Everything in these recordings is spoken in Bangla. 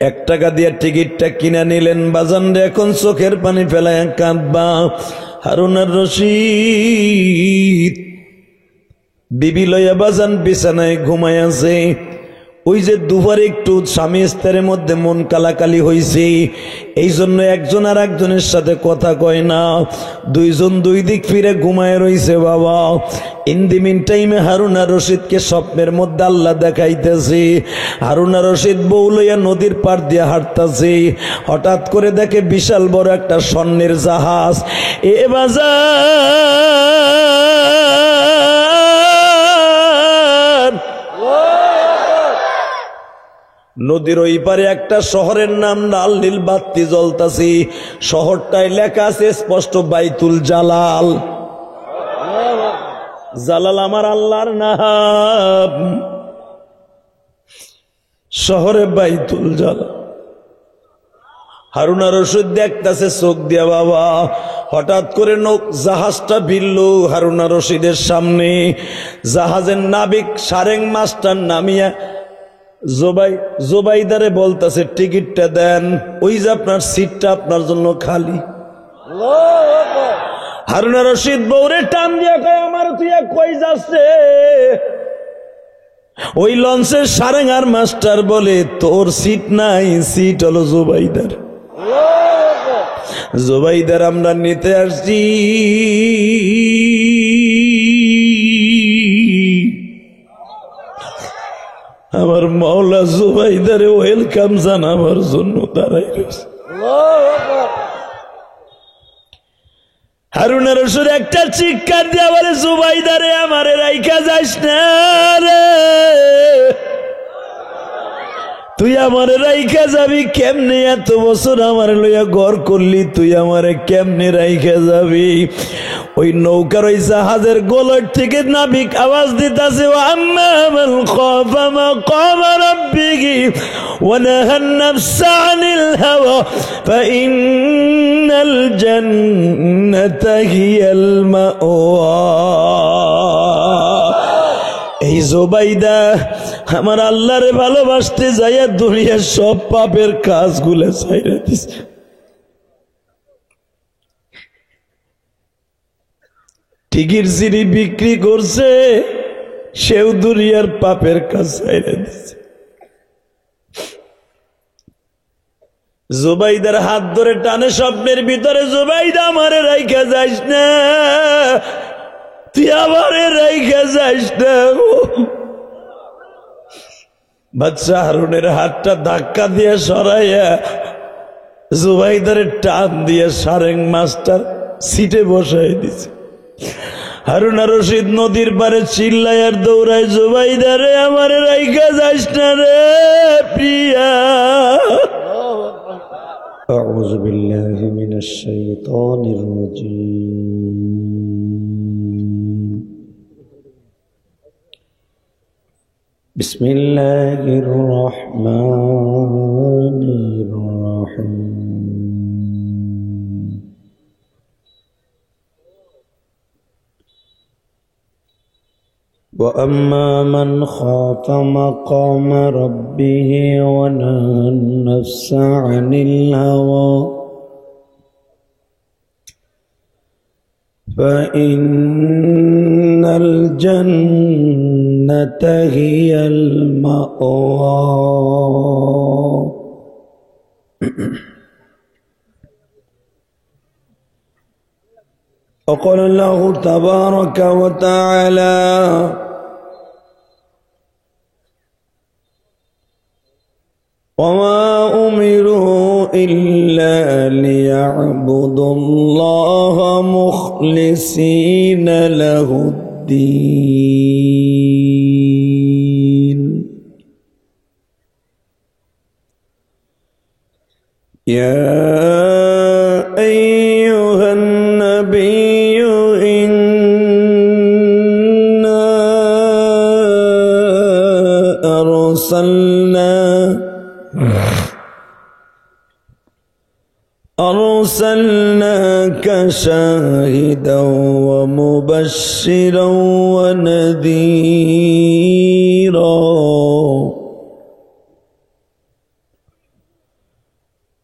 1 টাকা দিয়ে টিকিটটা কিনে নিলেন বাজান রে, এখন চোখের পানি ফেলায় কাঁদবা। হারুন আর রশিদ বিবি লইয়া বাজান বিছানায় ঘুমায় আছে। ওই যে দুপুরে একটু স্বামী স্ত্রীর মধ্যে মন কালাকালি হয়েছে, এই জন্য একজন আর একজনের সাথে কথা কয় না, দুইজন দুই দিক ফিরে ঘুমায় রইছে বাবা। ইন দি মিন টাইমে হারুন আর রশিদকে স্বপ্নের মধ্যে আল্লাহ দেখাইতেছে। হারুন আর রশিদ বউ লইয়া নদীর পাড় দিয়ে হাঁটতেছে, হঠাৎ করে দেখে বিশাল বড় একটা স্বর্ণের জাহাজ। এ বাজার নদীর ওই পারে একটা শহরের নাম লাল নীল বাতি জ্বলতাছে, শহরটায় লেখা আছে স্পষ্ট বাইতুল জালাল। জালাল আমার আল্লাহর নাম, শহরে বাইতুল জালাল। হারুন আর রশিদ দেখতাছে চোখ দিয়া বাবা। হঠাৎ করে জাহাজটা ভিড়ল হারুন আর রশিদের সামনে। জাহাজের নাবিক সারেং মাস্টার নামিয়া জোবাইদারে বলতাছে টিকিটটা দেন, ওই যে আপনার সিটটা আপনার জন্য খালি। হারুন আর রশিদ বউরে টান দিয়া কয় আমার তুই কই যাচ্ছে? ওই লঞ্চের সারেং আর মাস্টার বলে তোর সিট নাই, সিট হলো জোবাইদার। জোবাইদার আমরা নিতে আসছি। আমার মাওলা জুবাইদারে ওয়েলকাম জানাবার জন্য দাঁড়াই রয়েছে। হারুন আর রশিদ একটা চিৎকার দিয়া বলে জুবাইদারে আমারে রাইখা যাস না রে, তুই আমারে রাইখা যাবি কেমনে? এত বছর আমার লইয়া ঘর করলি, তুই আমারে কেমনে রাইখা যাবি? ওই নৌকার ওই জাহাজের গোলট থেকে নাবিক আওয়াজ দিতাছে আম্মা মান খাফা মাকাম রাব্বিহি ওয়া নাহা আন-নাফসা আনিল হাওয়া ফাইন্নাল জান্নাতা হিয়াল মাওয়া। এই জোবাইদা আমার আল্লাহরে ভালোবাসতে যাইয়া দুনিয়ার সব পাপের কাজগুলো ছাইরা দিছে। টিকিট সিঁড়ি বিক্রি করছে, সেও দুনিয়ার পাপের কাজ ছাইরা দিছে। জুবাইদার হাত ধরে টানে স্বপ্নের ভিতরে, জুবাইদা আমারে রাইখা যাইস না, তুই আমারে রাইখা যাইস না। বাচ্চা হারুনের হাতটা ধাক্কা দিয়ে সরাইয়া জুবাইদারে টান দিয়ে সারেং মাস্টার সিটে বসাই দিছে। হারুন আর রশিদ নদীর পারে চিল্লায় আর দৌড়ায় জুবাইদারে আমারে রাইখা যাইস না রে প্রিয়া। আউযু বিল্লাহি মিনাশ শাইতানির রাজীম। বিসমিল্লাহির রহমানির রহিম। وأما من خاف مقام ربه ونهى النفس عن الهوى فإن الجنة هي المأوى. وقال الله تبارك وتعالى وما أمروا إلا ليعبدوا الله مخلصين له الدين يا أيها النبي إنا أرسلناك شاهدا ومبشرا ونذيرا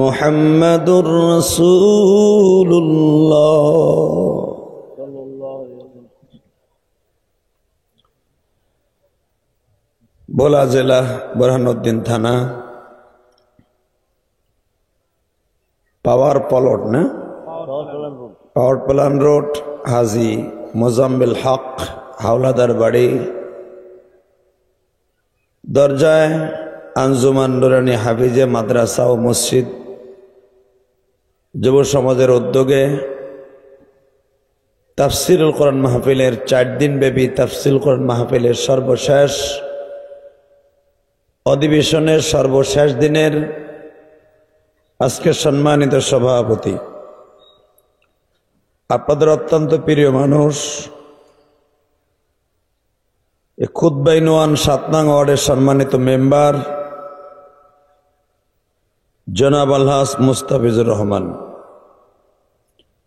মুহাম্মাদুর রাসূলুল্লাহ। ভোলা জেলা বোরহানউদ্দিন থানা পাওয়ার প্লট না পাওয়ার প্লান রোড হাজী মোজাম্মেল হক হাওলাদার বাড়ি, দরজায় আঞ্জুমান নুরানী হাফিজে মাদ্রাসা ও মসজিদ যুব সমাজের উদ্যোগে তাফসিরুল কোরআন মাহফিলের 4 দিন ব্যাপী তাফসিরুল কোরআন মাহফিলের সর্বশেষ অধিবেশনের সর্বশেষ দিনের আজকে সম্মানিত সভাপতি, আপনাদের অত্যন্ত প্রিয় মানুষ, খুতবাই নোয়ান 7 নং ওয়ার্ডের সম্মানিত মেম্বার জনাব আলহাজ মুস্তাফিজুর রহমান,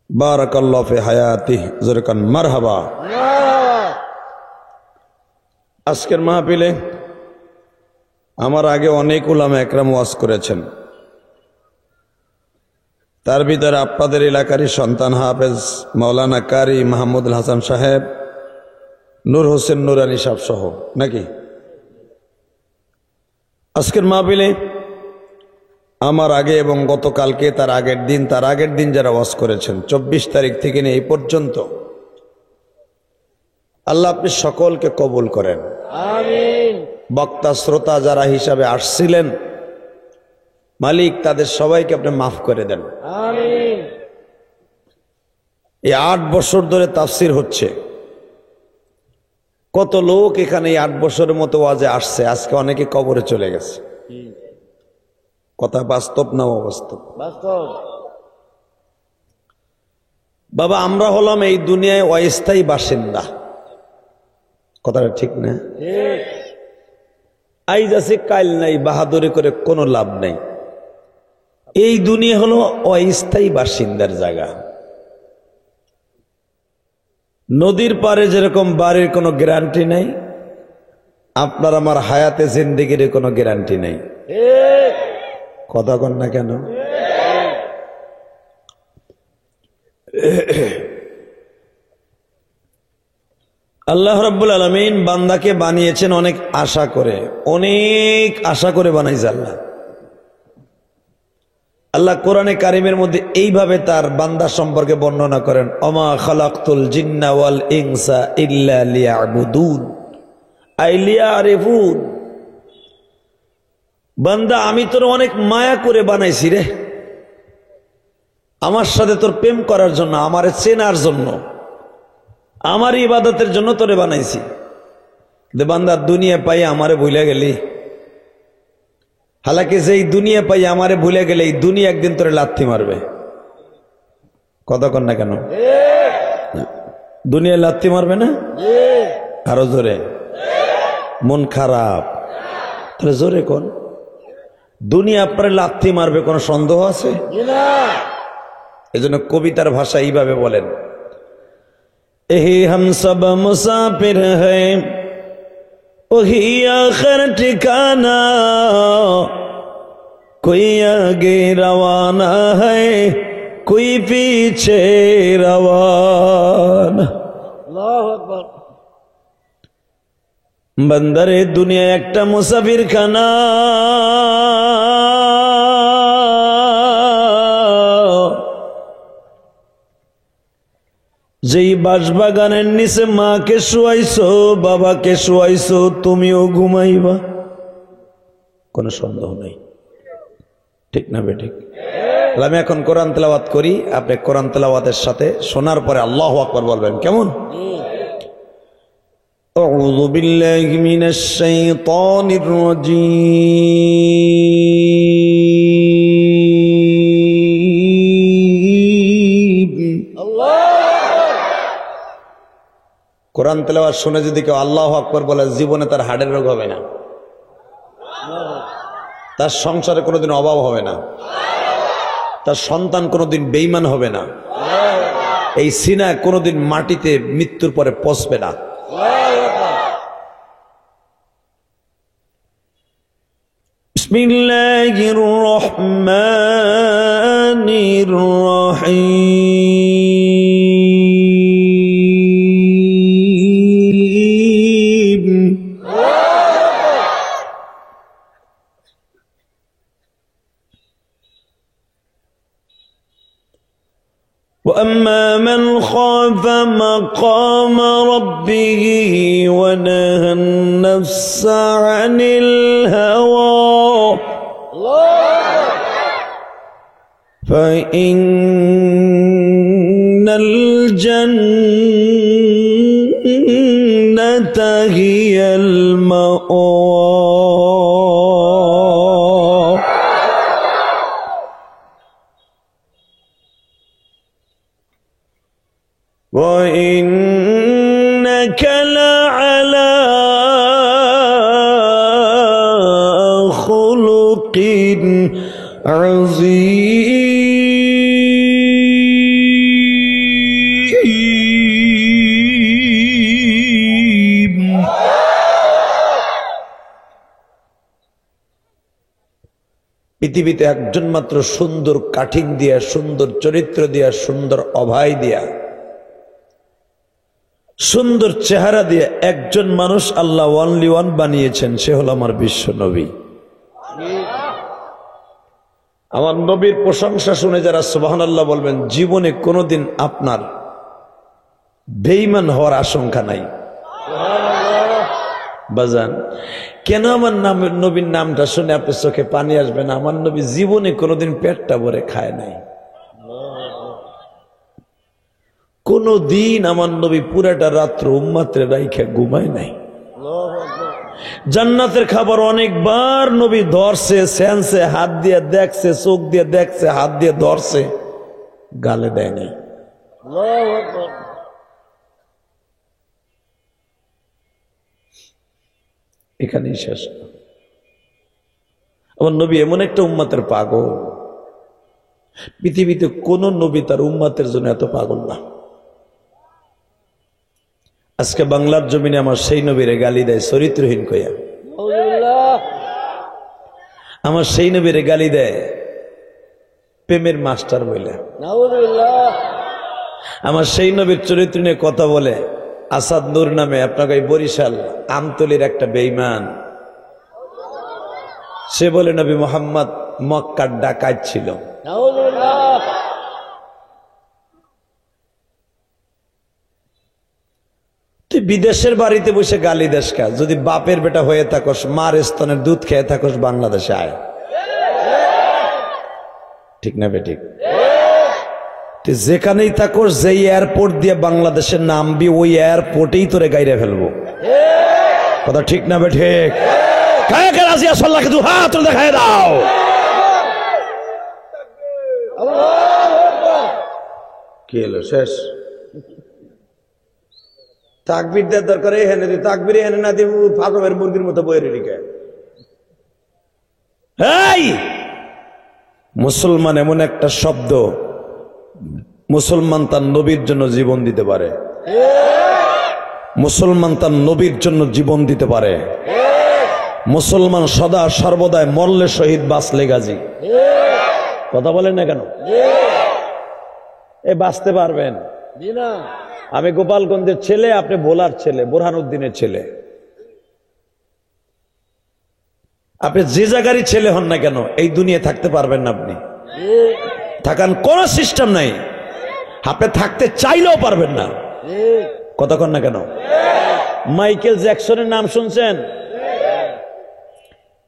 বারাকাল্লাহু ফি হায়াতিহি, জোরকান মারহাবা। আজকের মাহফিলে আমার আগে অনেক উলামা একরাম ওয়াজ করেছেন, তার ভিতরে আপনাদের এলাকারই সন্তান হাফেজ মাওলানা কারি মাহমুদুল হাসান সাহেব, নূর হোসেন নুরানী সাহেব সহ নাকি। আজকের মাহফিলে আমার আগে এবং গতকালকে তার আগের দিন যারা ওয়াজ করেছেন 24 তারিখ থেকে নিয়ে এই পর্যন্ত, আল্লাহ আপনি সকলকে কবুল করেন, আমিন। বক্তা শ্রোতা যারা হিসাবে আসছিলেন, মালিক তাদের সবাইকে আপনি মাফ করে দেন, আমিন। এই 8 বছর ধরে তাফসির হচ্ছে, কত লোক এখানে এই 8 বছরের মতো ওয়াজে আসছে, আজকে অনেকে কবরে চলে গেছে। কথা বাস্তব না অবাস্তব? বাস্তব। বাবা আমরা হলাম এই দুনিয়ায় অস্থায়ী বাসিন্দা, কথাটা ঠিক না? আইজ আছে কাল নাই, বাহাদুরি করে কোনো লাভ নাই। এই দুনিয়া হলো অস্থায়ী বাসিন্দার জায়গা। নদীর পারে যেরকম বাড়ির কোনো গ্যারান্টি নাই, আপনার আমার হায়াতে জিন্দেগির কোনো গ্যারান্টি নাই। কথা কন না কেন? আল্লাহ রাব্বুল আলামিন বান্দাকে বানিয়েছেন অনেক আশা করে বানাইছে আল্লাহ। আল্লাহ কোরআনে কারিমের মধ্যে এইভাবে তার বান্দা সম্পর্কে বর্ণনা করেন, অমা খালাকতুল জিন্না ওয়াল ইনসা ইল্লা লিয়াবুদুন আই লিয়ারিফুন। বান্দা আমি তোর অনেক মায়া করে বানাইছি রে, আমার সাথে তোর প্রেম করার জন্য, আমারে চেনার জন্য, আমার ইবাদতের জন্য তোরে বানাইছি। বান্দা দুনিয়া পাই আমারে ভুলে গেলি, হালাকি যেই দুনিয়া পাই আমারে ভুলে গেলে এই দুনিয়া একদিন তোরে লাথি মারবে। কথা কন না কেন? দুনিয়া লাথি মারবে না? আরো জোরে। মন খারাপ তাহলে জোরে কোন? দুনিয়া আপনার লাথি মারবে, কোনো সন্দেহ আছে? এজন্য কবিতার ভাষা এইভাবে বলেন, এহি হাম সব মুসাফির হ্যায় ওহি আখির ঠিকানা, কোই আগে রওয়ানা হ্যায় কোই পিছে রওয়ানা। আল্লাহু আকবার। বন্দরে দুনিয়া একটা মুসাফির খানা, যেই বাঁশবাগানের নিচে মাকে শুয়াইছো বাবাকে শুয়াইছো, তুমিও ঘুমাইবা, কোনো সন্দেহ নেই। ঠিক না বেঠিক? আমি এখন কোরআন তেলাওয়াত করি, আপনি কোরআন তেলাওয়াতের সাথে শোনার পরে আল্লাহু আকবার বলবেন, কেমন? আউযু বিল্লাহি মিনাশ শাইতানির রাজীম। কোরআন তেলাওয়াত শুনে যদি কেউ আল্লাহু আকবার বলে, জীবনে তার হার্টের রোগ হবে না, তার সংসারে কোনোদিন অভাব হবে না, তার সন্তান কোনোদিন বেঈমান হবে না, এই সিনা কোনোদিন মাটিতে মৃত্যুর পরে পচবে না। বিসমিল্লাহির রহমানির রহিম। وأما من خاف مقام ربه ونهى النفس عن الهوى فإن الجنة هي المأوى وإنك لعلى خلق عظيم। পৃথিবীতে একজন মাত্র সুন্দর কাঠিং দিয়া, সুন্দর চরিত্র দিয়া, সুন্দর অভয় দিয়া, সুন্দর চেহারা দিয়ে একজন মানুষ আল্লাহ ওয়ানলি ওয়ান বানিয়েছেন, সে হলো আমার বিশ্ব নবী। আমার নবীর প্রশংসা শুনে যারা সুবহানাল্লাহ বলবেন, জীবনে কোনোদিন আপনার বেঈমান হওয়ার আশঙ্কা নাই। বাজান, কেন আমার নবীর নামটা শুনে আপনার চোখে পানি আসবে না? আমার নবী জীবনে কোনোদিন পেটটা ভরে খায় নাই। কোন দিন আমার নবী পুরাটা রাত্র উম্মতের রাইখা ঘুমায় নাই। জান্নাতের খাবার অনেকবার নবী ধরছে, সেন্সে হাত দিয়ে দেখছে, চোখ দিয়ে দেখছে, হাত দিয়ে ধরছে, গালে দেয় নাই। এখানেই শেষ। আমার নবী এমন একটা উম্মতের পাগল, পৃথিবীতে কোন নবী তার উম্মতের জন্য এত পাগল না। আজকে বাংলার জমিনে আমার সেই নবীরে গালি দেয় চরিত্রহীন কইয়া, আমার সেই নবীরে গালি দেয় প্রেমের মাস্টার বলে, আমার সেই নবীর চরিত্র নিয়ে কথা বলে আসাদ নূর নামে আপনাকে বরিশাল আমতলির একটা বেঈমান। সে বলে নবী মুহাম্মদ মক্কার ডাকাত ছিল। তুই বিদেশের বাড়িতে বসে গালি দেশ খা, যদি বাপের বেটা হয়ে থাকস, মার স্তনের দুধ খেয়ে থাকস, বাংলাদেশে আয়। ঠিক না বে ঠিক? তুই যেখানেই থাকস, যেই এয়ারপোর্ট দিয়ে বাংলাদেশে নামবি, ওই এয়ারপোর্টেই তোরে গাইরে ফেলবো। কথা ঠিক না বে ঠিক? দেখায় দাও। কি এলো শেষ? তাকবীর দেওয়ার দরকার এখানে, তুই তাকবীর এখানে না দিয়ে ফাঁকমের মুরগির মতো বইয়ের রেখে। এই মুসলমান এমন একটা শব্দ, মুসলমান তার নবীর জন্য জীবন দিতে পারে। মুসলমান তার নবীর জন্য জীবন দিতে পারে। মুসলমান সদা সর্বদাই মরলে শহীদ, বাঁচলে গাজী। কথা বলেন না কেন? এ বাঁচতে পারবেন? আমি গোপালগঞ্জের ছেলে, আপনি ভোলার ছেলে, বোরহানউদ্দিনের ছেলে। আপনি যে জায়গারই ছেলে হন না কেন, এই দুনিয়ায় থাকতে পারবেন না। আপনি থাকার কোন সিস্টেম নাই, আপনি থাকতে চাইলেও পারবেন না। কথা কন না কেন? মাইকেল জ্যাকসনের নাম শুনছেন?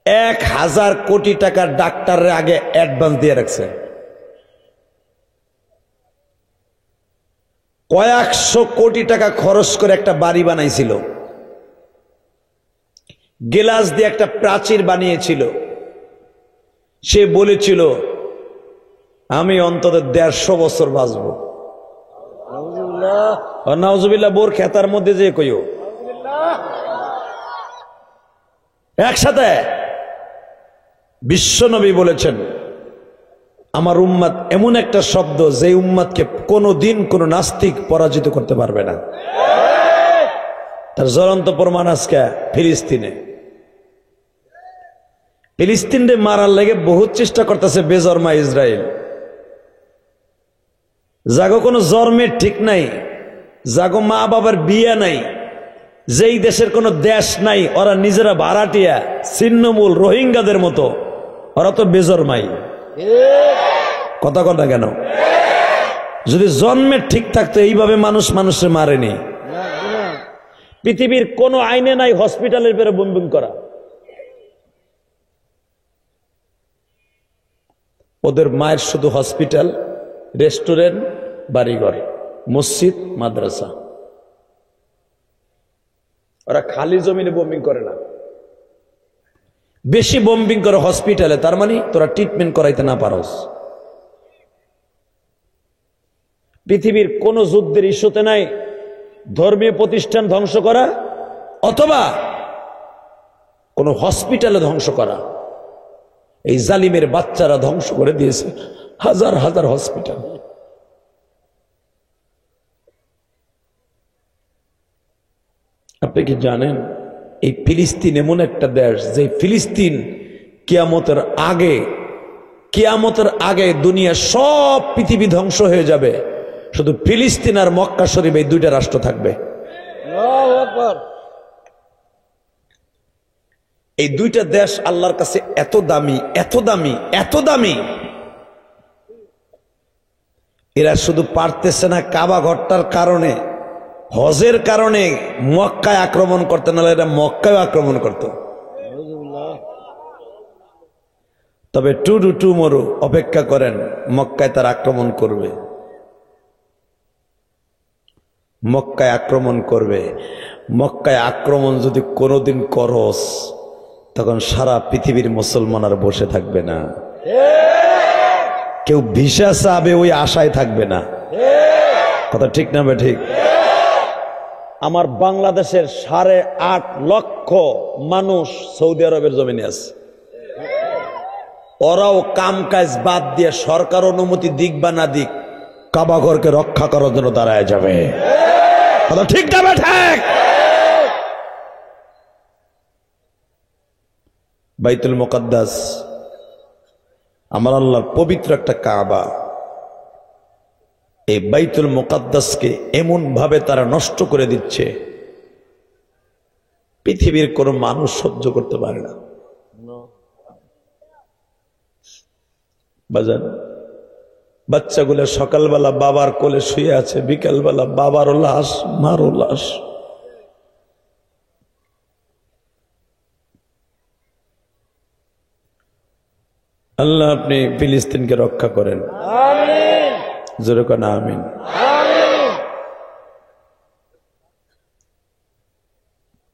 1000 কোটি টাকার ডাক্তারের আগে অ্যাডভান্স দিয়ে রাখছে। কয়েকশো কোটি টাকা খরচ করে একটা বাড়ি বানাইছিল, গেলাস দিয়ে একটা প্রাচীর বানিয়েছিল। সে বলেছিল আমি অন্তত 150 বছর বাঁচব। নাউজুবিল্লাহ। বোর খেতার মধ্যে যে কইও একসাথে। বিশ্বনবী বলেছেন আমার উম্মত এমন একটা শব্দ, যে উম্মতকে কোনোদিন কোন নাস্তিক পরাজিত করতে পারবে না। তার জ্বলন্ত প্রমাণ আজকে ফিলিস্তিনে। ফিলিস্তিনরে মারার লেগে বহুত চেষ্টা করতেছে বেজন্মা ইসরায়েল। জাগো কোনো জন্মের ঠিক নাই, জাগো মা বাবার বিয়ে নাই, যেই দেশের কোনো দেশ নাই, ওরা নিজেরা ভাড়াটিয়া ছিন্নমূল রোহিঙ্গাদের মতো, ওরা তো বেজন্মাই। কথা কথা কেন? যদি জন্মের ঠিক থাকতো এইভাবে মানুষ মানুষে মারেনি। পৃথিবীর কোন আইনে নাই হসপিটালের পেরে বুম করা। ওদের মায়ের শুধু হসপিটাল, রেস্টুরেন্ট, বাড়িঘর, মসজিদ, মাদ্রাসা। ওরা খালি জমিনে বোম্বিং করে না, বেশি বোম্বিং করে হসপিটালে। তার মানে তোরা ট্রিটমেন্ট করাইতে না পারস। পৃথিবীর কোন যুদ্ধের ইস্যুতে নাই ধর্মীয় প্রতিষ্ঠান ধ্বংস করা অথবা কোন হসপিটালে ধ্বংস করা। এই জালিমের বাচ্চারা ধ্বংস করে দিয়েছে হাজার হাজার হসপিটাল। আপনি কি জানেন এই ফিলিস্তিন এমন একটা দেশ যে ফিলিস্তিন কিয়ামতের আগে দুনিয়া সব পৃথিবী ধ্বংস হয়ে যাবে, শুধু ফিলিস্তিন আর মক্কা শরীফ এই দুইটা রাষ্ট্র থাকবে। এই দুইটা দেশ আল্লাহর কাছে এত দামি, এত দামি, এত দামি, এরা শুধু পারতেছে না কাবা ঘরটার কারণে, হজের কারণে মক্কায় আক্রমণ করতে, নাহলে এরা মক্কায় আক্রমণ করত। তবে টুমরো অপেক্ষা করেন, মক্কায় তার আক্রমণ করবে, মক্কায় আক্রমণ করবে। মক্কায় আক্রমণ যদি কোনোদিন করস, তখন সারা পৃথিবীর মুসলমান আর বসে থাকবে না। কেউ ভিসা চাবে ওই আশায় থাকবে না। কথা ঠিক না বে ঠিক? আমার বাংলাদেশের 8.5 লক্ষ মানুষ সৌদি আরবের জমিনে আছে। ওরাও কাম কাজ বাদ দিয়ে সরকার অনুমতি দিক বা না দিক কাবাঘরকে রক্ষা করার জন্য দাঁড়ায় যাবে। কথা ঠিক না বে ঠিক? বাইতুল মুকাদ্দাস আমার আল্লাহর পবিত্র একটা কাবা। এই বাইতুল মুকাদ্দাসকে এমন ভাবে তারা নষ্ট করে দিচ্ছে, পৃথিবীর কোন মানুষ সহ্য করতে পারে না। বাজান, বাচ্চাগুলো সকালবেলা বাবার কোলে শুয়ে আছে, বিকালবেলা বাবারও লাশ, মারও লাশ। আল্লাহ আপনি ফিলিস্তিনকে রক্ষা করেন, আমিন। জোরে কোন আমিন।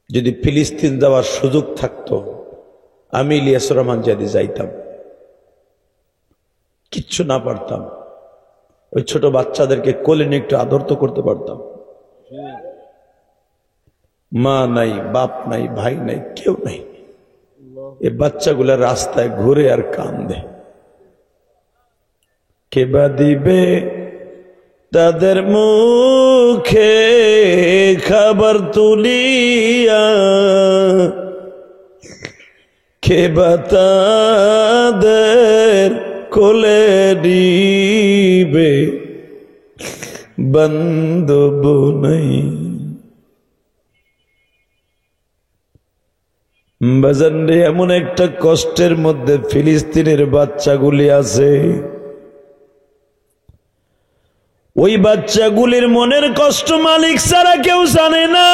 যদি ফিলিস্তিন যাওয়ার সুযোগ থাকতো, আমি ইলিয়াস রহমান যদি যাইতাম, কিচ্ছু না পারতাম, ওই ছোট বাচ্চাদেরকে কোলে নিয়ে একটু আদর তো করতে পারতাম। মা নাই, বাপ নাই, ভাই নাই, কেউ নাই। এই বাচ্চাগুলা রাস্তায় ঘুরে আর কান্দে। কে বা দিবে তাদের মুখে খাবার তুলিয়া, কে বা তাদের কোলে দিবে বান্ধব নাই। বাজান রে, এমন একটা কষ্টের মধ্যে ফিলিস্তিনের বাচ্চাগুলি আছে, ওই বাচ্চাগুলির মনের কষ্ট মালিক ছাড়া কেউ জানে না।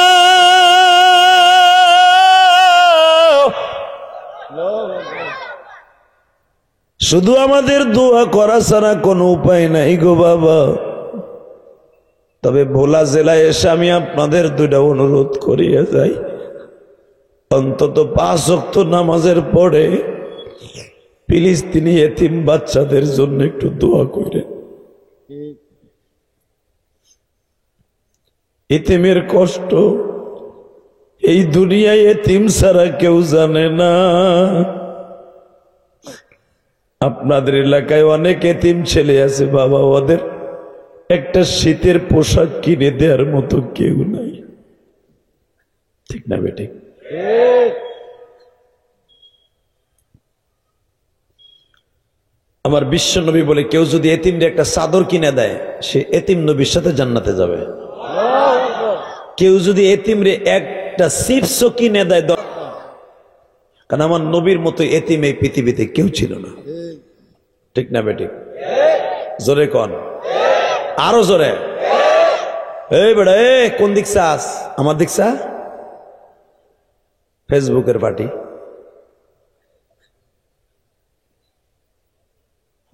শুধু আমাদের দোয়া করা ছাড়া কোনো উপায় নাই গো বাবা। তবে ভোলা জেলায় এসে আমি আপনাদের দুইটা অনুরোধ করিয়া যাই, অন্তত 5 ওয়াক্ত নামাজের পরে ফিলিস্তিনি এতিম বাচ্চাদের জন্য একটু দোয়া করেন। এতিমের কষ্ট এই দুনিয়ায় এতিম ছাড়া কেউ জানে না। আপনাদের এলাকায় অনেক এতিম ছেলে আছে বাবা, ওদের একটা শীতের পোশাক কিনে দেওয়ার মতো কেউ নাই। ঠিক না বেঠিক? আমার বিশ্ব নবী বলে, কেউ যদি এতিমরে একটা চাদর কিনে দেয়, সে এতিম নবীর সাথে জান্নাতে যাবে। কেউ যদি এতিমরে একটা চিপসও কিনে দেয়, কারণ আমার নবীর মতো এতিম এই পৃথিবীতে কেউ ছিল না। ঠিক না বেঠিক? জোরে কন, আরো জোরে। এই বেড়া, কোন দিক চাস? আমার দিক চা। ফেসবুকের পার্টি।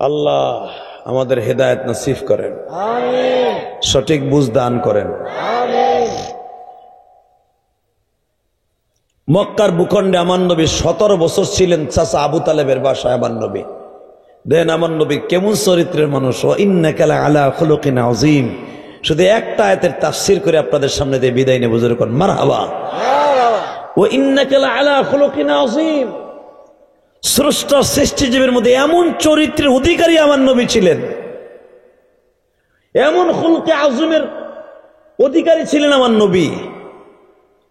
আল্লাহ আমাদের হেদায়েত নসিব করেন, আমিন। সঠিক বুঝ দান করেন, আমিন। মক্কার ভূখণ্ডে আমার নবী 17 বছর ছিলেন চাচা আবু তালেবের বাসায়। আমার নবী দেন, আমার নবী কেমন চরিত্রের মানুষ। ও ইন্নাকা আলা খুলুকিন আযীম। শুধু একটা আয়াতের তাফসীর করে আপনাদের সামনে দিয়ে বিদায় নেব। বুঝুন কোন মারহাবা। ও ইন্নাকা আলা খুলুকিন আযীম। স্রষ্টা সৃষ্টিজীবের মধ্যে এমন চরিত্রের অধিকারী আমার নবী ছিলেন, এমন খুলকে আযীমের অধিকারী ছিলেন আমার নবী।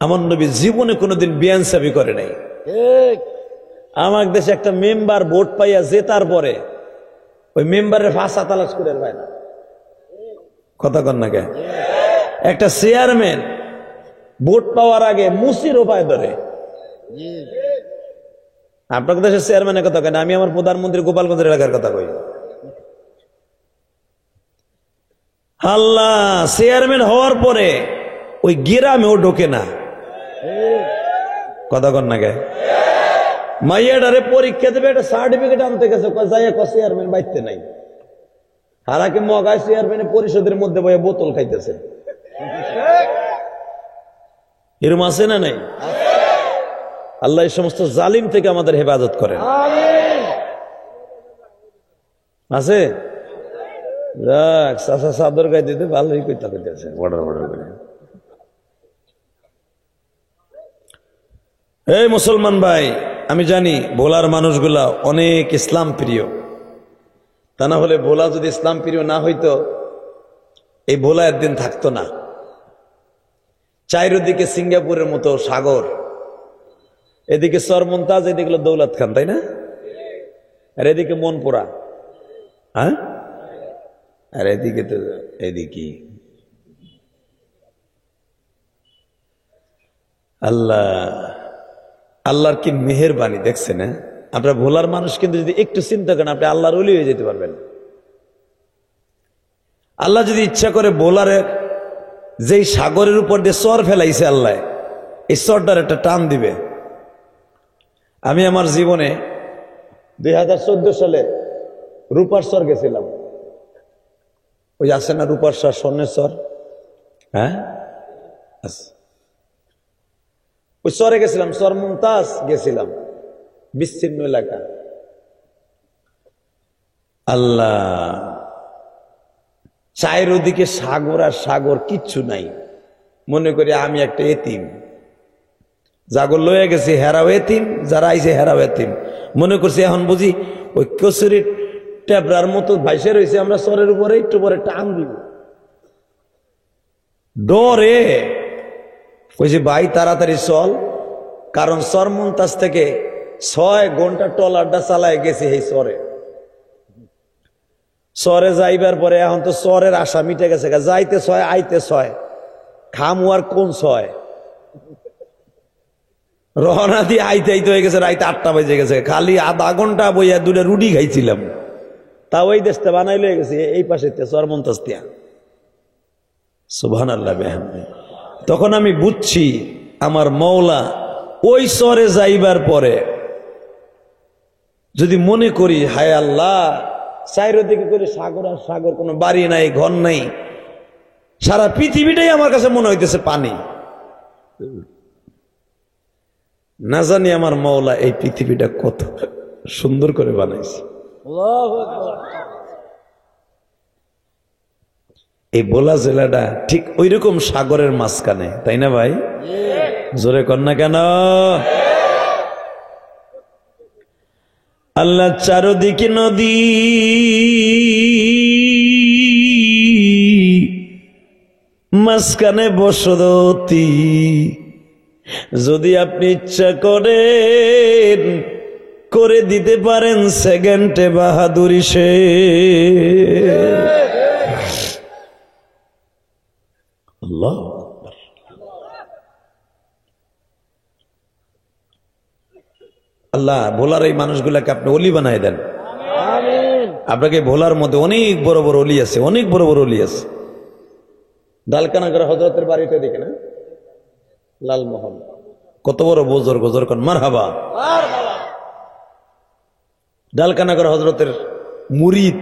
আমার নবী জীবনে কোনোদিন বেইনসাফি করে নাই। আমার দেশে একটা মেম্বার ভোট পাইয়া জেতার পরে ওই মেম্বারের ফাঁসা তালাশ করে পায় না। কথা কন না কে? একটা চেয়ারম্যান ভোট পাওয়ার আগে মুসিরও পায় ধরে। আপনার দেশের চেয়ারম্যানের কথা কেন, আমি আমার প্রধানমন্ত্রী গোপালগঞ্জের এলাকার কথা কই। আল্লাহ, চেয়ারম্যান হওয়ার পরে ওই গ্রামেও ঢোকে না। কথা কন না কে? মাইয়াডারে পরীক্ষা দেবে, একটা সার্টিফিকেট আনতে গেছে, চেয়ারম্যান বাইতে নাই। হারাকে মগায় চেয়ারম্যানের পরিষদের মধ্যে বয়ে বোতল খাইতেছে। এরম আছে না নাই? আল্লাহ এই সমস্ত জালিম থেকে আমাদের হেফাজত করেন, আছে? চাদর গায়ে দিতে ভালোই কইতা কইতেছে বর্ডার বর্ডার করে। এই মুসলমান ভাই, আমি জানি ভোলার মানুষগুলা অনেক ইসলাম প্রিয়। তা না হলে ভোলা যদি ইসলাম প্রিয় না হইতো, এই ভোলা একদিন থাকতো না। চারিদিকে সিঙ্গাপুরের মতো সাগর, এদিকে সরমন্তাজ, এদিকে দৌলত খান, তাই না? আর এদিকে মনপুরা, হ্যাঁ? আর এদিকে তো এদিকে আল্লাহ, আল্লাহর কি মেহেরবানি দেখছেন। আপনার ভোলার মানুষ কিন্তু যদি একটু চিন্তা করেন, আপনি আল্লাহর ওলি হয়ে যেতে পারবেন। আল্লাহ যদি ইচ্ছা করে ভোলারের যেই সাগরের উপর দিয়ে চর ফেলাইছে আল্লাহ, এই চরটার একটা টান দিবে। আমি আমার জীবনে 2014 সালে রূপার চর গেছিলাম। ওই আছে না রূপার চর, স্বর্ণের চর, হ্যাঁ? ওই চরে গেছিলাম, সরমন্তাজ গেছিলাম, বিচ্ছিন্ন এলাকা। আল্লাহ, চায়ের ওদিকে সাগর আর সাগর, কিচ্ছু নাই। মনে করি আমি একটা এতিম, জাগর লয়ে গেছি, হেরাও এতিম, যারা আইছে হেরাও এতিম। মনে করছি এখন বুঝি ওই কচুরির ট্যাবরার মতো ভাইসে রয়েছে, আমরা চরের উপরে একটু পরে টান দিব। ডরে কইছি, ভাই তাড়াতাড়ি চল, কারণ সরমন্তাজ থেকে 6 ঘন্টা ট্রলারটা চালায় গেছি এই চরে। চরে যাইবার পরে এখন তো চরের আশা মিটে গেছে, যাইতে 6 আইতে 6, খামুয়ার কোন 6? রওনা দিয়ে আইতে আইতে হয়ে গেছে রাইতে 8টা বেজে গেছে। খালি আধা ঘন্টা বইয়া 2টা রুটি খাইছিলাম, তা ওই দেশটা বানাই লয়ে গেছে এই পাশে সরমন্তাজ তিয়া। সুবহানাল্লাহ বিহামদিহি। তখন আমি বুঝছি আমার মওলা ওই চরে যাইবার পরে যদি মনে করি, হায় আল্লাহ, চারিদিকে করে সাগর আর সাগর, কোনো বাড়ি নাই, ঘর নাই, সারা পৃথিবীটাই আমার কাছে মনে হইতেছে পানি। না জানি আমার মওলা এই পৃথিবীটা কত সুন্দর করে বানাইছে। এই ভোলা জেলাটা ঠিক ওই রকম সাগরের মাঝখানে, তাই না ভাই? জোরে কর না কেন? আল্লাহ চারদিকে নদী, মাঝখানে বসতি। যদি আপনি ইচ্ছা করেন করে দিতে পারেন সেকেন্ডে বাহাদুরি সে। আল্লাহ আল্লাহ ভোলার এই মানুষগুলাকে আপনি অলি বানাই দেন। আপনাকে ভোলার মধ্যে অনেক বড় বড় অলি আছে, অনেক বড় বড় অলি আছে। ডালকানাগর হযরতের বাড়িটা দেখে না, লালমোহন, কত বড় বোজর গোজর কন মারহাবা। ডালকানাগর হযরতের মুরিদ,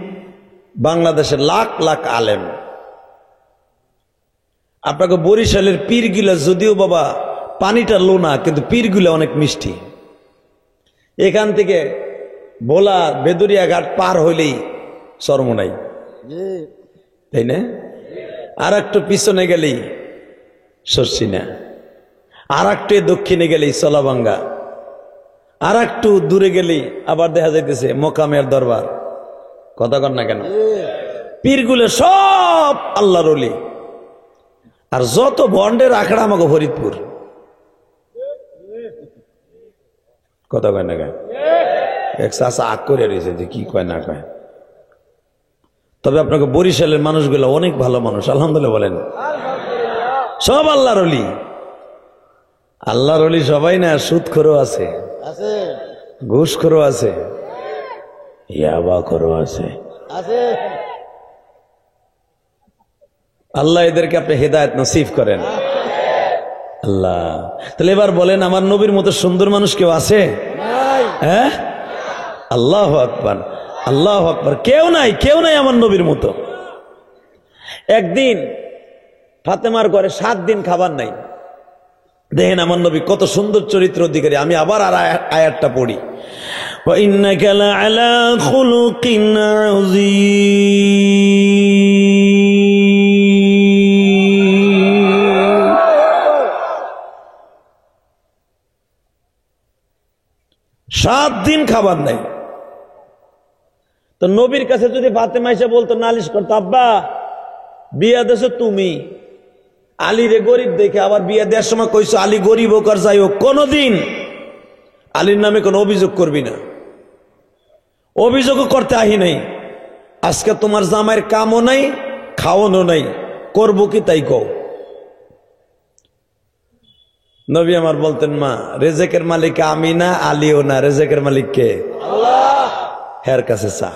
বাংলাদেশের লাখ লাখ আলেম। আপনাকে বরিশালের পীরগুলা যদিও বাবা পানিটা লোনা, কিন্তু পীরগুলা অনেক মিষ্টি। এখান থেকে ভোলা বেদুরিয়া ঘাট পার হইলেই চরমোনাই, তাই না? আর একটু পিছনে গেলেই শর্ষিনা, আর একটু দক্ষিণে গেলেই চলাবাঙ্গা, আর একটু দূরে গেলেই আবার দেখা যাইতেছে মোকামের দরবার। কথা কন না কেন? পীরগুলো সব আল্লাহর ওলি। আর যত বন্ডের আখড়া আমাকে ফরিদপুর। কথা কয় না কেন? এক চাষা আগ করে রয়েছে যে কি কয় না কয়। তবে আপনাকে বরিশালের মানুষগুলো অনেক ভালো মানুষ, আলহামদুলিল্লাহ বলেন। সব আল্লাহর ওলি। আল্লাহর ওলি সবাই না, সুদখোরও আছে, ঘুষখোরও আছে, ইয়াবাখোরও আছে। আল্লাহ এদেরকে আপনি হেদায়েত নসিব করেন আল্লাহ। তাহলে এবার বলেন, আমার নবীর মতো সুন্দর মানুষ কেউ আছে? হ্যাঁ, আল্লাহু আকবার, আল্লাহু আকবার। কেউ নাই, কেউ নাই আমার নবীর মতো। একদিন ফাতেমার ঘরে 7 দিন খাবার নাই। দেখেন আমার নবী কত সুন্দর চরিত্র অধিকারী। আমি আবার আর আয়াতটা পড়ি, ওয়া ইন্নাকা লাআলা খুলুকিন আযীম। 7 দিন খাবার নাই। তো নবীর কাছে যদি ফাতেমা এসে বলতো, নালিশ করতো, আব্বা বিয়া দেছো তুমি, আলী রে গরিব দেখে আবার বিয়া দেওয়ার সময় কইছো আলী গরিব হোক আর যাই হোক, কোনদিন আলীর নামে কোনো অভিযোগ করবি না। অভিযোগও করতে আহি নাই। আজকে তোমার জামাইয়ের কামও নাই, খাওয়ানো নাই, করবো কি তাই কও। নবী আমার বলতেন, মা রেজেকের মালিক আমি না, আলীও না, রেজেকের মালিক কে? আল্লাহ। হের কাছে চা।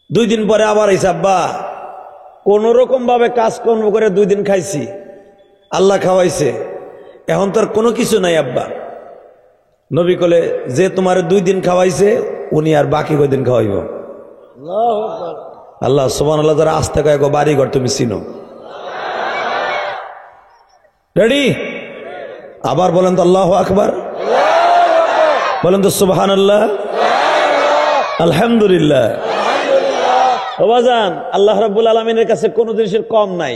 2 দিন পরে আবার এসে, আব্বা কোন রকম ভাবে কাজ কর্ম করে 2 দিন খাইছি, আল্লাহ খাওয়াইছে, এখন তো আর কোনো কিছু নাই আব্বা। নবী কলে, যে তোমার 2 দিন খাওয়াইছে উনি আর বাকি কয়দিন খাওয়াইব? আল্লাহ সুবহানাল্লাহ। যারা আস্তে কয় গো বাড়ি ঘর তুমি চিনো। রেডি? আবার বলেন তো আল্লাহু আকবার, বলেন তো সুবহানাল্লাহ, আলহামদুলিল্লাহ। বাজান, আল্লাহ রাব্বুল আলামিনের কাছে কোন জিনিসের কম নাই।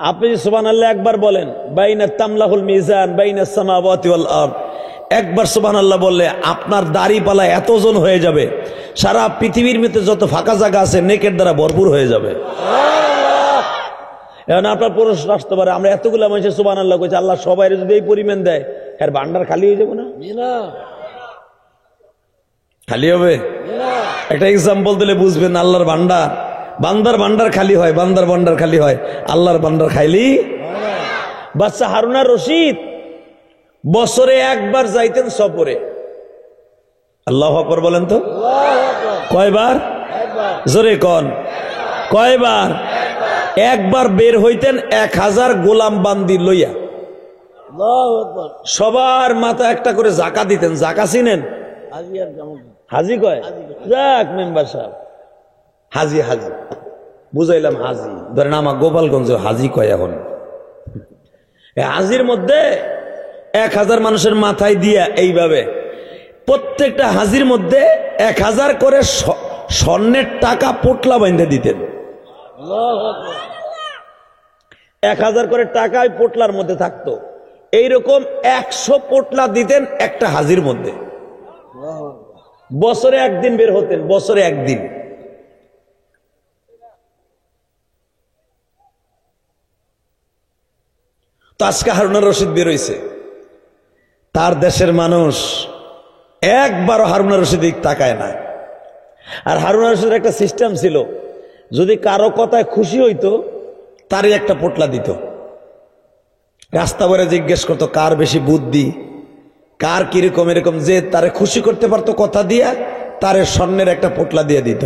আপনি সুবহানাল্লাহ একবার বলেন, বাইনা তামলাহুল মিজান বাইনাস সামাওয়াতি ওয়াল আরদ, একবার সুবহানাল্লাহ বললে আপনার দাড়িপালা এত ওজন হয়ে যাবে, সারা পৃথিবীর মধ্যে যত ফাঁকা জায়গা আছে নেকের দ্বারা ভরপুর হয়ে যাবে। এখন আপনার প্রশ্ন আসতে পারে, আমরা এতগুলা মানুষের সুবহানাল্লাহ কইছি, আল্লাহ সবাই যদি এই পরিমাণ দেয়, এর ভান্ডার খালি হয়ে যাবে না? খালি হবে? একটা এক্সাম্পল দিলে বুঝবেন আল্লাহর ভান্ডার। বান্দার ভান্ডার খালি হয়, বান্দার ভান্ডার খালি হয়, আল্লাহর ভান্ডার খাইলি। বাচ্চা হারুনার রশিদ বছরে একবার যাইতেন সফরে। আল্লাহু আকবার বলেন তো। কয়বার? জোরে কন, কয়বার? একবার বের হইতেন 1000 গোলাম বান্দি লইয়া, সবার মাথা একটা করে জাকা দিতেন। জাকা চিনেন? হাজি কয়? যাক মেম্বার সাহেব, হাজি হাজি বুঝাইলাম, হাজি ধরেন আমার গোপালগঞ্জ হাজি কয়। এখন হাজির মধ্যে 1000 মানুষের মাথায় দিয়া এইভাবে প্রত্যেকটা হাজির মধ্যে 1000 করে স্বর্ণের টাকা পোটলা বাইন্ধে দিতেন। 1000 করে টাকা ওই পোটলার মধ্যে থাকতো। এইরকম 100 পোটলা দিতেন একটা হাজির মধ্যে। বছরে একদিন বের হতেন, বছরে একদিন। তো আজকে হারুনার রশিদ বের হইছে, তার দেশের মানুষ একবারও হারুন রশিদ দিক তাকায় না। আর হারুন রশিদের একটা সিস্টেম ছিল, যদি কারো কথায় খুশি হইতো তারই একটা পোটলা দিত। রাস্তা বলে জিজ্ঞেস করতো কার বেশি বুদ্ধি, কার কিরকম, এরকম যে তারে খুশি করতে পারতো কথা দিয়া তারে স্বর্ণের একটা পোটলা দিয়ে দিত।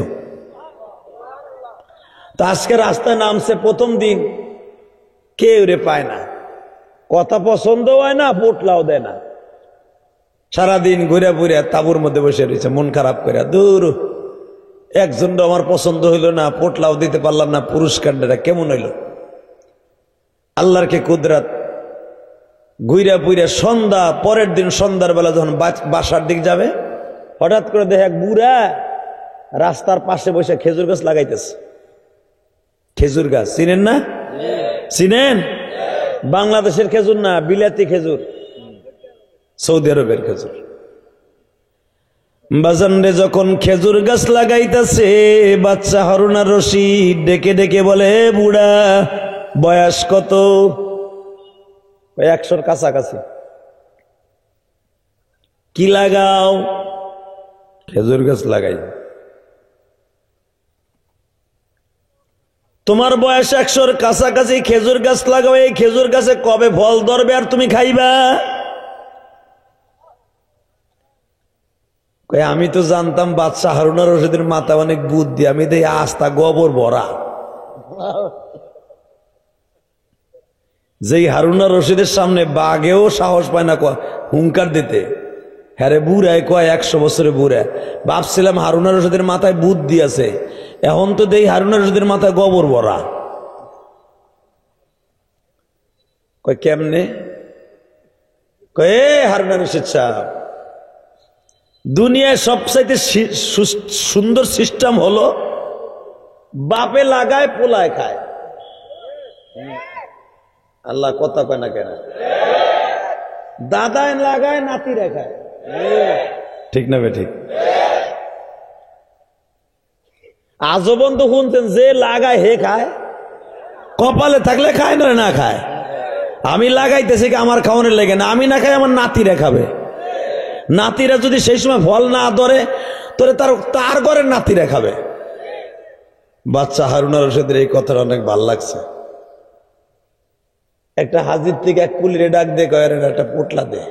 তো আজকে রাস্তায় নামছে প্রথম দিন, কেউ রে পায় না, কথা পছন্দ হয় না, পোটলাও দেয় না। সারাদিন ঘুরে ঘুরে তাঁবুর মধ্যে বসে রয়েছে মন খারাপ করে, দূর একজন আমার পছন্দ হইল না, পোটলাও দিতে পারলাম না, পুরস্কারটা কেমন হইল। আল্লাহর কে কুদরত, ঘুরে ঘুরে সন্ধ্যা, পরের দিন সন্ধ্যার বেলা যখন বাসার দিক যাবে, হঠাৎ করে দেখে এক বুড়া রাস্তার পাশে বসে খেজুর গাছ লাগাইতেছে। খেজুর গাছ চিনেন না? চিনেন? বাংলাদেশের খেজুর না, বিলাতি খেজুর, সৌদি আরবের খেজুর। বাজানরে যখন খেজুর গাছ লাগাইতেছে, বাচ্চা হারুন রশিদ ডেকে ডেকে বলে, বুড়া বয়স কত? 100-র কাছাকাছি। কি লাগাও? খেজুর গাছ লাগাই। তোমার বয়স 100-র কাছাকাছি, খেজুর গাছ লাগাও, এই খেজুর গাছে কবে ফল ধরবে আর তুমি খাইবা? আমি তো জানতাম বাদশা হারুন রশিদের মাথা অনেক বুদ্ধি, আমি দেই আস্থা গোবর ভরা। যেই হারুন রশিদের সামনে বাঘেও সাহস পায় না হুঙ্কার দিতে, হ্যারে বুড়ায় কয় 100 বছরে বুড়া। ভাবছিলাম হারুন রশিদের মাথায় বুদ্ধি আছে, এখন তো দেই হারুন রশিদের মাথায় গোবর ভরা। কয় কেমনে? কয় হারুন রশিদ সাহেব, দুনিয়ায় সবচাইতে সুন্দর সিস্টেম হলো বাপে লাগায় পোলায় খায়। আল্লাহ কথা কয় না কেন? দাদায় লাগায় নাতিরা খায়, ঠিক না ঠিক? আজও বন্ধু শুনতেন, যে লাগায় হে খায়, কপালে থাকলে খায়, নয় না খায়। আমি লাগাইতেছি কি আমার খাওয়ানোর লেগে না, আমি না খাই আমার নাতিরা খাবে। নাতিরা যদি সেই সময় ফল না ধরে তোরে তার ঘরের নাতিরা খাবে। বাচ্চা হারুন রশিদের এই কথাটা অনেক ভাল লাগছে। একটা হাজির থেকে এক কুলিরে ডাক দিয়ে কয়, একটা পোটলা দে।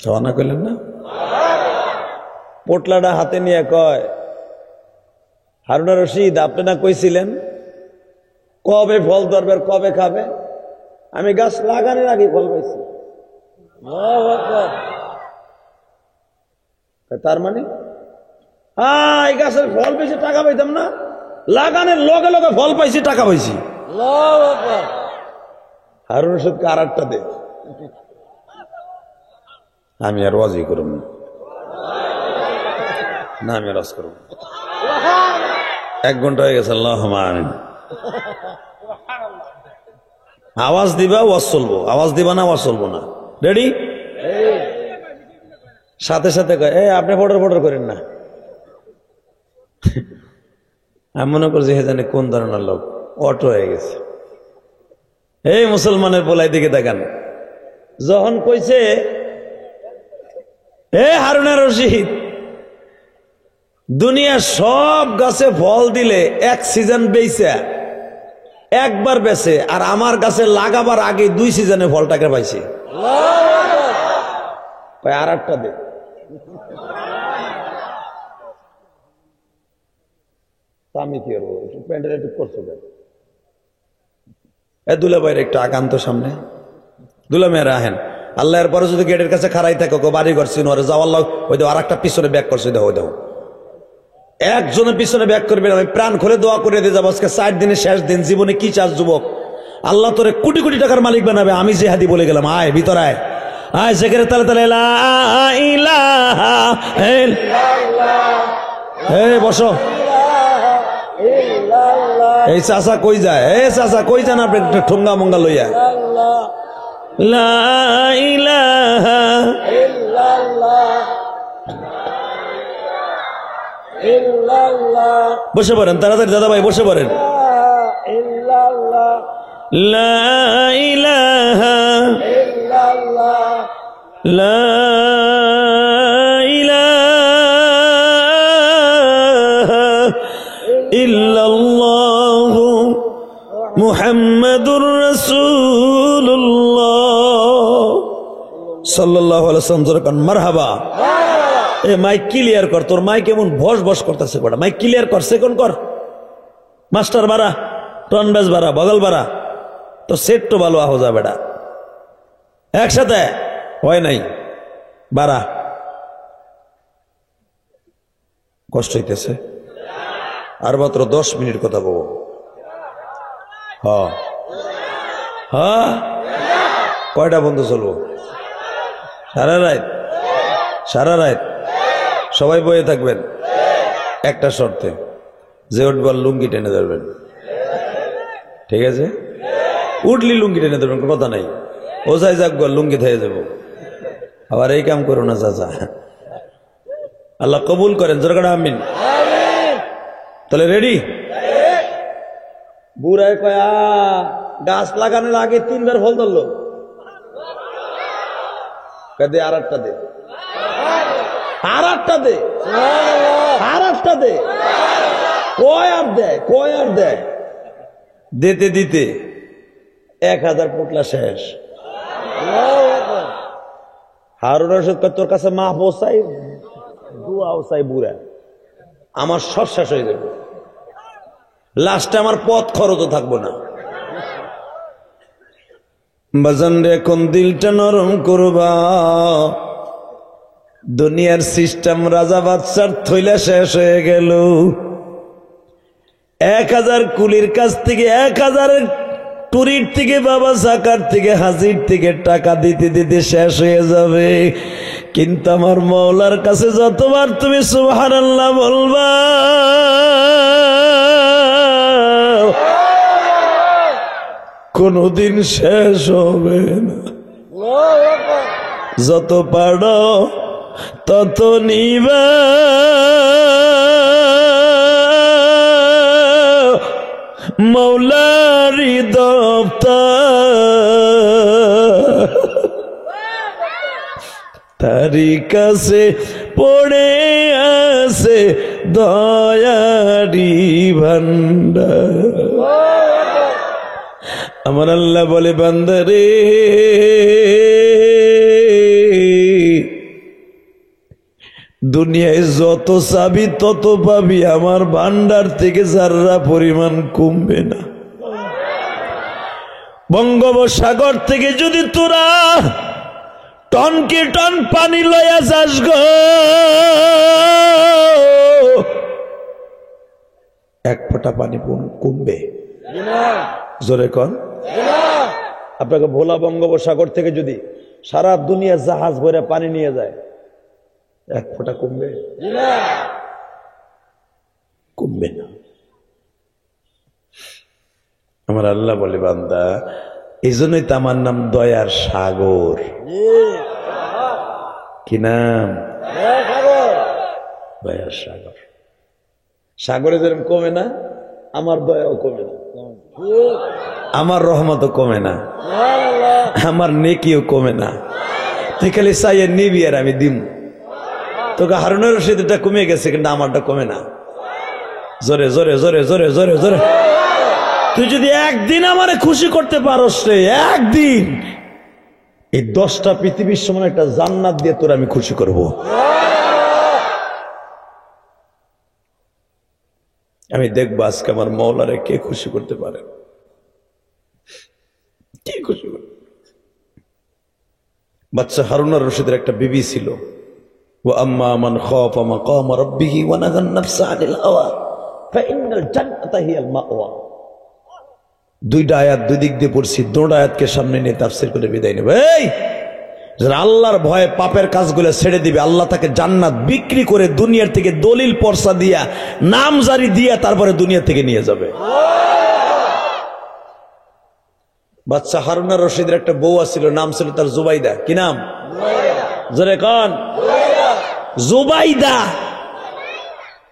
খাওয়ানা করলেন না? পোটলাটা হাতে নিয়ে কয়, হারুন রশিদ আপনি না কইছিলেন কবে ফল ধরবে আর কবে খাবে? আমি গাছ লাগানোর আগে ফল পাইছি। তার মানে এই গাছের ফল পেয়েছি টাকা পাইতাম না, লাগানোর লগে লগে ফল পাইছি, টাকা পাইছি। হারুন রশিদকে আর একটা দে। আমি আর ওয়াজি করব না, আমি আর ওয়াজ করব না। 1 ঘন্টা হয়ে গেছে। আল্লাহুম্মা আমিন। আওয়াজ দিবা ওয়াজ চলবো, আওয়াজ দিবা না ওয়াজ চলবো না। রেডি? সাথে সাথে কয়, আপনি ফটোর ফটোর করেন না। আমি মনে করছি হে জানে কোন ধরনের লোক, অটো হয়ে গেছে। এই মুসলমানের পোলাই দিকে দেখান, যখন কইছে হারুন রশিদ দুনিয়া সব গাছে ফল দিলে এক সিজন বেচে একবার বেচে, আর আমার গাছে লাগাবার আগে 2 সিজনে ফলটাকে পাইছি। আর একটা দে। আমি কি করবো? প্যান্ডেল একটু করছো কেন? দুলা ভাইয়ের একটু আকান্ত সামনে, দুলা মেয়েরা আহেন। আল্লাহর পরে যদি গেটের কাছে খাড়াই থাকো, বাড়ি ঘর চিনোরে যাওয়ার লোক ওই দাও, আর একটা পিছনে ব্যাক করছে, ওই দাও একজনের পিছনে ব্যাক করবে। আমি প্রাণ খুলে দোয়া করে দিয়ে যাবো, আজকে 4 দিনের শেষ দিন, জীবনে কি চাস যুবক? আল্লাহ তোরে কোটি কোটি টাকার মালিক বানাবে। আমি জেহাদি বলে গেলাম, আয় ভিতর আয়, আয় জেকের তালে তালে লা ইলাহা ইল্লাল্লাহ। বসো। এই চাচা কই যায়? চাচা কই যান আপনি? ঠোঙ্গা মঙ্গা লইয়া লা ইলাহা ইল্লাল্লাহ। বসে পড়েন তাড়াতাড়ি দাদা ভাই, বসে পড়েন। লা ইলাহা ইল্লাল্লাহ লা ইলাহা ইল্লাল্লাহু মুহাম্মাদুর রাসূলুল্লাহ সাল্লাল্লাহু আলাইহি ওয়াসাল্লাম। জোরে কান মারহাবা। এ মাইক ক্লিয়ার কর, তোর মাইক এমন ভস ভস করতেছে। বেটা মাইক ক্লিয়ার কর, সেকন্ড কর। মাস্টার বাড়া, টন বেস বাড়া, বগল বাড়া, তোর সেট তো ভালো আহো যা বেটা। একসাথে হয় নাই, বাড়া। কষ্ট হইতেছে, আর মাত্র 10 মিনিট কথা বলবো। হ্যাঁ, কয়টা বন্ধু চলবো? সারা রাত, সারা রাত সবাই বয়ে থাকবেন। একটা শর্তে, যে উঠবার লুঙ্গি টেনে ধরবেন, ঠিক আছে? উঠলি লুঙ্গি টেনে ধরবেন, কথা নাই। ও যাই যাক লুঙ্গি থেকে যাব। আবার এই কাম করো না চাচা, আল্লাহ কবুল করেন। জোরকাটা আমিন। তাহলে রেডি? বুড়ায় কয়া গাছ লাগানোর আগে 3 বার ফল ধরলো, দে আর একটা দে, আর একটা দে, আর একটা দে, কয় আর দেয়, কয় আর দেয়। দিতে দিতে 1000 পুটলা শেষ। হারুন রশিদ তোর কাছে মাহফুজ চাই, দুয়াও চাই, বুড়া আমার সব শেষ হয়ে যাবে, লাস্টে আমার পথ খরচও থাকবো না। বাজান রে এখন দিলটা নরম করবা, দুনিয়ার সিস্টেম রাজা বাদশার থইলা শেষ হয়ে গেল। 1000 কুলির কাছ থেকে, 1000 টুরির থেকে, বাবা সাকার থেকে, হাজির থেকে টাকা দিতে দিতে শেষ হয়ে যাবে। কিন্তু আমার মওলার কাছে যতবার তুমি সুবহানাল্লাহ বলবা, কোনদিন শেষ হবে না। যত পারো তত নিবা, মৌলারি দপ্তর তারি কাছে পড়ে আছে দয়ারি ভান্ডার। আমার আল্লাহ বলে, বান্দারে দুনিয়ায় যত চাবি তত পাবি, আমার ভান্ডার থেকে যারা পরিমাণ কমবে না। বঙ্গোপসাগর থেকে যদি তোরা টনকে টন পানি লয়া যাস গো, 1 ফোঁটা পানি কমবে? জোরে কন। আপনাকে ভোলা বঙ্গোপসাগর থেকে যদি সারা দুনিয়া জাহাজ ভরে পানি নিয়ে যায়, 1 ফোঁটা কমবে? কমবে না। আমার আল্লাহ বলে, বান্দা এই জন্যই তো আমার নাম দয়ার সাগর। কি নাম? দয়ার সাগর। সাগরে যেরকম কমে না, আমার দয়াও কমে না, আমার রহমতও কমে না, আমার নেকিও কমে না। তুই খালি চাইয়ে নিবি আর আমি দিম। তোকে হারুনের রশিদটা কমে গেছে, কিন্তু আমারটা কমে না। জোরে জোরে জোরে জোরে জোরে জোরে। তুই যদি একদিন আমারে খুশি করতে পারস রে, একদিন, এই 10টা পৃথিবীর সমান একটা জান্নাত দিয়ে তোর আমি খুশি করব। আমি দেখবো আজকে আমার মওলারে কে খুশি করতে পারে, কে খুশি করতে। বাচ্চা হারুন আর রশিদের একটা বিবি ছিল, ওয়া আম্মা মান খাফা মাকাম রাব্বিহি ওয়া নাহান নাফসা আনিল হাওয়া ফাইন্নাল জান্নাতা হিয়াল মাওয়া। 2টা আয়াত 2 দিক দিয়ে পড়ছি, 2টা আয়াতকে সামনে নিয়ে তাফসীর করে বিদায় নেব। এই যারা আল্লাহর ভয়ে পাপের কাজগুলো ছেড়ে দিবে, আল্লাহ তাকে জান্নাত বিক্রি করে দুনিয়ার থেকে দলিল পর্চা দিয়া, নাম জারি দিয়া, তারপরে দুনিয়া থেকে নিয়ে যাবে। বাচ্চা হারুন আর রশিদের একটা বউ ছিল, নাম ছিল তার জুবাইদা। কি নাম? জোরে কান। জুবাইদা।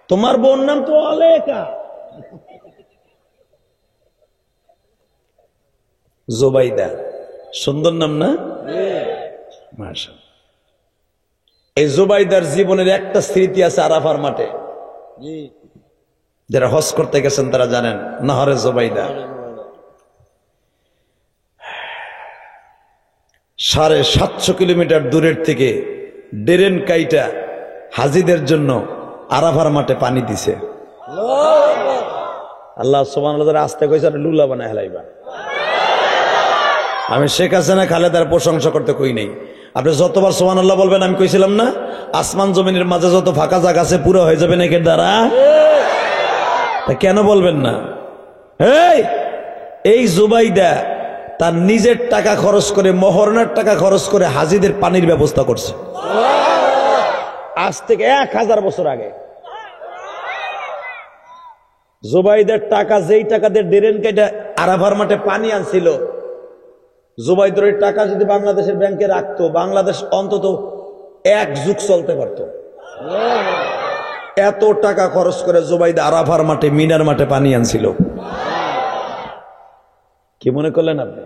তোমার বোন নাম তো আলেকা। জুবাইদা, সুন্দর নাম না? মাশাআল্লাহ। এই জুবাইদার জীবনের একটা স্মৃতি আছে আরাফার মাঠে। যারা হজ করতে গেছেন তারা জানেন নহরে জুবাইদা। 750 কিলোমিটার দূরের থেকে ডেরেন কাইটা হাজিদের জন্য আরাফার মাঠে পানি দিছে। আল্লাহ সুবহানাহু আস্তে কইছে লুলা বানায় হেলাইবা। আমি শেখ হাসিনা খালেদার প্রশংসা করতে কই নেই। আপনি যতবার সুবহানাল্লাহ বলবেন আমি কইছিলাম না আসমান জমিনের মাঝে যত ফাঁকা জায়গা আছে পুরো হয়ে যাবে নাকি দ্বারা? কেন বলবেন না? এই জুবাইদা তার নিজের টাকা খরচ করে, মহরণের টাকা খরচ করে হাজিদের পানির ব্যবস্থা করছে আজ থেকে 1000 বছর আগে। জুবাইদের টাকা, যেই টাকা দিয়ে ডেরেন কেটে আরাফার মাঠে পানি আনছিল, জুবাইদের টাকা যদি বাংলাদেশের ব্যাংকে রাখতো, বাংলাদেশ অন্তত 1 যুগ চলতে পারত। এত টাকা খরচ করে জুবাইদা আরাফার মাঠে, মিনার মাঠে পানি আনছিল। কি মনে করলেন আপনি?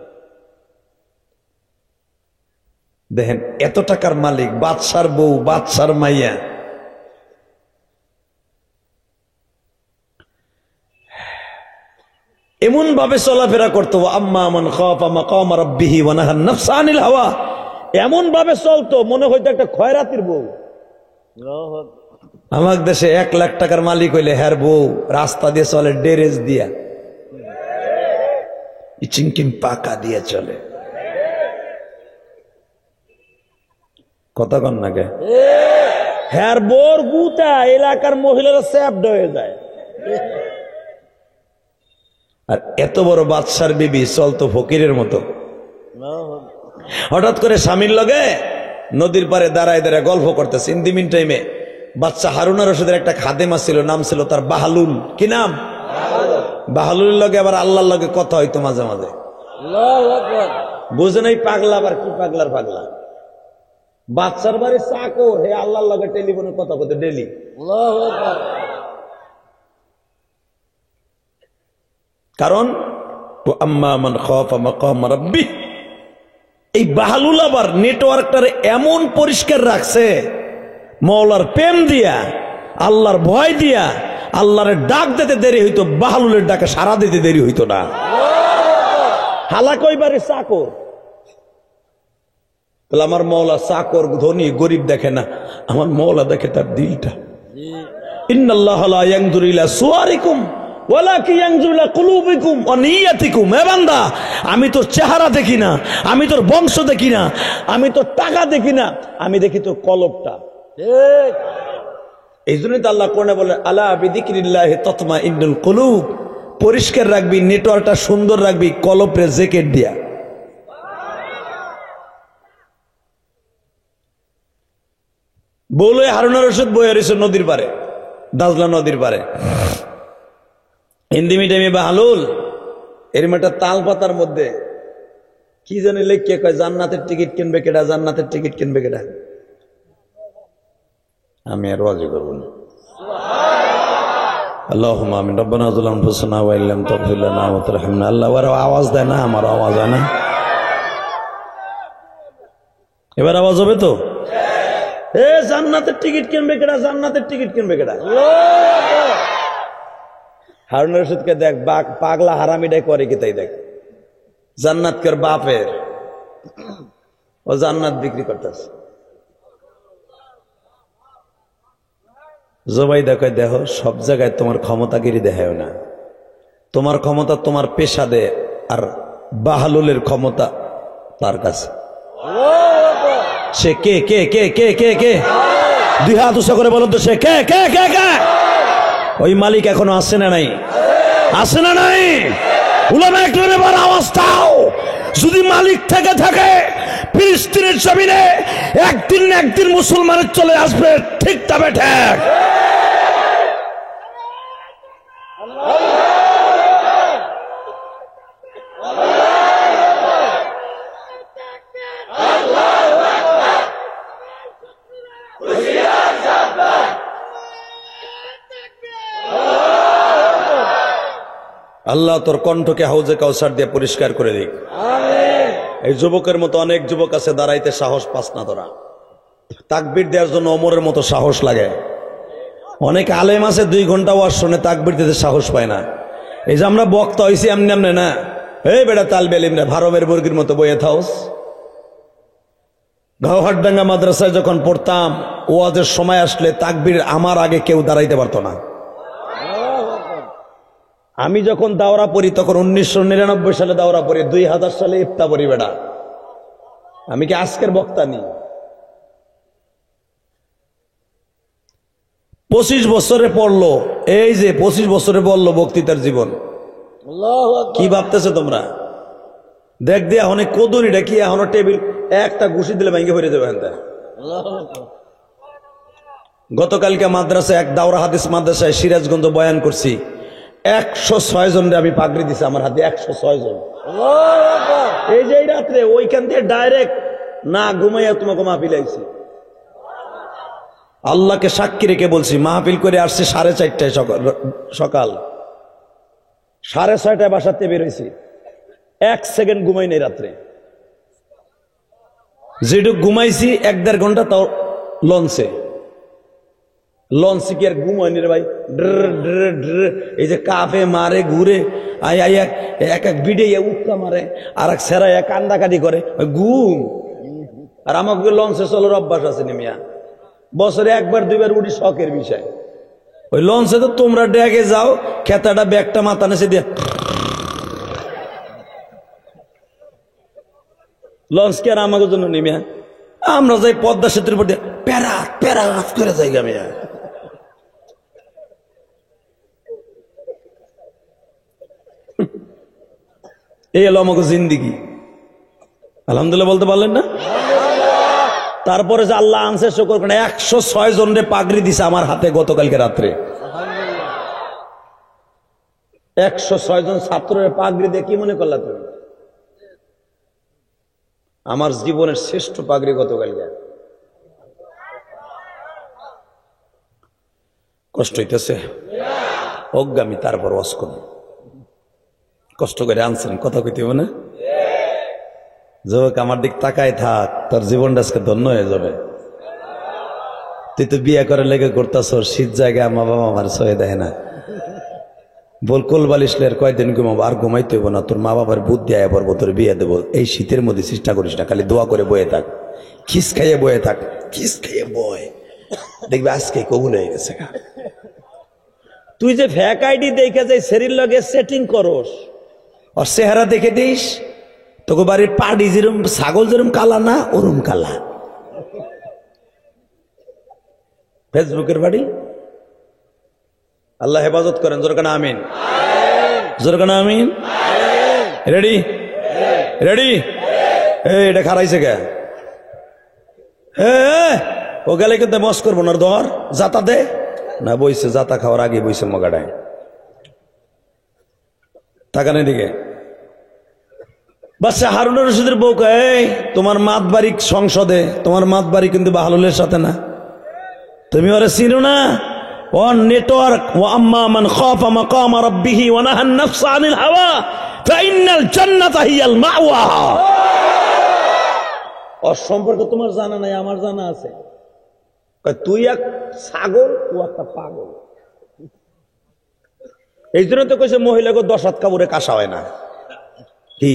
দেখেন, এত টাকার মালিক, বাদশার বউ, বাদশার মাইয়া। এমন ভাবে চলাফেরা করতো, আম্মা মান খাফা মাকাম রাব্বিহি ওয়া নাহান নাফসা আনিল হাওয়া, এমন ভাবে চলতো মনে হইতো একটা খয়রাতির বউ। আমার দেশে 1 লাখ টাকার মালিক হইলে হ্যার বউ রাস্তা দিয়ে চলে ডেরেজ দিয়া, চিংকিম পাকা দিয়ে চলে। কথা কন না কে? হ্যার বোর গুতা এলাকার মহিলারা স্যাপড হয়ে যায়। আর এত বড় বাদশার বিবি চলতো ফকিরের মতো। হঠাৎ করে স্বামীর লগে নদীর পারে দাঁড়ায় দাঁড়ায় গল্প করতেছে। ইন দি মিন টাইমে বাচ্চা হারুনা রশিদের একটা খাদেমা ছিল, নাম ছিল তার বাহালুল। কি নাম? বাহালুলের লগে আবার আল্লাহর লগে কথা হইতো মাঝে মাঝে। বুঝে নাই পাগলা, আবার কি পাগলার পাগলা। বাচ্চার বাড়ি চাকর, হে আল্লাহর লগে টেলিফোনে কথা বলতে ডেলি। কারণ আম্মা মান খাফা মাকাম রাব্বি, এই বাহালুল আবার নেটওয়ার্কটারে এমন পরিষ্কার রাখছে, মওলার প্রেম দিয়া, আল্লাহর ভয় দিয়া, আল্লাহর ডাক দিতে দেরি হইতো, বাহালুলের ডাকে সারা দিতে দেরি হইতো না। হালাক ওইবারে চাকর। তাহলে আমার মওলা চাকর, ধনী গরিব দেখে না, আমার মওলা দেখে তার দিলটা। ইন্নাল্লাহা লা ইয়ানজুরু ইলা সুওয়ারিকুম ওয়ালাকিন ইয়ানজুরু ইলা কুলুবিকুম ওয়া নিয়াতিকুম। হে বান্দা, আমি তোর চেহারা দেখি না, আমি তোর বংশ দেখি না, আমি তোর টাকা দেখি না, আমি দেখি তোর কলবটা। এই জন্যই তো আল্লাহ কোরআনে বলে, আলা বিযিকরিল্লাহি তাতমাইন্নুল কুলুব। পরিষ্কার রাখবি, নেটওয়ার্কটা সুন্দর রাখবি, কলবরে জ্যাকেট দিয়া। বলে হারুনা রশিদ বয়ে রয়েছে নদীর পারে, দাজলা নদীর পারে। হিন্দি মিডিয়ামে বাহালুল এর একটা তাল পাতার মধ্যে কি জানি লেখকে কয়, জান্নাতের টিকিট কিনবে কেডা, জান্নাতের টিকিট কিনবে কেডা। আমি আর ওয়াজি করব না। আল্লাহুম্মা আমিন। রব্বানা যালামনা আনফুসানা ওয়া ইল্লাম তাগফির লানা ওয়া তারহামনা। আল্লাহ ওর আওয়াজ দেয় না, আমার আওয়াজ হয় না। এবার আওয়াজ হবে তো? এ জান্নাতের টিকিট কিনবে কেডা, জান্নাতের টিকিট কিনবে কেডা। হারুন রশিদকে দেখ, পাগলা হারামিটাই করে কি তাই দেখ। জান্নাত কর বাপের, ও জান্নাত বিক্রি করতেছে। জুবাইদা কয়, দেখো সব জায়গায় তোমার ক্ষমতাগিরি দেখায় না, তোমার ক্ষমতা তোমার পেশা দে, আর বাহালুলের ক্ষমতা তার কাছে। সে কে কে কে কে কে কে? 2 হাত উঁচা করে বলো তো, সে কে কে কে কে? ওই মালিক এখনো আসে না নাই? আসে না নাই? উলামা একরামের এবার আওয়াজ দাও, যদি মালিক থেকে থাকে ফিলিস্তিনের জমিনে একদিন না একদিন মুসলমানের চলে আসবে। ঠিক তবে ঠিক। আল্লাহ তোর কণ্ঠকে হাউজে কাউসার দিয়ে পরিষ্কার করে দিক। এই যুবকের মতো অনেক যুবক আছে, দাঁড়াইতে সাহস পাস না তোরা। তাকবীর দেওয়ার জন্য ওমরের মতো সাহস লাগে। অনেক আলেম আছে 2 ঘন্টা ওয়াজ শুনে তাকবীর দিতে সাহস পায় না। এই যে আমরা বক্তা হইছি এমনি এমনি না, এই বেটা তালবে ইলমরা ভারমের বর্গির মতো বইয়ে থাওস। গাওহাটডাঙ্গা মাদ্রাসায় যখন পড়তাম, ওয়াজের সময় আসলে তাকবীর আমার আগে কেউ দাঁড়াইতে পারতো না। আমি যখন দাওরা পড়ি তখন 1999 সালে দাওরা পড়ি, 2000 সালে ইফতা পড়ি বেটা। আমি কি আজকের বক্তা নি? 25 বছরে পড়লো, এই যে 25 বছরে পড়লো বক্তৃতার জীবন। কি ভাবতেছো তোমরা? দেখ দিয়ে অনেক কদুরিটা কি এখনো টেবিল একটা ঘুষি দিলে ভেঙে পড়ে যাবে। গতকালকে মাদ্রাসায় এক দাওরা হাদিস মাদ্রাসায় সিরাজগঞ্জ বয়ান করছি, 106 জনরে আমি পাগড়ি দিছি আমার হাতে, 106 জন। এই যে রাত্রে ওইখান থেকে ডাইরেক্ট না ঘুমাইয়া তোমাকে মাহফিল আইছি। আল্লাহকে সাক্ষী রেখে বলছি, মাহফিল করে আসছে 4:30টায় সকাল 6:30টায় বাসাতে বেরোইছি, 1 সেকেন্ড ঘুমাই নাই রাত্রে। যেটুক ঘুমাইছি 1-1.5 ঘন্টা, তাও লঞ্চে কি আর ঘুম হয়নি রে ভাই। এই যে কাফে মারে ঘুরে এক বিডে উৎকা মারে, আর এক সেরা কান্দাকাটি করে, ওই ঘুম। আর আমাকে লঞ্চে চলার অভ্যাস আছে নিমিয়া, বছরে 1-2 বার উঠি, শখের বিষয়। ওই লঞ্চে তো তোমরা ডেকে যাও, খেতাটা ব্যাগটা মাথা নেছে দিয়ে লঞ্চ কে আর আমাকে জন্য নিমিয়া, আমরা যাই পদ্মা সেতুর উপর দিয়ে প্যারাত প্যারাত করে যাই গামিয়া। এই এলো আমাকে জিন্দিগি। আলহামদুলিল্লাহ বলতে পারলেন না? তারপরে যে আল্লাহ আনছে শুকর করে 106 জনরে পাগড়ি দিছে আমার হাতে গতকালকে রাত্রে। 106 জন ছাত্রের পাগড়ি দিয়ে কি মনে করলা তুমি? আমার জীবনের শ্রেষ্ঠ পাগড়ি গতকালকে। কষ্ট হইতেছে অজ্ঞামী, তারপর ওয়াজ করুন। কষ্ট করে আনছেন, কথা কইতে হবে না? যুবক আমার দিক তাকায় থাক, তোর জীবনটা আজকে ধন্য হয়ে যাবে। তুই তো বিয়ে করে লেগে করতাছ, শীত জায়গায় মা বাবা আমার সয়ে দেয় না, বল কোল বালিশলে আর কয়দিন ঘুমাবো, আর ঘুমাইতে হইব না, তোর মা বাবার বুদ্ধি আয়া পড়বো, তোর বিয়ে দেবো। এই শীতের মধ্যে চেষ্টা করিস না, খালি দোয়া করে বয়ে থাক, খিস খাইয়ে বয়ে থাক, খিস খাইয়ে বয়, দেখবি আজকে কবুল হয়ে গেছে। তুই যে ফ্যাক আইডি দেখে যাই শরীর লগে সেটিং করস, আর চেহারা দেখে দিস তোকে বাড়ির পাড়ি যেরম ছাগল যেরম কালা না, ওরম কালা। ফেসবুকের বাড়ি। আল্লাহ হেফাজত করেন, জোরকানা আমিন, জোরকানা আমিন। Ready ready. এটা খারাইছে কে? ও গেলে কিন্তু মস করবো না, ধর জাতা দে না, বইছে জাতা খাওয়ার আগে বইছে মগাডায়, তাকানের দিকে। বাচ্চা হারুন রশিদের বউ কয়, তোমার মাতবাড়ি সংসদে, তোমার মাতবাড়ি কিন্তু বাহলুলের সাথে না, তুমি ওরা চিনো না? ও নেটওয়ার্ক, ও আম্মা মান খাফা মাকাম রাব্বিহি ওয়া নাহান নাফসা আনিল হাওয়া ফাইনাল জান্নাতা হিয়াল মাওয়া। ওর সম্পর্কে তোমার জানা নাই, আমার জানা আছে। তুই এক ছাগল, ও একটা পাগল। এই জন্য তো কইছে মহিলাকে 10 হাত কাপড়ে কাঁসা হয় না। কি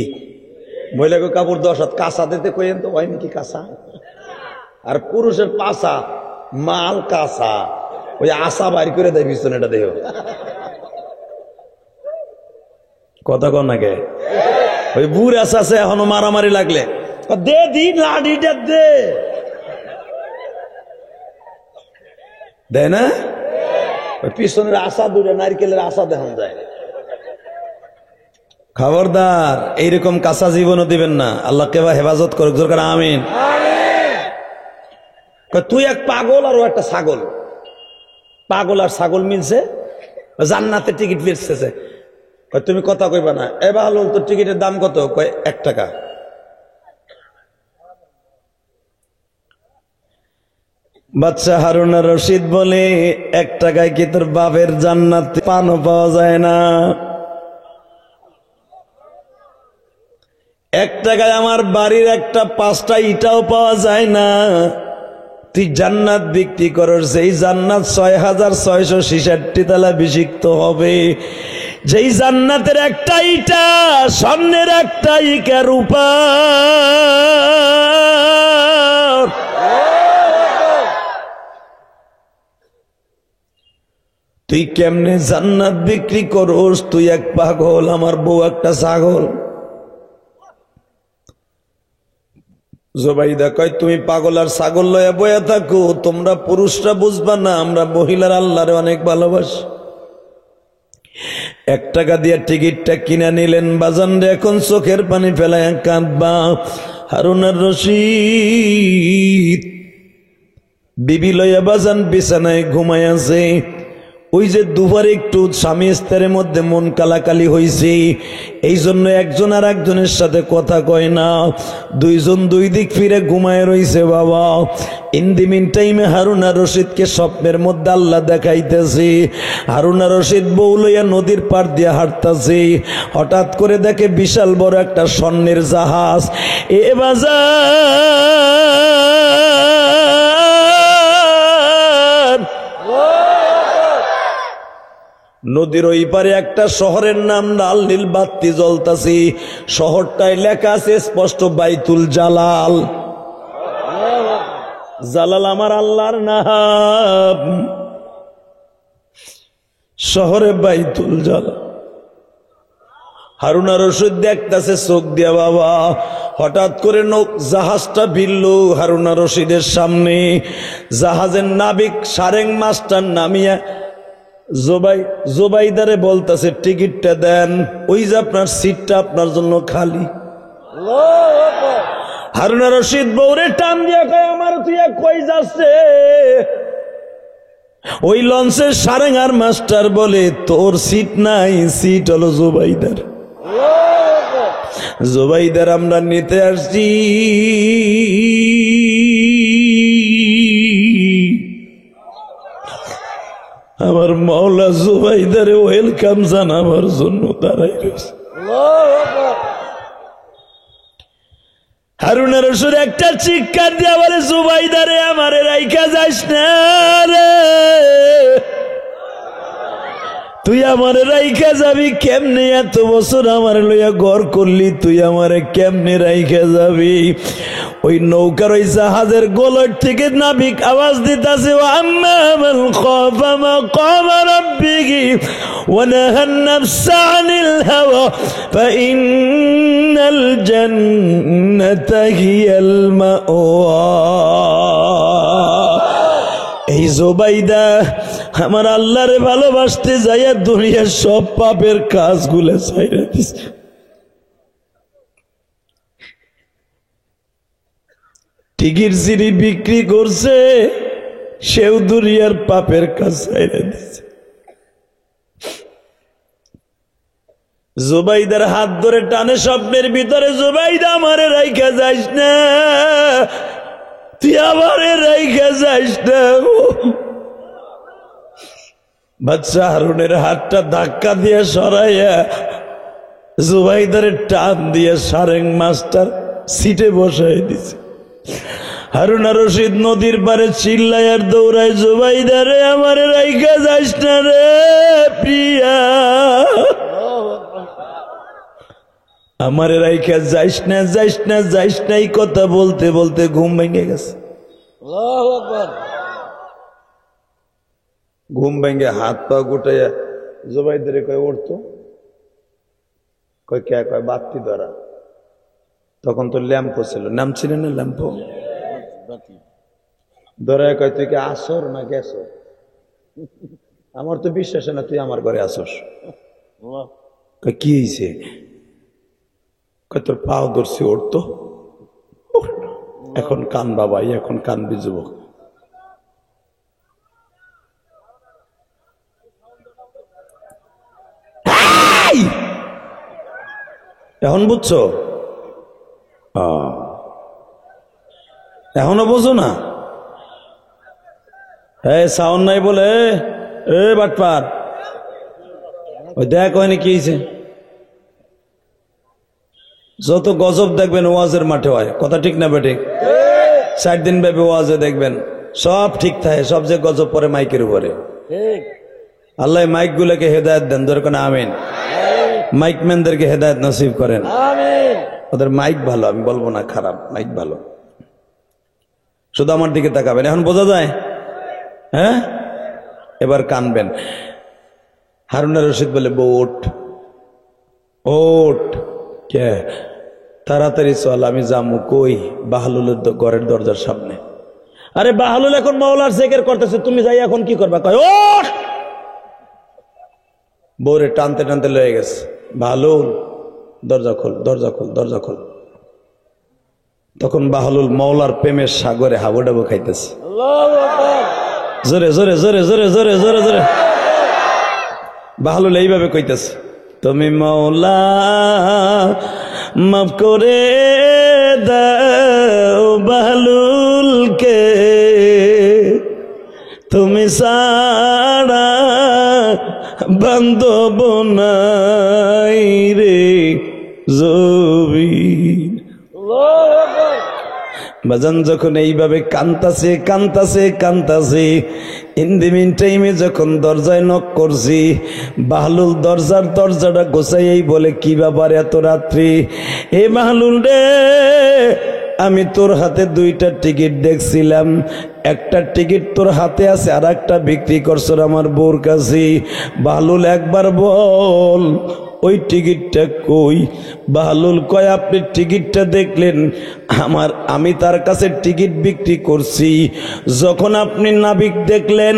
মহিলাকে কাপড় 10 হাত কাঁসা দিতে কইেন তো হয় নাকি কাঁসা? আর পুরুষের পাশা মাল কাঁসা, ওই আশা বাইর করে দেয় পিছনেটা দেহ। কথা কন নাকি? ওই বুড় আশা আছে, এখনো মারামারি লাগলে দে দিন লাঠিটা দে, দেয় না? ওই পিছনের আশা দূরে নারকেলের আশা দেখান যায়। খবরদার এইরকম কাঁচা জীবনও দিবেন না, আল্লাহকে হেফাজত করুক, জোর আমিন। তুই এক পাগল আর ও একটা ছাগল, পাগল আর ছাগল মিলছে, জান্নাতের টিকিট বেচতেছে। তুমি কথা কইবা না, এবার হল তোর টিকিটের দাম কত? কয় 1 টাকা। বাচ্চা হারুন রশিদ বলে, 1 টাকায় কি তোর বাপের জান্নাত পানও পাওয়া যায় না? 1 টাকায় আমার বাড়ির একটা 5টা ইটাও পাওয়া যায় না। তুই জান্নাত বিক্রি করস, যেই জান্নাত 6666 তালা বিশিক্ত হবে, যেই জান্নাতের একটা ইটা স্বর্ণের, একটা ইকা রূপা। তুই কেমনে জান্নাত বিক্রি করস? তুই এক পাগল, আমার বউ একটা ছাগল। জুবাইদা কয়, তুমি পাগল আর ছাগল লয়া বয়া থাকো, তোমরা পুরুষরা বুঝবা না, আমরা মহিলার আল্লাহরে অনেক ভালোবাসি। 1 টাকা দিয়ে টিকিটটা কিনা নিলেন বাজান রে, এখন চোখের পানি ফেলায় কাঁদবা। হারুন আর রশিদ বিবি লইয়া বাজান বিছানায় ঘুমায় আছে। ওই যে দুপুরে একটু স্বামী স্ত্রীর মধ্যে মন কালাকালি হয়েছে, এই জন্য একজন আর একজনের সাথে কথা কয় না, দুইজন দুই দিক ফিরে ঘুমায় রইছে বাবা। ইন দি মিন টাইমে হারুন আর রশিদকে স্বপ্নের মধ্যে আল্লাহ দেখাইতেছে। হারুন আর রশিদ বউ লইয়া নদীর পার দিয়ে হাঁটতেছে, হঠাৎ করে দেখে বিশাল বড় একটা স্বর্ণের জাহাজ। এ বাজার, নদীর ওই পারে একটা শহরের নাম লাল নীল বাতি জ্বলতাছে, শহরটায় লেখা আছে স্পষ্ট বাইতুল জালাল। জালাল আমার আল্লাহর নাম, শহরে বাইতুল জালাল। হারুন আর রশিদ দেখতাছে চোখ দিয়া বাবা। হঠাৎ করে জাহাজটা ভিড়ল হারুন আর রশিদের সামনে। জাহাজের নাবিক সারেং মাস্টার নামিয়া জুবাইদারে বলতাছে, টিকিটটা দেন, ওই যে আপনার সিটটা আপনার জন্য খালি। হারুন আর রশিদ বউরে টান দিয়া কয়, আমার তুই কই যাচ্ছে? ওই লঞ্চের সারেং আর মাস্টার বলে, তোর সিট নাই, সিট হলো জুবাইদার। জুবাইদার আমরা নিতে আসছি। আমার মাওলা জুবাইদারে ওয়েলকাম জানাবার জন্য দাঁড়াই রয়েছে। হারুন আর রশিদ একটা চিৎকার দিয়া বলে, জুবাইদারে আমারে রাইখা যাস না রে, তুই আমারে রাইখা যাবি কেমনে? এত বছর আমারে লইয়া ঘর করলি, তুই আমারে কেমনে রাইখা যাবি? ওই নৌকার ওই জাহাজের গোলট থেকে নাবিক আওয়াজ দিতাছে, আম্মা মান খাফা মাকাম রাব্বিহি ওয়া নাহান নাফসা আনিল হাওয়া ফাইন্নাল জান্নাতা হিয়াল মাওয়া। এই জুবাইদা আমার আল্লাহরে ভালোবাসতে যাইয়া দুনিয়ার সব পাপের কাজগুলো ছাইড়া দিছে। টিকিট সিঁড়ি বিক্রি করছে, সেও দুনিয়ার পাপের কাজ ছাইড়া দিছে। জুবাইদার হাত ধরে টানে স্বপ্নের ভিতরে, জুবাইদা আমারে রাইখা যাইস না, তুই আমারে রাইখা যাইস না। বাচ্চা হারুনের হাতটা ধাক্কা দিয়ে সরাইয়া জুবাইদারে টান দিয়ে সারেং মাস্টার সিটে বসাই দিছে। হারুন আর রশিদ নদীর পারে চিল্লায় আর দৌড়ায়, জুবাইদারে আমারে রাইখা যাইস না রে প্রিয়া, আমারে রাইখা যাইস না, যাইস না, যাইস না। এই কথা বলতে বলতে ঘুম ভেঙে গেছে। ঘুম ভেঙে হাত পা গুটাইয়া জুবাইদারে কয়, উঠতো কয়, কে? কয় বাতি ধরা। তখন তো ল্যাম্পো ছিল, নাম ছিল না ল্যাম্পো। ধরায় কয়, তুই কি আসর না গেছর? আমার তো বিশ্বাস না তুই আমার ঘরে আসস। কয়, কি হয়েছে? কয়, তোর পাও ধরছি, উঠতো। এখন কান বাবাই, এখন কান বিজব। এখন বুঝছো? এখনো বোঝো না? সাউন্ড নাই বলে এ বাটপার, ওই দেখ হয়নি কি হয়েছে। যত গজব দেখবেন ওয়াজের মাঠে হয়, কথা ঠিক না বেঠিক? 4 দিন ব্যাপী ওয়াজে দেখবেন সব ঠিক থাকে, সব যে গজব পরে মাইকের উপরে। আল্লাহ মাইক গুলোকে হেদায়ত দেন, দরকার আমিন। মাইক ম্যানদেরকে হেদায়ত নসিব করেন, ওদের মাইক ভালো, আমি বলবো না খারাপ, মাইক ভালো। শুধু আমার দিকে তাকাবেন, এখন বোঝা যায়? হ্যাঁ, এবার কানবেন। হারুনা রশিদ বলে, বোট ওট কে, তাড়াতাড়ি চল, আমি যামু। কই? বাহলুলের ঘরের দরজার সামনে। আরে বাহলুল এখন মাওলার জিকির করতেছে, তুমি যাই এখন কি করবা? কয় ওঠ। বউরে টানতে টানতে লয়ে গেছে। বাহলুল দরজা খোল, দরজা খোল, দরজা খোল। তখন বাহলুল মাওলার প্রেমের সাগরে হাবুডাবু খাইতেছে। জোরে জোরে জোরে জোরে জোরে জোরে জোরে বাহলুল এইভাবে কইতেছে, তুমি মাওলা মাফ করে দাও বাহলুলকে, তুমি সারা বান্ধব নাই রে জবিন। বাজান যখন এইভাবে কান্তাছে কান্তাছে কান্তাছে, ইন দি মিন টাইমে যখন দরজায় নক করছি, বাহলুল দরজাটা গোছাইয়াই বলে, কি ব্যাপার এত রাত্রি? এ বাহলুল রে, আমি তোর হাতে 2টা টিকিট দেখছিলাম, একটা টিকিট তোর হাতে আছে, আর একটা বিক্রি করছো আমার বউর কাছে। বাহলুল একবার বল ওই টিকিটটা কই? বাহলুল কয়, আপনি টিকিটটা দেখলেন? আমি তার কাছে টিকিট বিক্রি করছি। যখন আপনি নাবিক দেখলেন,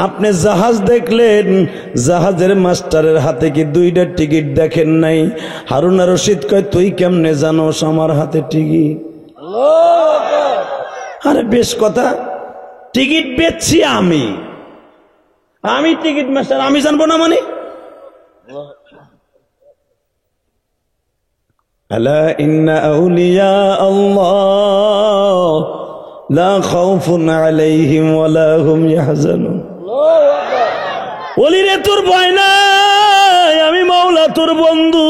আপনি জাহাজ দেখলেন, জাহাজের মাস্টারের হাতে কি 2টা টিকিট দেখেন নাই? হারুনা রশিদ কয়, তুই কেমনে জানোস আমার হাতে টিকিট? আরে বেশ কথা, টিকিট বেচছি আমি টিকিট মাস্টার, আমি জানবো না মানে? আলা ইন্না আউলিয়া আল্লাহ লা খাউফুন আলাইহিম ওয়া লা হুম ইয়াহজানুন। ওলি রে, তোর ভয় নাই, আমি মাওলা তোর বন্ধু।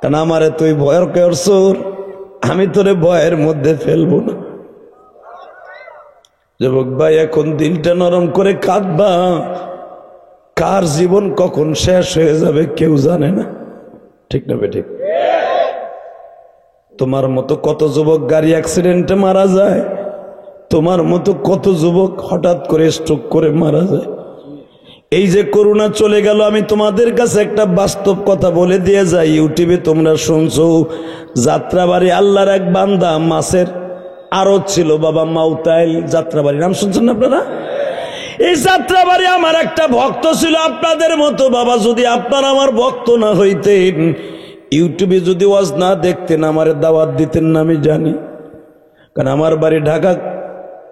কারণ আমারে তুই ভয়ের করছুর, আমি তোরে ভয়ের মধ্যে ফেলবো না। যুবক ভাই, এখন দিলটা নরম করে কাঁদবা, কার জীবন কখন শেষ হয়ে যাবে কেউ জানে না, ঠিক না বেঠিক? তোমার মতো কত যুবক গাড়ি অ্যাক্সিডেন্টে মারা যায়, তোমার মতো কত যুবক হঠাৎ করে স্ট্রোক করে মারা যায়। এই যে করোনা চলে গেল, আমি তোমাদের কাছে একটা বাস্তব কথা বলে দিয়ে যাই। ইউটিউবে তোমরা শুনছো, যাত্রাবাড়ি আল্লাহর এক বান্দা মাছের আড়ত ছিল, বাবা মাউতাইল যাত্রাবাড়ি, নাম শুনছেন না আপনারা? এই যাত্রাবাড়ি আমার একটা ভক্ত ছিল আপনাদের মতো। বাবা, যদি আপনারা আমার ভক্ত না হইতেন, ইউটিউবে যদি ওয়াজ না দেখতেন, আমার দাওয়াত দিতেন না আমি জানি। কারণ আমার বাড়ি ঢাকা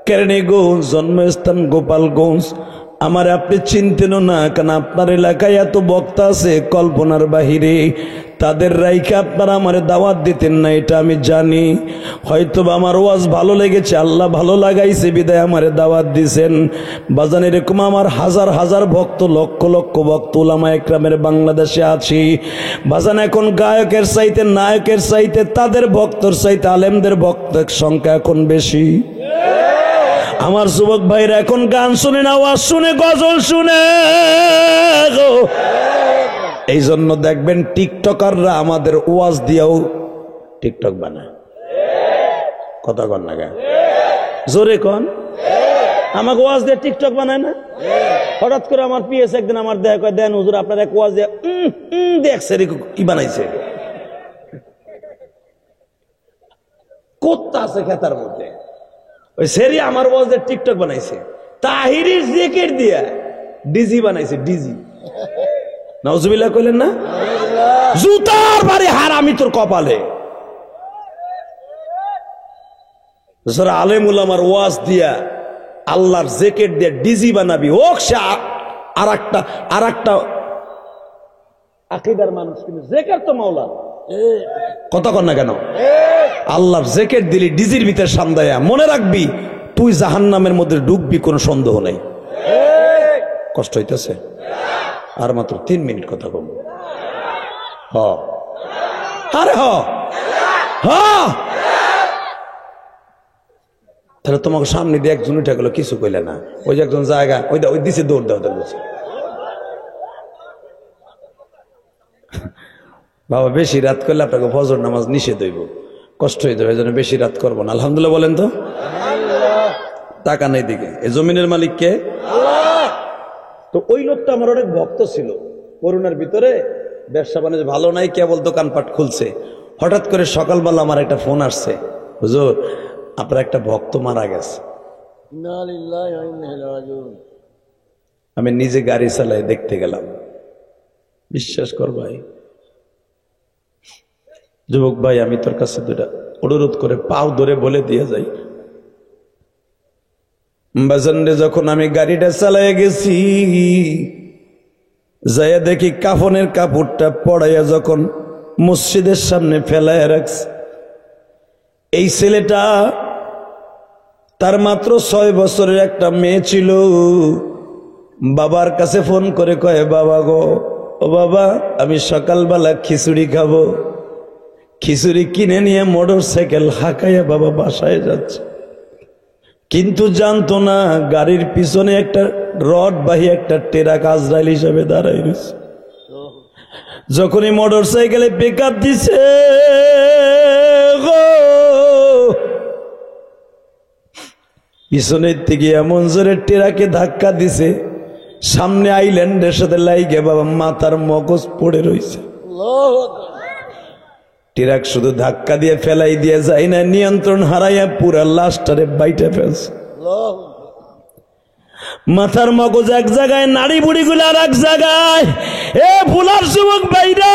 কেরানীগঞ্জ, জন্মস্থান গোপালগঞ্জ। আমার আপনি চিনতেনও না, কারণ আপনার এলাকায় এত বক্তা আছে কল্পনার বাহিরে, তাদের রাইখে আপনারা আমার দাওয়াত দিতেন না, এটা আমি জানি। হয়তো আমার ওয়াজ ভালো লেগেছে, আল্লাহ ভালো লাগাইছে বিদায় আমার দাওয়াত দিছেন। বাজান, এরকম আমার হাজার হাজার ভক্ত, লক্ষ লক্ষ ভক্ত উলামা একরামের বাংলাদেশে আছি। বাজান, এখন গায়কের চাইতে নায়কের চাইতে তাদের ভক্তর চাইতে আলেমদের ভক্তের সংখ্যা এখন বেশি। আমার যুবক ভাইরা এখন গান শুনে না, ওয়াজ শুনে, গজল শুনে। এই জন্য দেখবেন টিকটকাররা আমাদের ওয়াজ দিয়েও টিকটক বানায়। কথা কন না, জোরে কন। আমাকে ওয়াজ দিয়ে টিকটক বানায় না? হঠাৎ করে আমার পিএস একদিন আমার দেখা কয়, দেন হুজুর আপনার এক ওয়াজ দিয়ে দেখছে কি বানাইছে, কোত্তা আছে খেতার মধ্যে, ওই সেরি আমার ওয়াজ দিয়ে টিকটক বানাইছে। তাহিরির জিকির দিয়া ডিজি বানাইছে, ডিজি। নাউজুবিল্লাহ কইলেন না? জুতার বাড়ি হারামি তোর কপালে। যারা আলেম উলামার ওয়াজ দিয়া আল্লাহর জিকির দিয়া ডিজি বানাবি, হোক সে আর একটা আকীদার মানুষ, কিন্তু জিকির তো মাওলা। কথা কন না কেন? আল্লাহর জিকির দিলি ডিজির ভিতরে সান্দায়া, মনে রাখবি তুই জাহান্নামের মধ্যে ডুববি, কোনো সন্দেহ নেই। কষ্ট হইতেছে? আর মাত্র 3 মিনিট কথা বলবো। আরে তাহলে তোমাকে সামনে দিয়ে একজন উঠে গেলো, কিছু কইলে না, ওই যে একজন জায়গা ওই দিছে দৌড় দেওয়া বলছে। বাবা বেশি রাত করলে আপনাকে ফজর নামাজ নিষেধ হইব, কষ্ট হয়ে যাবে, এই জন্য বেশি রাত করবো না। আলহামদুলিল্লাহ বলেন তো। টাকা নেই দিকে, এই জমিনের মালিক কে? তো ওই লোকটা আমার অনেক ভক্ত ছিল। করোনার ভিতরে ব্যবসা বাণিজ্য ভালো নাই, কেবল দোকানপাট খুলছে। হঠাৎ করে সকালবেলা আমার একটা ফোন আসছে, হুজুর আপনার একটা ভক্ত মারা গেছে। আমি নিজে গাড়ি চালাই দেখতে গেলাম। বিশ্বাস কর ভাই, যুবক ভাই, আমি তোর কাছে দুটা অনুরোধ করে পাও ধরে বলে দিয়ে যাই, বাজারে যখন আমি গাড়িটা চালাই গেছি, যাইয়া দেখি কাফনের কাপড়টা পড়াইয়া যখন মসজিদের সামনে ফেলাইয়া রাখছে। এই ছেলেটা, তার মাত্র 6 বছরের একটা মেয়ে ছিল, বাবার কাছে ফোন করে কয়, বাবা গো, ও বাবা আমি সকালবেলা খিচুড়ি খাবো। খিচুড়ি কিনে নিয়ে মোটর সাইকেল হাঁকাইয়া বাবা বাসায় যাচ্ছে, কিন্তু জানতো না গাড়ির পিছনে একটা রড বাহি একটা টেরাক আজরাইল হিসাবে দাঁড়াই রয়েছে। যখনই মোটর সাইকেলে পিকআপ দিছে, পিছনের থেকে এমন জোরে টেরাকে ধাক্কা দিছে, সামনে আইল্যান্ডের সাথে লাইগে বাবা মাথার মগজ পড়ে রয়েছে। ট্রাক শুধু ধাক্কা দিয়ে ফেলাই দিয়ে যায় না, নিয়ন্ত্রণ হারাইয়া পুরা লাশটারে বাইটে ফেলছে। মাথার মগজ এক জায়গায়, নাড়ি বুড়ি গুলো আর এক জায়গায়। এ ভুলার যুবক ভাইরা,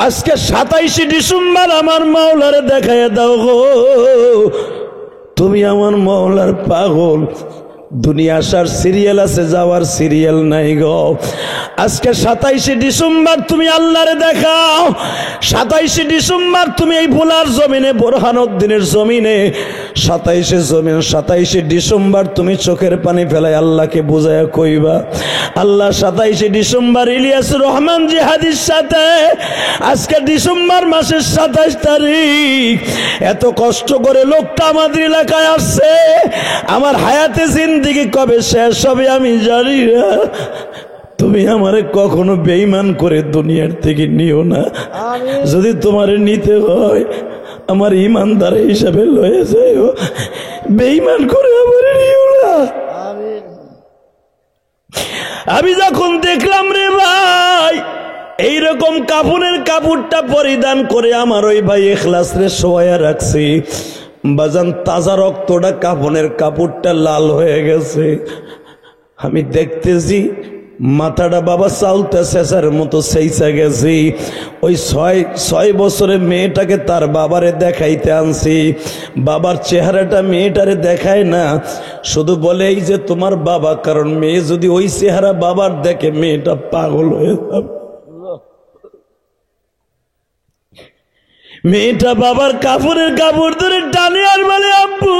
আজকে 27 ডিসেম্বর আমার মাওলারে দেখাইয়া দাও গো, তুমি আমার মাওলার পাগল। দুনিয়া আসার সিরিয়াল আছে, যাওয়ার সিরিয়াল নাই গো। আজকে 27 ডিসেম্বর তুমি আল্লাহরে দেখাও। 27 ডিসেম্বর তুমি এই ভোলার জমিনে, বোরহানউদ্দিনের জমিনে 27 ডিসেম্বর তুমি চোখের পানি ফেলাই আল্লাহকে বুঝাইয়া কইবা, আল্লাহ 27 ডিসেম্বর ইলিয়াস রহমান জিহাদির সাথে আজকে ডিসেম্বর মাসের 27 তারিখ এত কষ্ট করে লোকটা আমাদের এলাকায় আসছে। আমার হায়াতে জিন্দেগি কবে শেষ হবে আমি জানি না। তুমি আমারে কখনো বেঈমান করে দুনিয়ার থেকে নিও না। যদি তোমারে নিতে হয় আমার ইমানদার হিসাবে লয়ে যাইও, বেঈমান করে আমারে নিও না। আমি যখন দেখলাম রে ভাই এইরকম কাফনের কাপড়টা পরিধান করে আমার ওই ভাই ইখলাস রে শোয়া রাখছি, বাজান তাজা রক্তটা কাফনের কাপড়টা লাল হয়ে গেছে। আমি দেখতেছি মাথাটা বাবা চালতে শেষের মতো সেইসা গেছি। ওই 6 বছরের মেয়েটাকে তার বাবারে দেখাইতে আনছি। বাবার চেহারাটা মেয়েটারে দেখায় না, শুধু বলে এই যে তোমার বাবা, কারণ মেয়ে যদি ওই চেহারা বাবার দেখে মেয়েটা পাগল হয়ে যাবে। মেয়েটা বাবার কাপড়ের কাপড় ধরে টানে আর বলে, আব্বু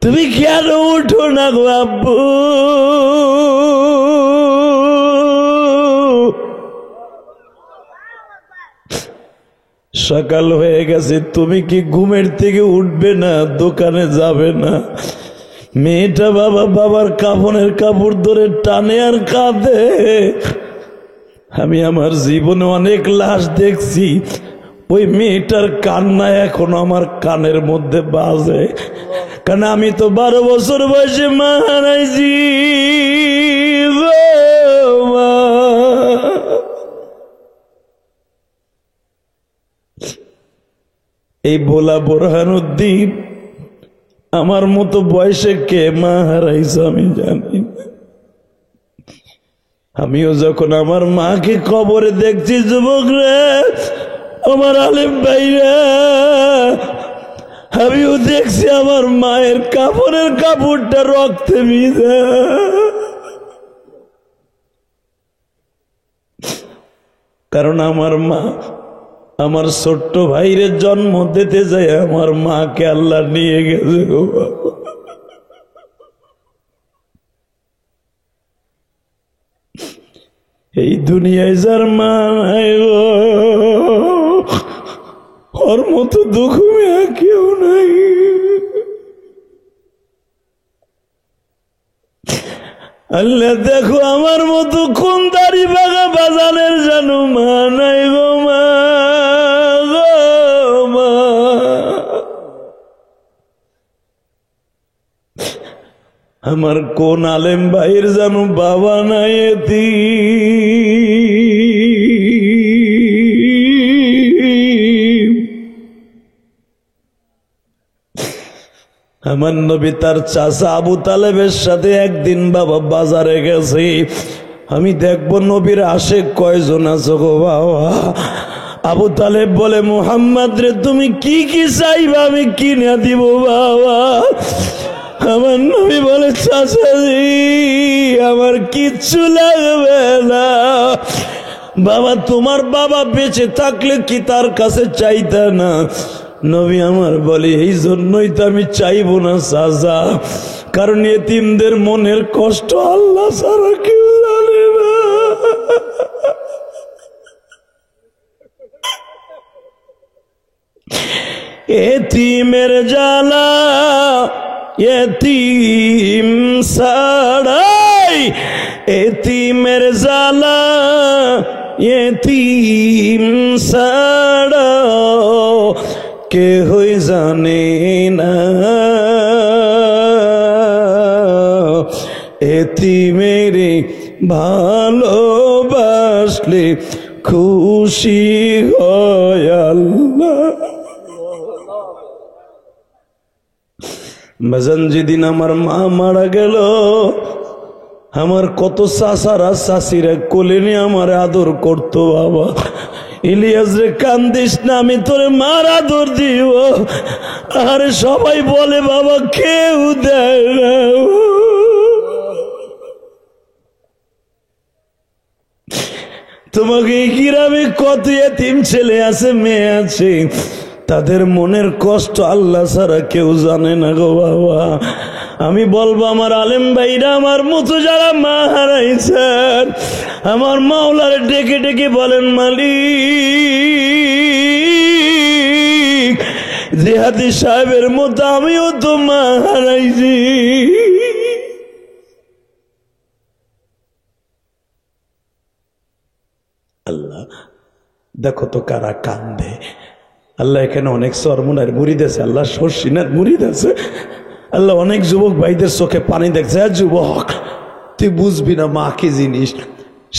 তুমি কেন উঠো না গো আব্বু। সকাল হয়ে গেছে, তুমি কি ঘুমের থেকে উঠবে না, দোকানে যাবে না? মেয়েটা বাবার কাফনের কাপড় ধরে টানে আর কাঁদে। আমি আমার জীবনে অনেক লাশ দেখছি, ওই মেয়েটার কান্না এখনো আমার কানের মধ্যে বাজে, কারণ আমি তো 12 বছর বয়সে মা হারাইছি। এই ভোলা বোরহানউদ্দিন আমার মতো বয়সে কে মা হারাইছে আমি জানি না। আমিও যখন আমার মাকে কবরে দেখছি যুবক রে, আমার আলেম ভাইরা, আমিও দেখছি আমার মায়ের কাপড়ের কাপড়টা রক্তে ভিজা। কারণ আমার মা আমার ছোট্ট ভাইরে জন্ম দিতে যায় আমার মাকে আল্লাহ নিয়ে গেছে। এই দুনিয়ায় যার মা নাই গো, ওর মতো দুঃখ মেয়া কেউ নাই। আল্লাহ দেখো আমার মতো কোন দাড়ি বাগা বাজানের জানো মা নাই গো মা, গো মা। আমার কোন আলেম ভাইয়ের জানো বাবা নাই এতিম। আমার নবী তার চাচা আবু তালেবের সাথে একদিন বাবা বাজারে গেছে। আমি দেখবো নবীর আশেক কয়জন আছো গো বাবা। আবু তালেব বলে মুহাম্মদ রে তুমি কি কি চাইবা আমি কিনে দিব বাবা। আমার নবী বলে চাচাজি আমার কিচ্ছু লাগবে না বাবা, তোমার বাবা বেঁচে থাকলে কি তার কাছে চাইতা না? নবী আমার বলে এই জন্যই তো আমি চাইবো না চাচা, কারণ এতিমদের মনের কষ্ট আল্লাহ ছাড়া কেউ জানে না। এতিমের জ্বালা এতিম ছাড়াই, এতিমের জ্বালা এতিম ছাড়া কেহই জানে না। এতিমের ভালোবাসলে খুশি হয় আল্লাহ। বাজান যেদিন আমার মা মারা গেল, আমার কত চাচারা চাচিরা কোলে নিয়ে আমার আদর করতো বাবা। ইলিয়াস রে কান্দিস না, আমি তোরে মার আদর দিব। আরে সবাই বলে বাবা কেউ দেয় না। তোমাকে এই গ্রামে কত এতিম ছেলে আছে মেয়ে আছে, তাদের মনের কষ্ট আল্লাহ ছাড়া কেউ জানে না গো বাবা। আমি বলবো আমার আলেম ভাইরা আমার মতো যারা মা হারাইছেন, আমার মাওলার ডেকে ডেকে বলেন মালিক জিহাদি সাহেবের মতো আমিও তো মা হারাইছি। আল্লাহ দেখো তো কারা কান্দে। আল্লাহ এখানে অনেক সরমুনার মুরিদ আছে, আল্লাহ শর্ষিনার মুরিদ আছে। আল্লাহ অনেক যুবক ভাইদের চোখে পানি দেখছে। যুবক তুই বুঝবি না মা কি জিনিস,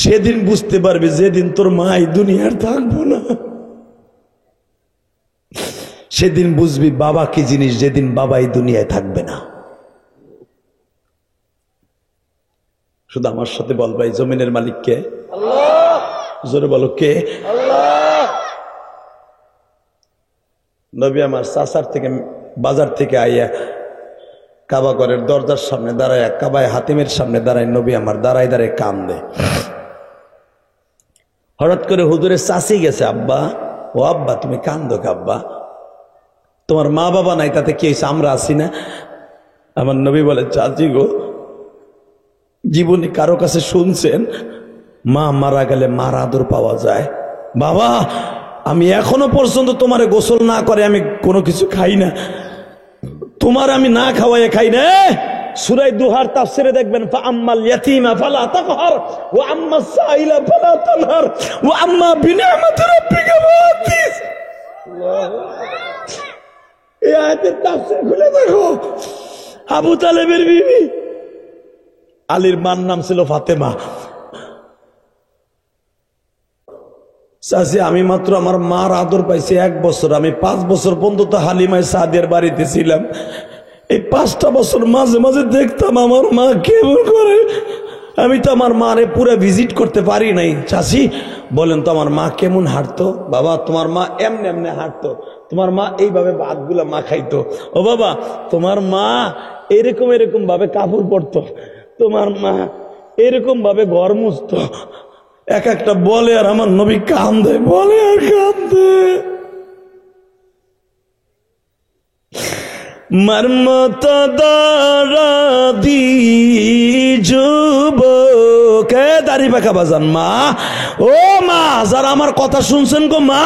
সেদিন বুঝতে পারবি যেদিন তোর মা এই দুনিয়ার থাকবো না। সেদিন বুঝবি বাবা কি জিনিস, যেদিন বাবা এই দুনিয়ায় থাকবে না। শুধু আমার সাথে বলবা এই জমিনের মালিক কে? আল্লাহ। জোরে বলো কে? আল্লাহ। নবী আমার চাচার থেকে বাজার থেকে আইয়া কাবা ঘরের দরজার সামনে দাঁড়ায়, কাবায় হাতিমের সামনে দাঁড়ায় নবী আমার দাঁড়ায় দাঁড়ায় কান্দে। হঠাৎ করে হুজুরের চাচি গেছে, আব্বা ও আব্বা তুমি কান্দো কে আব্বা? তোমার মা বাবা নাই তাতে কি হয়েছে, আমরা আছি না? আমার নবী বলে চাচি গো, জীবনে কারো কাছে শুনছেন মা মারা গেলে মার আদর পাওয়া যায়? বাবা আমি এখনো পর্যন্ত তোমারে গোসল না করে আমি কোনো কিছু খাই না, তোমার আমি না খাওয়াই খাই না। সূরা দুহার তাফসিরে দেখবেন ফাআম্মাল ইয়াতীমা ফালা তাকহার ওয়া আম্মাস সাইলা ফালা তানহার ওয়া আম্মা বিনিআমাতি রাব্বিকা ফাহাদ্দিস। এই আয়াতের তাফসীর খুলে দেখো। আবু তালেবের বিবি, আলীর মার নাম ছিল ফাতেমা। চাচি আমি মাত্র আমার মার আদর পাইছি 1 বছর, আমি 5 বছর পর্যন্ত হালিমায় সাদিয়ার বাড়িতে ছিলাম। এই 5টা বছর মাঝে মাঝে দেখতাম আমার মা কেমন করে। আমি তো আমার মারে পুরো ভিজিট করতে পারি নাই। চাচি বলেন তো আমার মা কেমন হাঁটতো? বাবা তোমার মা এমনি এমনি হাঁটতো, তোমার মা এইভাবে ভাতগুলা মা খাইতো। ও বাবা তোমার মা এরকম এরকম ভাবে কাপড় পরতো, তোমার মা এরকম ভাবে ঘর মুছতো। এক একটা বলে আর আমার নবী কান্দে, বলে আর কান্দে। মর্মত দারাদি যুবক দাড়ি পাকা বাজান মা, ও মা যারা আমার কথা শুনছেন গো মা,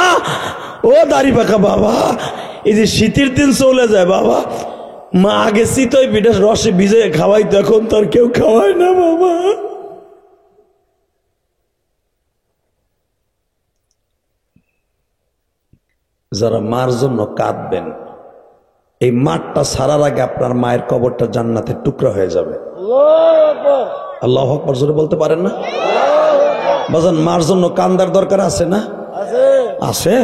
ও দাড়ি পাকা বাবা, এই যে শীতের দিন চলে যায় বাবা, মা আগে চিতই পিঠা রসে ভিজে খাওয়াইতো, এখন তো আর কেউ খাওয়ায় না বাবা। যারা মার জন্য কাঁদবেন, এই মাঠটা ছাড়ার আগে আপনার মায়ের কবরটা জান্নাতের টুকরা হয়ে যাবে। আল্লাহু আকবার জোরে বলতে পারেন না? বাজান, মার জন্য কান্দার দরকার আছে না? আছে।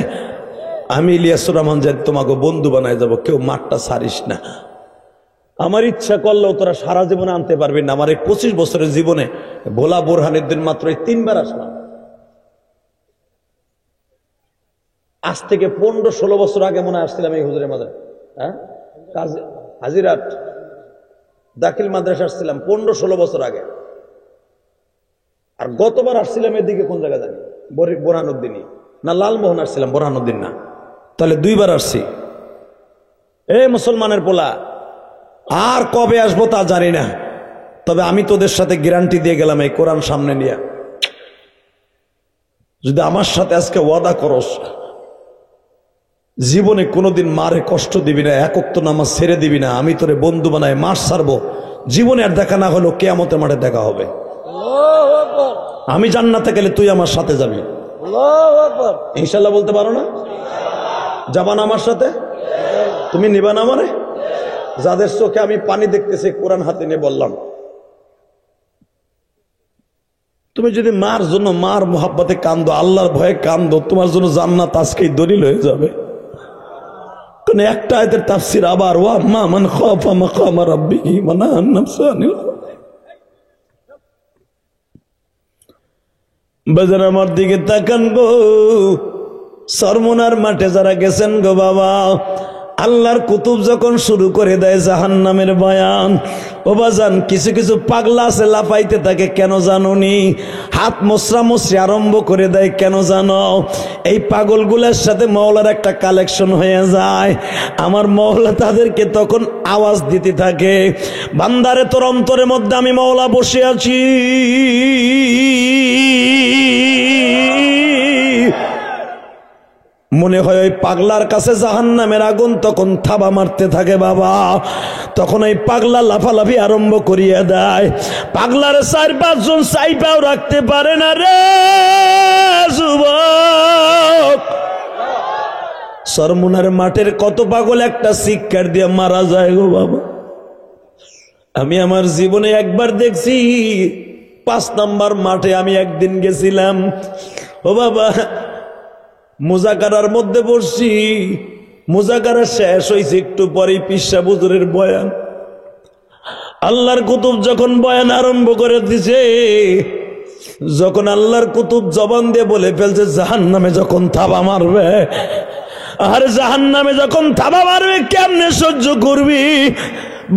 আমি ইলিয়াসুর রহমান যে তোমাকে বন্ধু বানায় যাব, কেউ মাঠটা ছাড়িস না। আমার ইচ্ছা করলেও তোরা সারা জীবনে আনতে পারবি না। আমার এই 25 বছরের জীবনে ভোলা বোরহানের দিন মাত্র 3বার আসলাম। আজ থেকে 15-16 বছর আগে মনে আসছিলাম এই হুজুরের মাঝে, হ্যাঁ, হাজিরাট দাখিল মাদ্রাসা আসছিলাম 15-16 বছর আগে। আর গতবার আসছিলাম এদিকে কোন জায়গা জানি, বোরহানুদ্দিনই না লালমোহন আসছিলাম, বোরহানুদ্দিন না। তাহলে 2বার আসছি। এ মুসলমানের পোলা, আর কবে আসবো তা জানি না, তবে আমি তোদের সাথে গ্যারান্টি দিয়ে গেলাম, এই কোরআন সামনে নিয়ে যদি আমার সাথে আজকে ওয়াদা করস, জীবনে কোনোদিন মারে কষ্ট দিবি না, এক ওয়াক্ত নামাজ ছেড়ে দিবি না, আমি তোরে বন্ধু বানায় মাস ছাড়বো, জীবনে আর দেখা না হলো কিয়ামতের মাঠে দেখা হবে। আমি জান্নাতে গেলে তুই আমার সাথে যাবি, ইনশাল্লাহ বলতে পারো না? যাবা না আমার সাথে? তুমি নিবা না আমারে? যাদের চোখে আমি পানি দেখতেছি, কোরআন হাতে নিয়ে বললাম, তুমি যদি মার জন্য, মার মোহাব্বতে কান্দো, আল্লাহর ভয়ে কান্দো, তোমার জন্য জান্নাত আজকেই দলিল হয়ে যাবে। কারণ একটা আয়াতের তাফসীর আবার, ওয়া আম্মা মান খাফা মাকামা রাব্বিহি ওয়া নাহা আন-নাফসা আনিল হাওয়া। বাজার আমার দিকে তাকান গো, সরমুনার মাঠে যারা গেছেন গো বাবা, আল্লাহর কুতুব যখন শুরু করে দেয় জাহান্নামের বয়ান, ও বাজান, কিছু কিছু পাগলা আছে লাফাইতে থাকে, কেন জানোনি? হাত মোছরা আরম্ভ করে দেয়, কেন জানো? এই পাগলগুলোর সাথে মওলার একটা কালেকশন হয়ে যায়। আমার মওলা তাদেরকে তখন আওয়াজ দিতে থাকে, বান্দারে তোর অন্তরের মধ্যে আমি মওলা বসে আছি, মনে হয় ওই পাগলার কাছে জাহান্নামের আগুন তখন থাবা মারতে থাকে বাবা। তখন ওই পাগলা লাফালাফি আরম্ভ করিয়ে দেয়। পাগলার 4-5 জন চাইপাও রাখতে পারে না রে যুবক। সরমুনার মাঠের কত পাগল একটা শিক্ষার দিয়ে মারা যায় গো বাবা। আমি আমার জীবনে একবার দেখছি, 5 নম্বর মাঠে আমি একদিন গেছিলাম। ও বাবা, মুজাকারার মধ্যে বসছি, মুজাকারা শেষ হয়েছে, একটু পরেই পীর সাহেব হুজুরের বয়ান। আল্লাহর কুতুব যখন বয়ান আরম্ভ করে দিছে, যখন আল্লাহর কুতুব জবান দিয়ে বলে ফেলছে জাহান্নামে যখন থাবা মারবে, আর জাহান্নামে যখন থাবা মারবে কেমনে সহ্য করবি?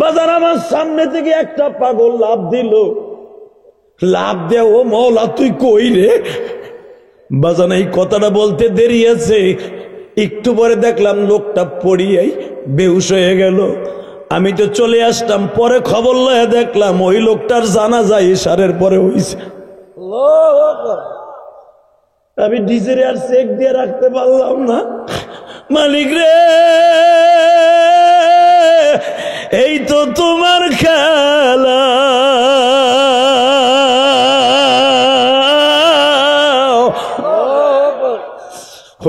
বাজার আমার সামনে থেকে একটা পাগল লাফ দিল, লাফ দে, ও মওলা তুই কই রে? বাজান, এই কথাটা বলতে দেরি আছে, একটু পরে দেখলাম লোকটা পড়িয়াই বেহুশ হয়ে গেল। আমি তো চলে আসলাম, পরে খবর লয়ে দেখলাম ওই লোকটার জানাজা ইশারের পরে হইছে। আমি ডিজের আর চেক দিয়ে রাখতে পারলাম না। মালিক রে, এই তো তোমার খেলা।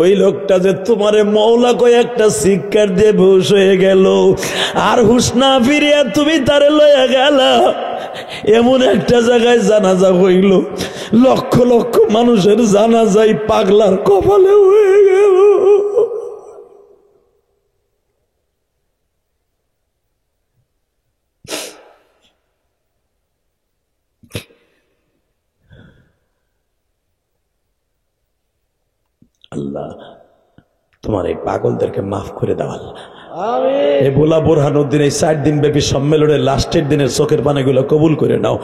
ওই লোকটা যে তোমারে মওলা কয়ে একটা শিক্ষার দিয়ে বেহুশ হয়ে গেল, আর হুশ না ফিরিয়া তুমি তারে লইয়া গেলা এমন একটা জায়গায় জানাজা হইল। লক্ষ লক্ষ মানুষের জানাজাই পাগলার কপালে হয়ে গেল। আল্লাহ তোমার এই পাগলদেরকে মাফ করে দাও আল্লাহ। এই ভোলা বোরহানুদ্দিন এই 4 দিন ব্যাপী সম্মেলনের লাস্টের দিনের চোখের পানিগুলো কবুল করে নাও।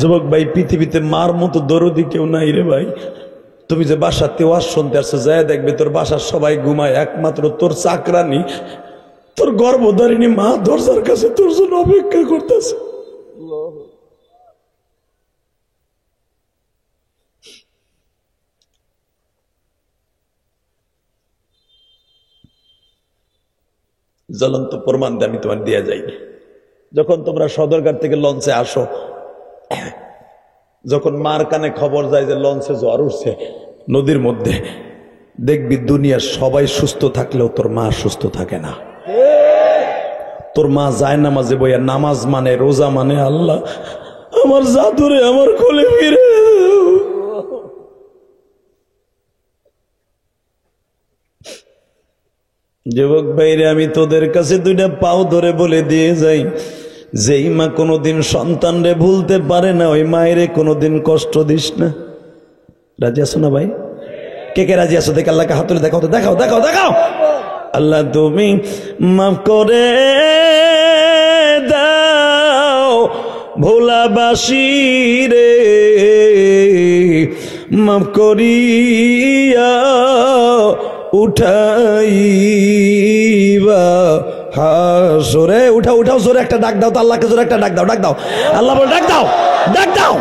যুবক ভাই, পৃথিবীতে মার মতো দরদি কেউ নাই রে ভাই। তুমি যে বাসাতে ওয়াজ শুনতে আসছো, যায় দেখবে তোর বাসার সবাই ঘুমায়, একমাত্র তোর চাকরানি, তোর গর্ভধারিণী মা দরজার কাছে তোর জন্য অপেক্ষা করতেছে। জ্বলন্ত প্রমাণ দিয়ে আমি তোমার দিয়ে যাই। যখন তোমরা সদরঘাট থেকে লঞ্চে আসো, যখন মার কানে খবর যায় যে লঞ্চে জ্বর উঠছে নদীর মধ্যে, দেখবি দুনিয়ার সবাই সুস্থ থাকলেও তোর মা সুস্থ থাকে না। তোর মা যায় নামাজে বইয়া নামাজ মানে, রোজা মানে, আল্লাহ আমার জাদুরে আমার কোলে ফিরে। যুবক ভাইরে, আমি তোদের কাছে দুইটা পাও ধরে বলে দিয়ে যাই, যেই মা কোনোদিন সন্তানরে ভুলতে পারে না, ওই মায়েরে কোনোদিন কষ্ট দিস না। রাজি আছো না ভাই? কে কে রাজি আছো? দেখে আল্লাহকে হাত তুলে দেখাও তো, দেখাও দেখাও দেখাও। আল্লাহ তুমি মাফ করে দাও ভোলাবাসী রে, মাফ করিয়া উঠাইবা হাসরে। উঠাও উঠাও, জোরে একটা ডাক দাও তো আল্লাহকে, জোরে একটা ডাক দাও, ডাক দাও। আল্লাহ বলে ডাক দাও, ডাক দাও,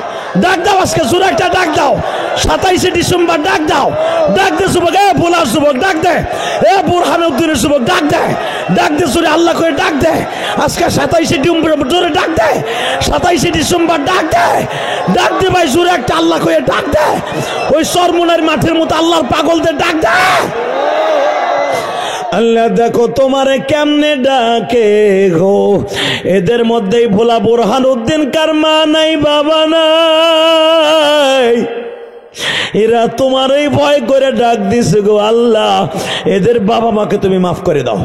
ডাক দাও, আজকে জোরে একটা ডাক দাও। 27শে ডিসেম্বর ডাক দাও, ডাক দে যুবক, এ ভোলার যুবক ডাক দে, এ বুরহানুদ্দিনের যুবক ডাক দে, ডাক দে জোরে আল্লাহ করে ডাক দে। আজকে 27শে ডিসেম্বর জোরে ডাক দে, 27শে ডিসেম্বর ডাক দে, ডাক দে ভাই জোরে একটা আল্লাহ করে ডাক দে। ওই সরমুনার মাঠের মতো আল্লাহর পাগলদের ডাক দে। আল্লাহ দেখো তোমারে কেমনে ডাকে গো, এদের মধ্যেই ভোলা বুরহানুদ্দিন কার মা নাই বাবা নাই, এরা তোমারই ভয় করে ডাক দিছে গো। আল্লাহ এদের বাবা মাকে তুমি মাফ করে দাও,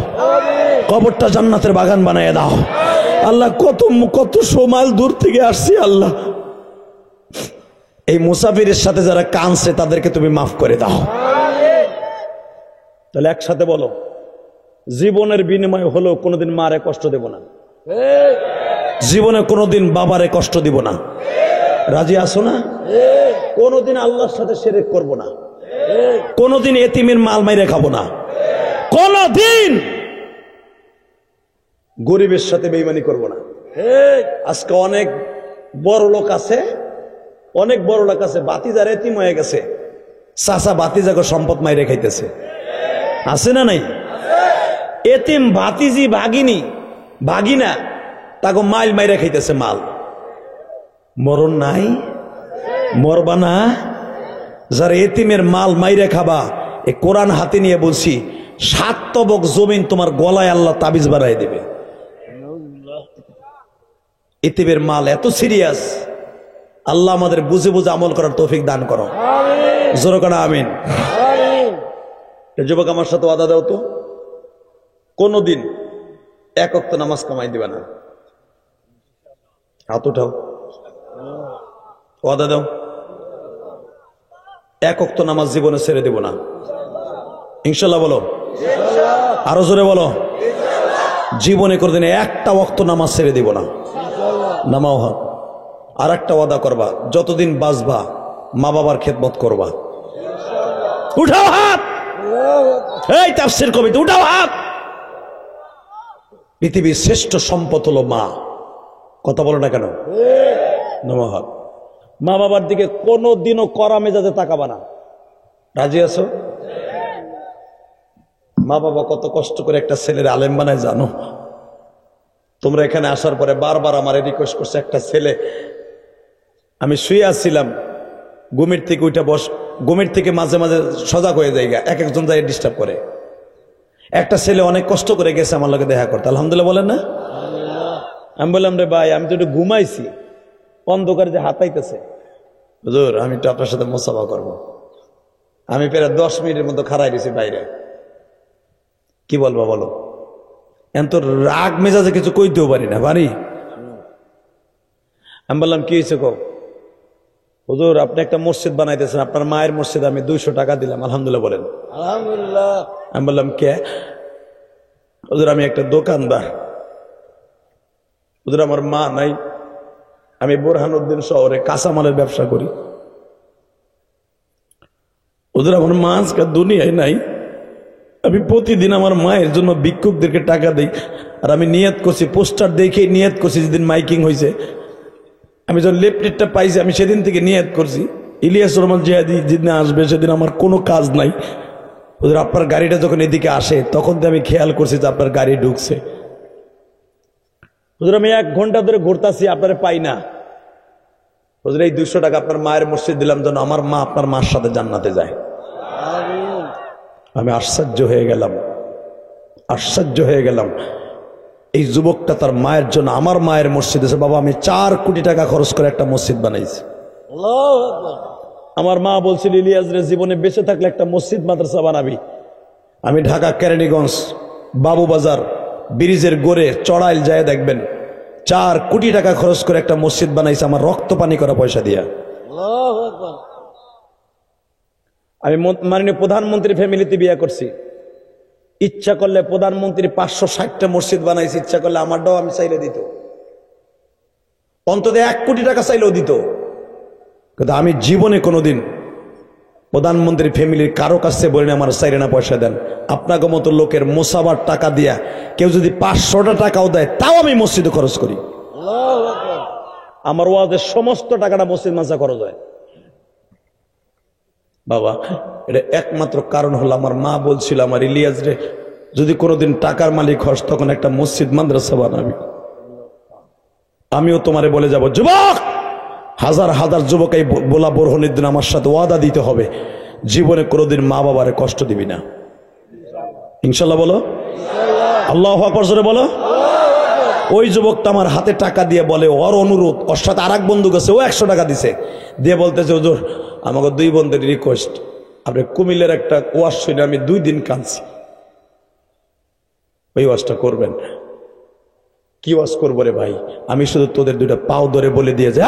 কবরটা জান্নাতের বাগান বানিয়ে দাও। আল্লাহ কত কত মাইল দূর থেকে আসছি আল্লাহ, এই মুসাফিরের সাথে যারা কাঁদছে তাদেরকে তুমি মাফ করে দাও। তাহলে একসাথে বলো, জীবনের বিনিময় হলেও কোনোদিন মারে কষ্ট দেব না, জীবনে কোনোদিন বাবারে কষ্ট দিব না। রাজি আছো না? কোনোদিন আল্লাহর সাথে শিরক করব না, কোনোদিন এতিমের মাল মাইরে খাবো না, কোনোদিন গরিবের সাথে বেঈমানি করব না। আজকে অনেক বড় লোক আছে, অনেক বড় লোক আছে, বাতিজার এতিম হয়ে গেছে, চাচা বাতিজাকে সম্পদ মাইরে খাইতেছে, আছে না নাই? এতিম ভাতিজি ভাগিনী ভাগিনা তাকে মাইল মাইরে খাইতেছে মাল। মরণ নাই? মরবা না? যারা এতিমের মাল মাইরে খাবা, এ কোরআন হাতে নিয়ে বলছি 7 তবক জমিন তোমার গলায় আল্লাহ তাবিজ বাড়াই দেবে। এতিমের মাল এত সিরিয়াস, আল্লাহ আমাদের বুঝে বুঝে আমল করার তৌফিক দান করো, জোরে কানা আমিন। যুবক আমার সাথে ওয়াদা দাও তো, কোনদিন 1 ওয়াক্ত নামাজ কামাই দিবা না। হাত উঠাও, ওয়াদা দাও, 1 ওয়াক্ত নামাজ জীবনে ছেড়ে দেব না, ইনশাল্লাহ বলো, আরো জোরে বলো, জীবনে কোনদিন 1টা ওয়াক্ত নামাজ ছেড়ে দেব না। নামাও হাত। আর একটা ওয়াদা করবা, যতদিন বাঁচবা মা বাবার খেদমত করবা। উঠাও হাত, এই তাফসীর কবিতা, উঠাও হাত। পৃথিবীর শ্রেষ্ঠ সম্পদ হলো মা, কথা বলো না কেন? নামাও হাত। মা বাবার দিকে কোনোদিনও কড়া মেজাজে তাকাবা না। রাজি আছো? মা বাবা কত কষ্ট করে একটা ছেলের আলেম বানায় জানো? তোমরা এখানে আসার পরে বারবার আমারে রিকোয়েস্ট করছে, একটা ছেলে, আমি শুয়ে আসছিলাম, ঘুমের থেকে উঠে ঘুমের থেকে মাঝে মাঝে সজাগ হয়ে যায়, এক একজন যায় ডিস্টার্ব করে। একটা ছেলে অনেক কষ্ট করে গেছে আমার লগে দেখা করতে, আলহামদুলিল্লাহ বলেন না? আমি বললাম, রে ভাই আমি তো একটু ঘুমাইছি, অন্ধকারে যে হাতাইতেছে, হুজুর আমি একটু আপনার সাথে মুসাফা করবো। আমি প্রায় 10 মিনিটের মতো খাড়াই দিয়েছি বাইরে। কি বলবো বলো? এত রাগ মেজাজে কিছু কইতেও পারি না, পারি? আমি বললাম কি হয়েছে কো? হুজুর আপনি একটা মসজিদ বানাইতেছেন, আপনার মায়ের মসজিদ, আমি 200 টাকা দিলাম, আলহামদুলিল্লাহ বলেন। আলহামদুলিল্লাহ। আমি বললাম কে? হুজুর আমি একটা দোকানদার, হুজুর আমার মা নাই, আমি বুরহানুদ্দিন শহরে কাঁচামালের ব্যবসা করি, হুজুর আমার মা আজকে দুনিয়ায় নাই, আমি প্রতিদিন আমার মায়ের জন্য ভিক্ষুকদেরকে টাকা দেই। আর আমি নিয়ত করছি, পোস্টার দেখে নিয়ত করছি, যেদিন মাইকিং হয়েছে আমি যখন লেফলেটটা পাইছি, আমি সেদিন থেকে নিয়ত করছি ইলিয়াস রহমান জিহাদি যেদিন আসবে সেদিন আমার কোনো কাজ নাই, হুজুর আপনার গাড়িটা যখন এদিকে আসে তখন তো আমি খেয়াল করছি যে আপনার গাড়ি ঢুকছে। হুজুর আমি 1 ঘন্টা ধরে ঘুরতাছি আপনারে পাই না। হুজুর এই 200 টাকা আপনার মায়ের মসজিদ দিলাম যেন আমার মা আপনার মার সাথে জান্নাতে যায়। আমি আশ্চর্য হয়ে গেলাম। এই যুবকটা তার মায়ের জন্য আমার মায়ের মসজিদ এসে, বাবা আমি 4 কোটি টাকা খরচ করে একটা মসজিদ বানাইছি। আমার মা বলছিল ইলিয়াস রে জীবনে বেঁচে থাকলে একটা মসজিদ মাদ্রাসা বানাবি। আমি ঢাকা কেরানীগঞ্জ বাবুবাজার ব্রিজের গোড়ে চড়াইল যায় দেখবেন 4 কোটি টাকা খরচ করে একটা মসজিদ বানাইছে আমার রক্ত পানি করা পয়সা দিয়া। আমি মাননীয় প্রধানমন্ত্রী ফ্যামিলিতে বিয়ে করছি। ইচ্ছা করলে প্রধানমন্ত্রী 560টা মসজিদ বানাইছে, ইচ্ছা করলে আমারটাও আমি চাইলে দিত, অন্তত 1 কোটি টাকা চাইলেও দিত। কিন্তু আমি জীবনে কোনোদিন প্রধানমন্ত্রী ফ্যামিলির কারো কাছে বলিনি আমার চাইলে না পয়সা দেন। আপনাকে মতো লোকের মোসাবার টাকা দিয়া কেউ যদি 500টা টাকাও দেয় তাও আমি মসজিদে খরচ করি। আমার ওয়াজের সমস্ত টাকাটা মসজিদ মাসা খরচ হয়। বাবা এটা একমাত্র কারণ হলো আমার মা বলছিল আমার ইলিয়াস রে যদি কোনোদিন টাকার মালিক হস তখন একটা মসজিদ মাদ্রাসা বানাবি। আমিও তোমারে বলে যাব যুবক, হাজার হাজার যুবক এই বোলা বোরহনের দিন আমার সাথে ওয়াদা দিতে হবে জীবনে কোনোদিন মা বাবারে কষ্ট দিবি না। ইনশাল্লাহ বলো, আল্লাহু আকবার জোরে বলো। ওই যুবকটা আমার হাতে টাকা দিয়ে বলে, ওর অনুরোধ, ওর সাথে আর এক বন্ধু গেছে, ও 100 টাকা দিছে, দিয়ে বলতেছে হুজুর আমাকে 2 বন্ধুর রিকোয়েস্ট, আপনি কুমিল্লার একটা ওয়াজ শুনে আমি 2 দিন কাঁদছি, ওই ওয়াজটা করবেন। কি ওয়াজ করবো রে ভাই, আমি শুধু তোদের 2টা পাও ধরে বলে দিয়ে যে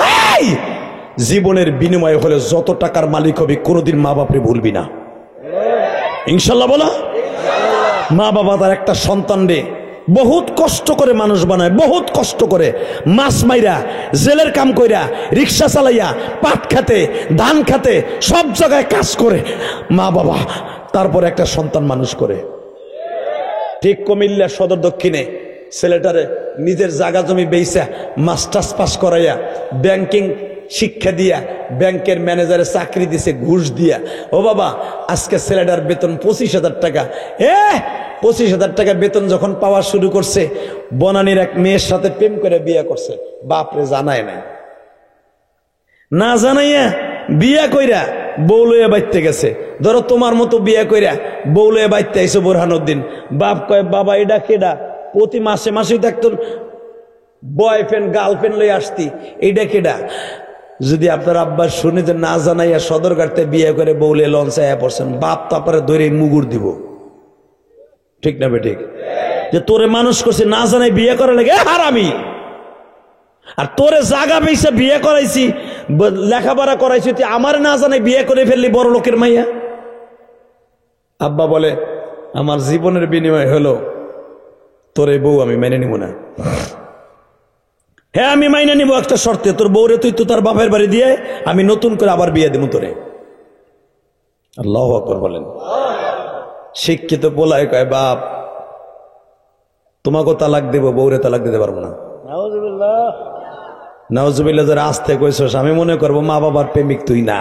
জীবনের বিনিময়ে হলে যত টাকার মালিক হবি কোনোদিন মা বাপরে ভুলবি না। ইনশাল্লাহ বলো। মা বাবা তার একটা সন্তান রে বহুত কষ্ট করে মানুষ বানায়, বহুত কষ্ট করে মাছ মাইরা জেলের কাম কইরা রিক্সা চালাইয়া পাট খাতে ধান খাতে সব জায়গায় কাজ করে মা বাবা তারপর একটা সন্তান মানুষ করে। ঠিক কুমিল্লা সদর দক্ষিণে ছেলেটারে নিজের জায়গা জমি বেইচা মাস্টার্স পাস করাইয়া ব্যাংকিং শিক্ষা দিয়া ব্যাংকের ম্যানেজারে চাকরি দিছে ঘুষ দিয়া। ও বাবা আজকে ছেলেটার বেতন 25,000 টাকা। 25,000 টাকা বেতন যখন পাওয়া শুরু করছে বনানীর এক মেয়ের সাথে প্রেম করে বিয়ে করছে, বাপরে জানায় নাই, না জানাইয়া বিয়া কইরা বউ লইয়া বাইতে গেছে। ধরো তোমার মতো বিয়া কইরা বউ লইয়া বাইতে আইসো বোরহানুদ্দিন, বাপ কয় বাবা এটা কেডা, প্রতি মাসে মাসে দেখতো বয়ফ্রেন্ড গার্লফ্রেন্ড লইয়া আসতি, এইটা কেডা। যদি আপনার আব্বা শুনে যে না জানাইয়া সদরঘাটতে বিয়ে করে বউলে লঞ্চে আয়া পড়ছেন, বাপ তো আপনারা ধরে মুগুর দিব, ঠিক না বেঠিক? যে তোরে মানুষ করছে না জানাই বিয়ে করা লাগে হারামি, আর তোরে জাগা বেইসা বিয়ে করাইছি লেখাপড়া করাইছি, তুই আমার না জানাই বিয়ে করে ফেললি বড় লোকের মাইয়া। আব্বা বলে আমার জীবনের বিনিময় হলো তোর এই বউ আমি মেনে নিব না। হ্যাঁ আমি মাইনে নিব একটা শর্তে, তোর বউরে তুই তো তার বাপের বাড়ি দিয়ে আমি নতুন করে আবার বিয়ে দেবো তোরে। আল্লাহু আকবার বলেন। শিক্ষিত পোলায় কয় বাপ তোমাকেও তালাক দেব, বউরে তালাক দিতে পারবো না। নাউজুবিল্লাহ যারা আসতে কইছস আমি মনে করবো মা বাবার প্রেমিক তুই না।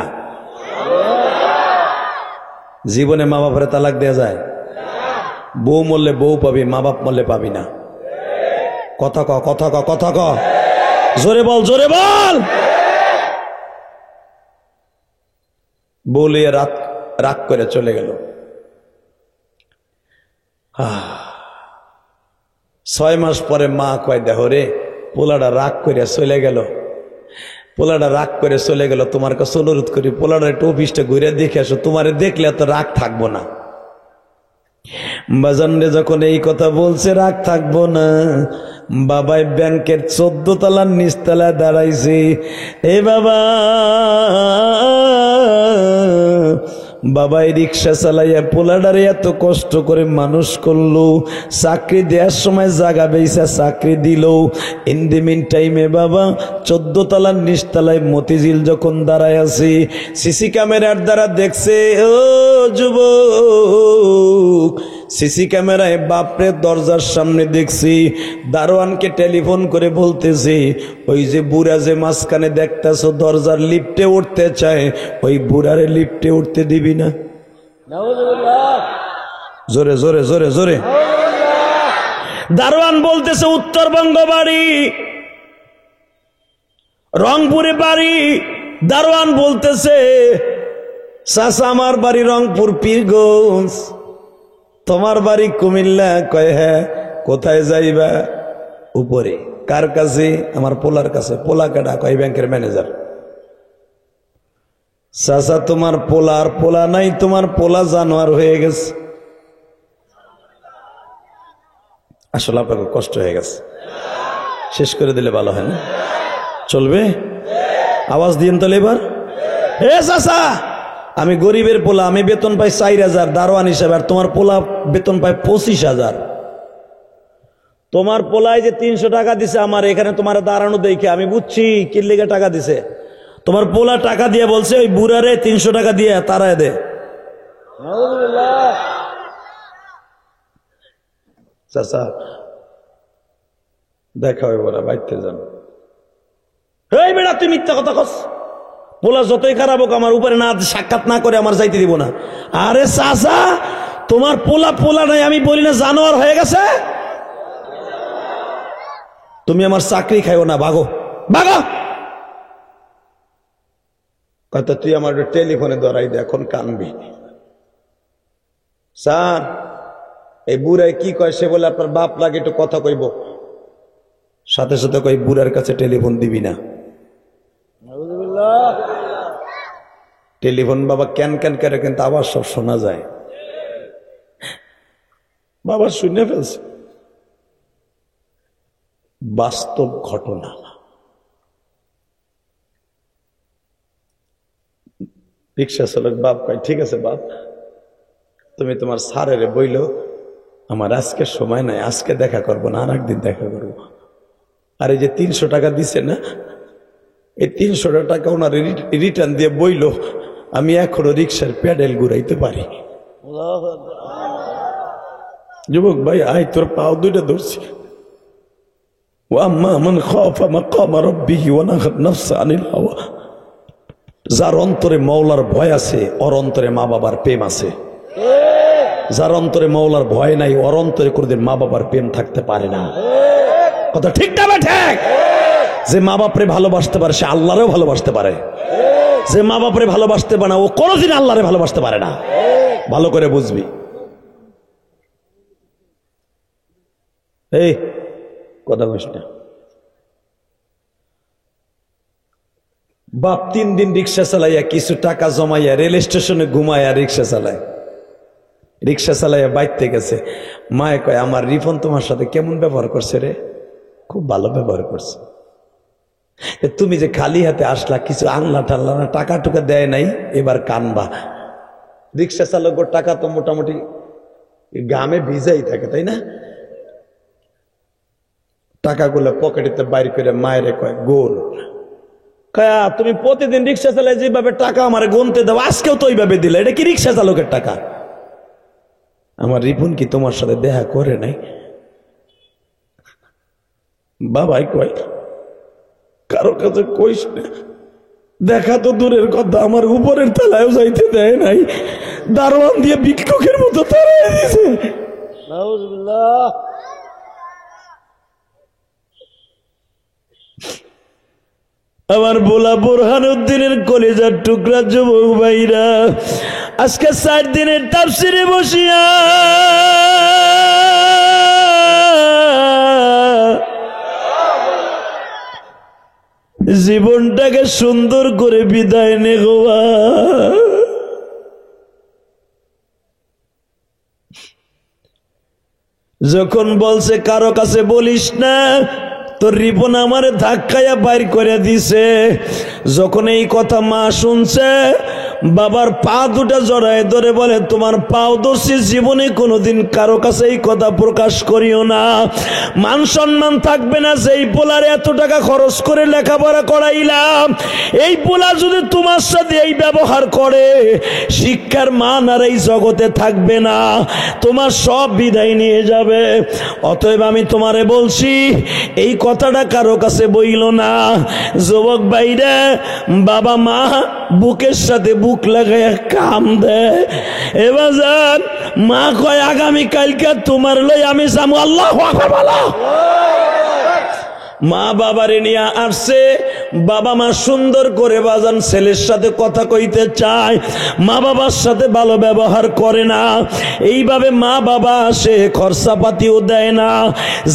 জীবনে মা বাবারে তালাক দেয়া যায়? বউ মরলে বউ পাবি, মা বাপ মরলে পাবি না। কথা ক, কথা ক, কথা ক, জোরে বল, জোরে বল। বউ লিয়ে রাগ করে চলে গেল। 6 মাস পরে মা কয় দেখো রে পোলাটা রাগ করে চলে গেল, পোলাটা রাগ করে চলে গেল, তোমার কাছে অনুরোধ করি পোলাটা একটু অফিসটা ঘুরে দেখে আসো, তোমারে দেখলে এত রাগ থাকবো না। বাজানরে যখন এই কথা বলছে রাগ থাকবো না, বাবাই ব্যাংকের 14 তলার নিচতলায় দাঁড়াইছে। এ বাবা বাবাই রিক্সা চালাইয়া পোলাডারে এত কষ্ট করে মানুষ করলো, চাকরি দেওয়ার সময় জাগা বেইসা চাকরি দিল। ইন দি মিন টাইমে বাবা 14 তলার নিচতলায় মতিঝিল যখন দাঁড়ায় আছে, সিসি ক্যামেরার দ্বারা দেখছে ও যুবক, সিসি ক্যামেরায় বাপরে দরজার সামনে দেখছি, দারোয়ানকে টেলিফোন করে বলতেছে ওই যে বুড়া যে মাঝখানে দেখতেছ দরজার লিফটে উঠতে চায়, ওই বুড়ারে লিফটে উঠতে দিবি না। জোরে জোরে জোরে জোরে। দারোয়ান বলতেছে উত্তরবঙ্গ বাড়ি, রংপুরে বাড়ি। দারোয়ান বলতেছে চাচা আমার বাড়ি রংপুর পীরগঞ্জ, তোমার বাড়ি কুমিল্লা। কয় হ্যাঁ। কোথায় যাইবা? উপরে। কার কাছে? আমার পোলার কাছে। পোলা কেডা? কয় ব্যাংকের ম্যানেজার। চাচা তোমার পোলার পোলা নাই, তোমার পোলা জানোয়ার হয়ে গেছে। আসলে আপনাকে কষ্ট হয়ে গেছে, শেষ করে দিলে ভালো হয় না? চলবে? আওয়াজ দিন তাহলে এবার। হে চাচা, আমি গরিবের পোলা, আমি বেতন পাই 4,000 দারোয়ান হিসাবে, আর তোমার পোলা বেতন পায় 25,000। তোমার পোলায় যে 300 টাকা দিছে আমার এখানে তোমার দাঁড়ানো দেখে আমি বুঝছি কি লেগে টাকা দিছে। তোমার পোলা টাকা দিয়ে বলছে ওই বুড়ারে 300 টাকা দিয়ে তারায় দে। চাচা দেখা হয় বলা বাইতে যান। এই বেড়া তুই মিথ্যা কথা কস, পোলা যতই খারাপ হোক আমার উপরে না সাক্ষাৎ না করে আমার যাইতে দিব না। আরে চাচা তোমার পোলা পোলা নাই আমি বলি না জানোয়ার হয়ে গেছে। তুমি আমার চাকরি খাইও না, ভাগো ভাগো। কথা তুই আমার টেলিফোনে ধরাই দে, এখন কানবি। স্যার এই বুড়াই কি কয় সে বলে আপনার বাপ লাগে একটু কথা কইব, সাথে সাথে কই বুড়ার কাছে টেলিফোন দিবি না। টেলিফোন বাবা ক্যান ক্যান করে কিন্তু আবার সব শোনা যায়। বাবা শুনে ফেলছে, বাস্তব ঘটনা। রিক্সা চালক বাপ কয় ঠিক আছে বাপ, তুমি তোমার স্যারের বইলো আমার আজকে সময় নাই, আজকে দেখা করবো না, আর একদিন দেখা করবো। আর এই যে 300 টাকা দিছে না, এই 300 টাকা ওনার রিটার্ন দিয়ে বইলো আমি এখনো রিক্সার প্যাডেল ঘুরাইতে পারি। যুবক ভাই আয়, তোর পাও দুইটা ধরছি। যার অন্তরে মওলার ভয় আছে ওর অন্তরে মা বাবার প্রেম আছে। যার অন্তরে মওলার ভয় নাই ওর অন্তরে কোনদিন মা বাবার প্রেম থাকতে পারে না। কথা ঠিক না? ঠিক। যে মা বাপরে ভালোবাসতে পারে সে আল্লাহরেও ভালোবাসতে পারে। যে মা বাপরে ভালোবাসতে পারে না ও কোনোদিন আল্লাহরে ভালোবাসতে পারে না। ভালো করে বুঝবি। এই কথা বলিস না। বাপ 3 দিন রিক্সা চালাইয়া কিছু টাকা জমাইয়া রেল স্টেশনে ঘুমাইয়া রিক্সা চালায়। রিক্সা চালাইয়া বাইতে গেছে। মায়ে কয় আমার রিফন তোমার সাথে কেমন ব্যবহার করছে রে? খুব ভালো ব্যবহার করছে। তুমি যে খালি হাতে আসলা, কিছু আনলা টানলা না, টাকা টুকা দেয় নাই, এবার কানবা। রিক্সা চালকের টাকা তো মোটামুটি গামে ভিজাই থাকে তাই না? টাকাগুলো পকেটেতে বাইর করে মায়েরে কয় গোল। কয়া তুমি প্রতিদিন রিক্সা চালায় যেভাবে টাকা আমার গুনতে দাও, আজকেও তো ওইভাবে দিলে, এটা কি রিক্সা চালকের টাকা? আমার রিপুন কি তোমার সাথে দেখা করে নাই? বাবাই কয় কারো কাছে কইস না, দেখা তো দূরের কথা আমার উপরের তলায়ও যাইতে দেয় নাই, দারোয়ান দিয়ে ভিক্ষুকের মতো তাড়াই দিয়েছে। আমার বোলা বোরহানুদ্দিনের কলেজার টুকরা যুবক ভাইরা, আজকে 4 দিনের তাফসিরে বসিয়া জীবনটাকে সুন্দর করে বিদায় নে গোয়া। যখন বলছে কারো কাছে বলিস না, তোর রিপন আমারে ধাক্কায়া বাইর করে দিছে। যখন এই কথা মা শুনছে, বাবার পা দুটা জড়ায় ধরে বলে তোমার পাও ধরছি, জীবনে কোনোদিন কারো কাছে এই কথা প্রকাশ করিও না, মান সম্মান থাকবে না। যেই পোলার এত টাকা খরচ করে লেখাপড়া করাইলাম, এই পোলা যদি তোমার সাথে এই ব্যবহার করে, শিক্ষার মান আর এই জগতে থাকবে না, তোমার সব বিদায় নিয়ে যাবে। অতএব আমি তোমারে বলছি এই কথাটা কারো কাছে বইল না। যুবক ভাইরা, বাবা মা বুকের সাথে বুক লাগাইয়া কাম দেয়। এবার যান মা কয় আগামী কালকে তোমার লই আমি যাবো। আল্লাহু আকবার বলো। মা বাবারে নিয়ে আসছে, বাবা মা সুন্দর করে বাজান ছেলের সাথে কথা কইতে চায়, মা বাবার সাথে ভালো ব্যবহার করে না। এইভাবে মা বাবা আসে, খরচাপাতিও দেয় না।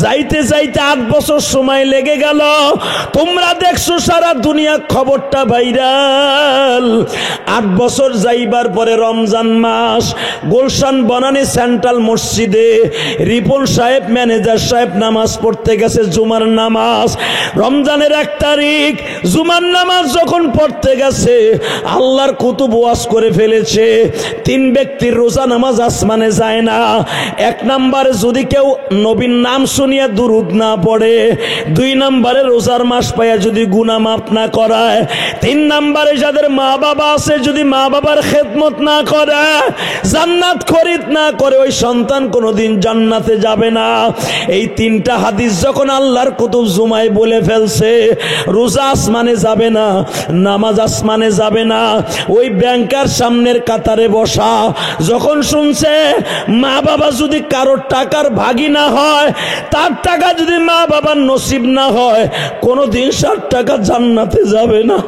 যাইতে যাইতে 8 বছর সময় লেগে গেল। তোমরা দেখছো সারা দুনিয়া খবরটা ভাইরাল। 8 বছর যাইবার পরে রমজান মাস, গুলশান বনানী সেন্ট্রাল মসজিদে রিপন সাহেব ম্যানেজার সাহেব নামাজ পড়তে গেছে, জুমার নামাজ। রমজানের 1 তারিখ জুমার নামাজ যখন পড়তে গেছে, আল্লাহর কুতুব ওয়াজ করে ফেলেছে 3 ব্যক্তির রোজা নামাজ আসমানে যায় না। 1 নম্বরে যদি কেউ নবীর নাম শুনিয়া দুরূদ না পড়ে, 2 নম্বরে রোজার মাস পায়া যদি গুনাহ মাফ না করায়, 3 নম্বরে যাদের মা বাবা আছে যদি মা বাবার খেদমত না করে, জান্নাত খরিদ না করে, ওই সন্তান কোনোদিন জান্নাতে যাবে না। এই 3টা হাদিস যখন আল্লাহর কুতুব জুমায় বলে ফেলছে, রোজা আসমানে যাবে না, নামাজ আসমানে যাবে না, ওই ব্যাংকার সামনের কাতারে বসা যখন শুনছে মা বাবা যদি কারোর টাকার ভাগী না হয়, তার টাকা যদি মা বাবার নসিব না হয়, কোনোদিন 60 টাকা জান্নাতে যাবে না।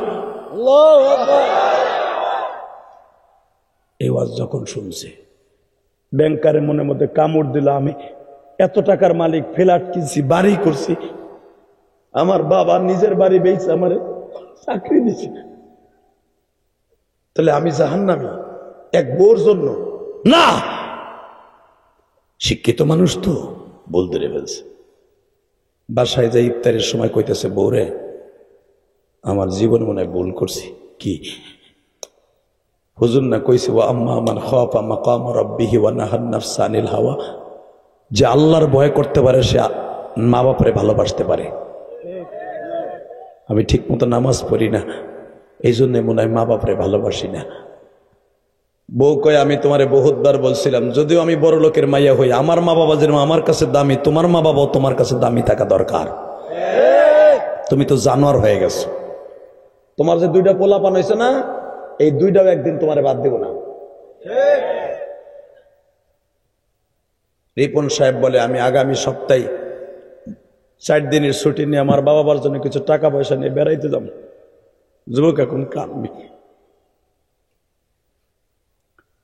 এই ওয়াজ যখন শুনছে, ব্যাংকারের মনের মধ্যে কামড় দিল, আমি এত টাকার মালিক, ফ্ল্যাট কিনছি, বাড়ি করছি, আমার বাবা নিজের বাড়ি বেচে আমার চাকরি দিচ্ছে, তাহলে আমি জাহান্নামী এক বউর জন্য? না, শিক্ষিত মানুষ তো বলতে ফেলছে। বাসায় যাই ইফতারের সময় কইতেছে, বউরে আমার জীবন মনে হয় ভুল করছি। কি? হুজুর না কইছে, ওয়া আম্মা মান খাফা মাকাম রাব্বিহি ওয়া নাহান নাফসা আনিল হাওয়া, যে আল্লাহর ভয় করতে পারে সে মা বাপরে ভালোবাসতে পারে। আমি ঠিক মতো নামাজ পড়ি না, এই জন্য মনে হয় মা বাপরে ভালোবাসি না। বউ কয়, আমি তোমারে বহুতবার বলছিলাম, যদিও আমি বড় লোকের মাইয়া হই, আমার মা বাবা যেন আমার কাছে দামি, তোমার মা বাবাও তোমার কাছে দামি থাকা দরকার। তুমি তো জানোয়ার হয়ে গেছো। তোমার যে 2টা পোলাপান হয়েছে না, এই 2টাও একদিন তোমারে বাদ দেব না। রিপন সাহেব বলে, আমি আগামী সপ্তাহে 4 দিনের ছুটি নিয়ে আমার বাবার জন্য কিছু টাকা পয়সা নিয়ে বেড়াইতে যাব। যুবক এখন কাঁদবি।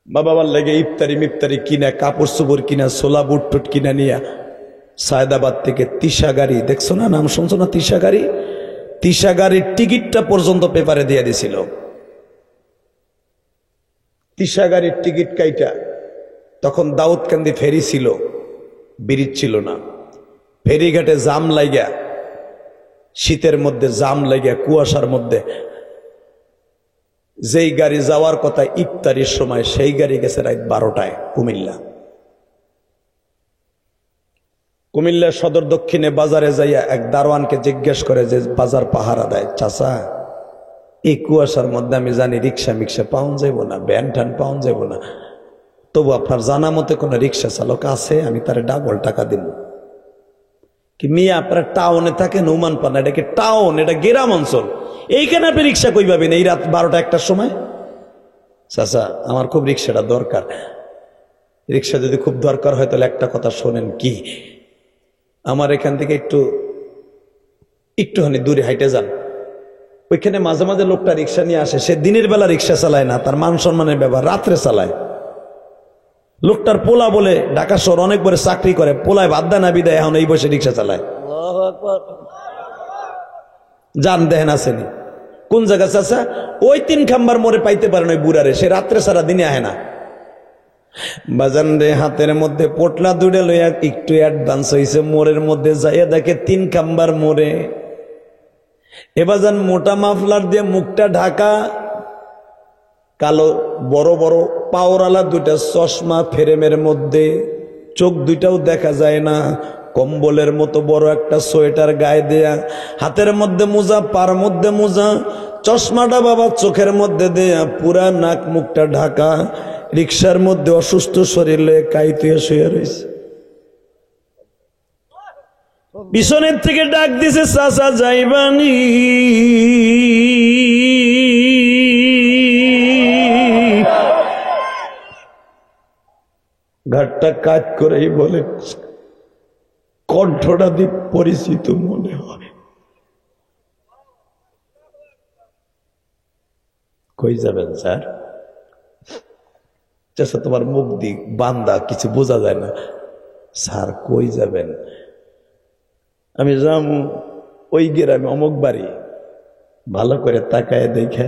বাবার লেগে ইফতারি মিফতারি কিনা, কাপড় চোপড় কিনা, ছোলা বুট টুট কিনা নিয়ে সায়দাবাদ থেকে তিশা গাড়ি, দেখছো না, নাম শুনছো না তিশা গাড়ি? তিশা গাড়ির টিকিটটা পর্যন্ত পেপারে দিয়ে দিছিল। তিশা গাড়ির টিকিট কাইটা, তখন দাউদকান্দি ফেরি ছিল, ব্রিজ ছিল না, ফেরিঘাটে জাম লাগিয়া, শীতের মধ্যে জাম লাগিয়া, কুয়াশার মধ্যে যেই গাড়ি যাওয়ার কথা ইফতারির সময়, সেই গাড়ি গেছে রাত 12টায় কুমিল্লা। কুমিল্লা সদর দক্ষিণে বাজারে যাইয়া এক দারোয়ানকে জিজ্ঞেস করে যে বাজার পাহারা দেয়, চাচা এই কুয়াশার মধ্যে আমি জানি রিক্সা মিক্সা পাওয়া যাব না, ভ্যান ট্যান পাওয়া যাব না, তবু আপনার জানা মতে কোনো রিক্সা চালক আছে? আমি তার ডাবল টাকা দিব। কি মিয়া, আপনারা টাউনে থাকেন, উমান পান, এটা কি টাউন? এটা গ্রাম অঞ্চল, এইখানে আপনি রিক্সা কই পাবেন এই রাত 12টা 1টার সময়? চাচা আমার খুব রিক্সাটা দরকার। রিক্সা যদি খুব দরকার হয় তাহলে একটা কথা শোনেন। কি? আমার এখান থেকে একটুখানি দূরে হাইটে যান, ওইখানে মাঝে মাঝে লোকটা রিক্সা নিয়ে আসে, সে দিনের বেলা রিক্সা চালায় না, তার মান সম্মানের ব্যাপার, রাত্রে চালায়। লোকটার পোলা বলে ঢাকা শহর অনেক বড় চাকরি করে, পোলায় বাদ দেয় না বিদায়, এখন এই বসে রিক্সা চালায়। জান দেখেন আসেনি কোন জায়গা? চাচা ওই 3 খাম্বার মোড়ে পাইতে পারেন ওই বুড়ারে, সে রাত্রে সারা দিনে আহে না। বাজান রে, হাতের মধ্যে পোটলা 2টা লইয়া একটু অ্যাডভান্স হয়েছে, মোড়ের মধ্যে যাইয়া দেখে 3 খাম্বার মোড়ে। এবার যান মোটা মাফলার দিয়ে মুখটা ঢাকা, কালো বড় বড় পাওরালা 2টা চশমা ফ্রেমের মধ্যে, চোখ 2টাও দেখা যায় না, কম্বলের মতো বড় একটা সোয়েটার গায়ে দেয়া, হাতের মধ্যে মোজা, পার মধ্যে মোজা, চশমাটা বাবা চোখের মধ্যে দেয়া, পুরা নাক মুখটা ঢাকা, রিক্সার মধ্যে অসুস্থ শরীর লয়ে কাইতুয়া শুয়ে রয়েছে। পিছনের থেকে ডাক দিছে, চাচা যাইবানি? ঘাটটা কাজ করেই বলে, কণ্ঠটা দিয়ে পরিচিত মনে হয়। কই যাবেন স্যার? চাচা তোমার মুখ দিক বান্দা, কিছু বোঝা যায় না। স্যার কই যাবেন? আমি যাবো ওই গ্রামে অমুক বাড়ি। ভালো করে তাকায় দেখে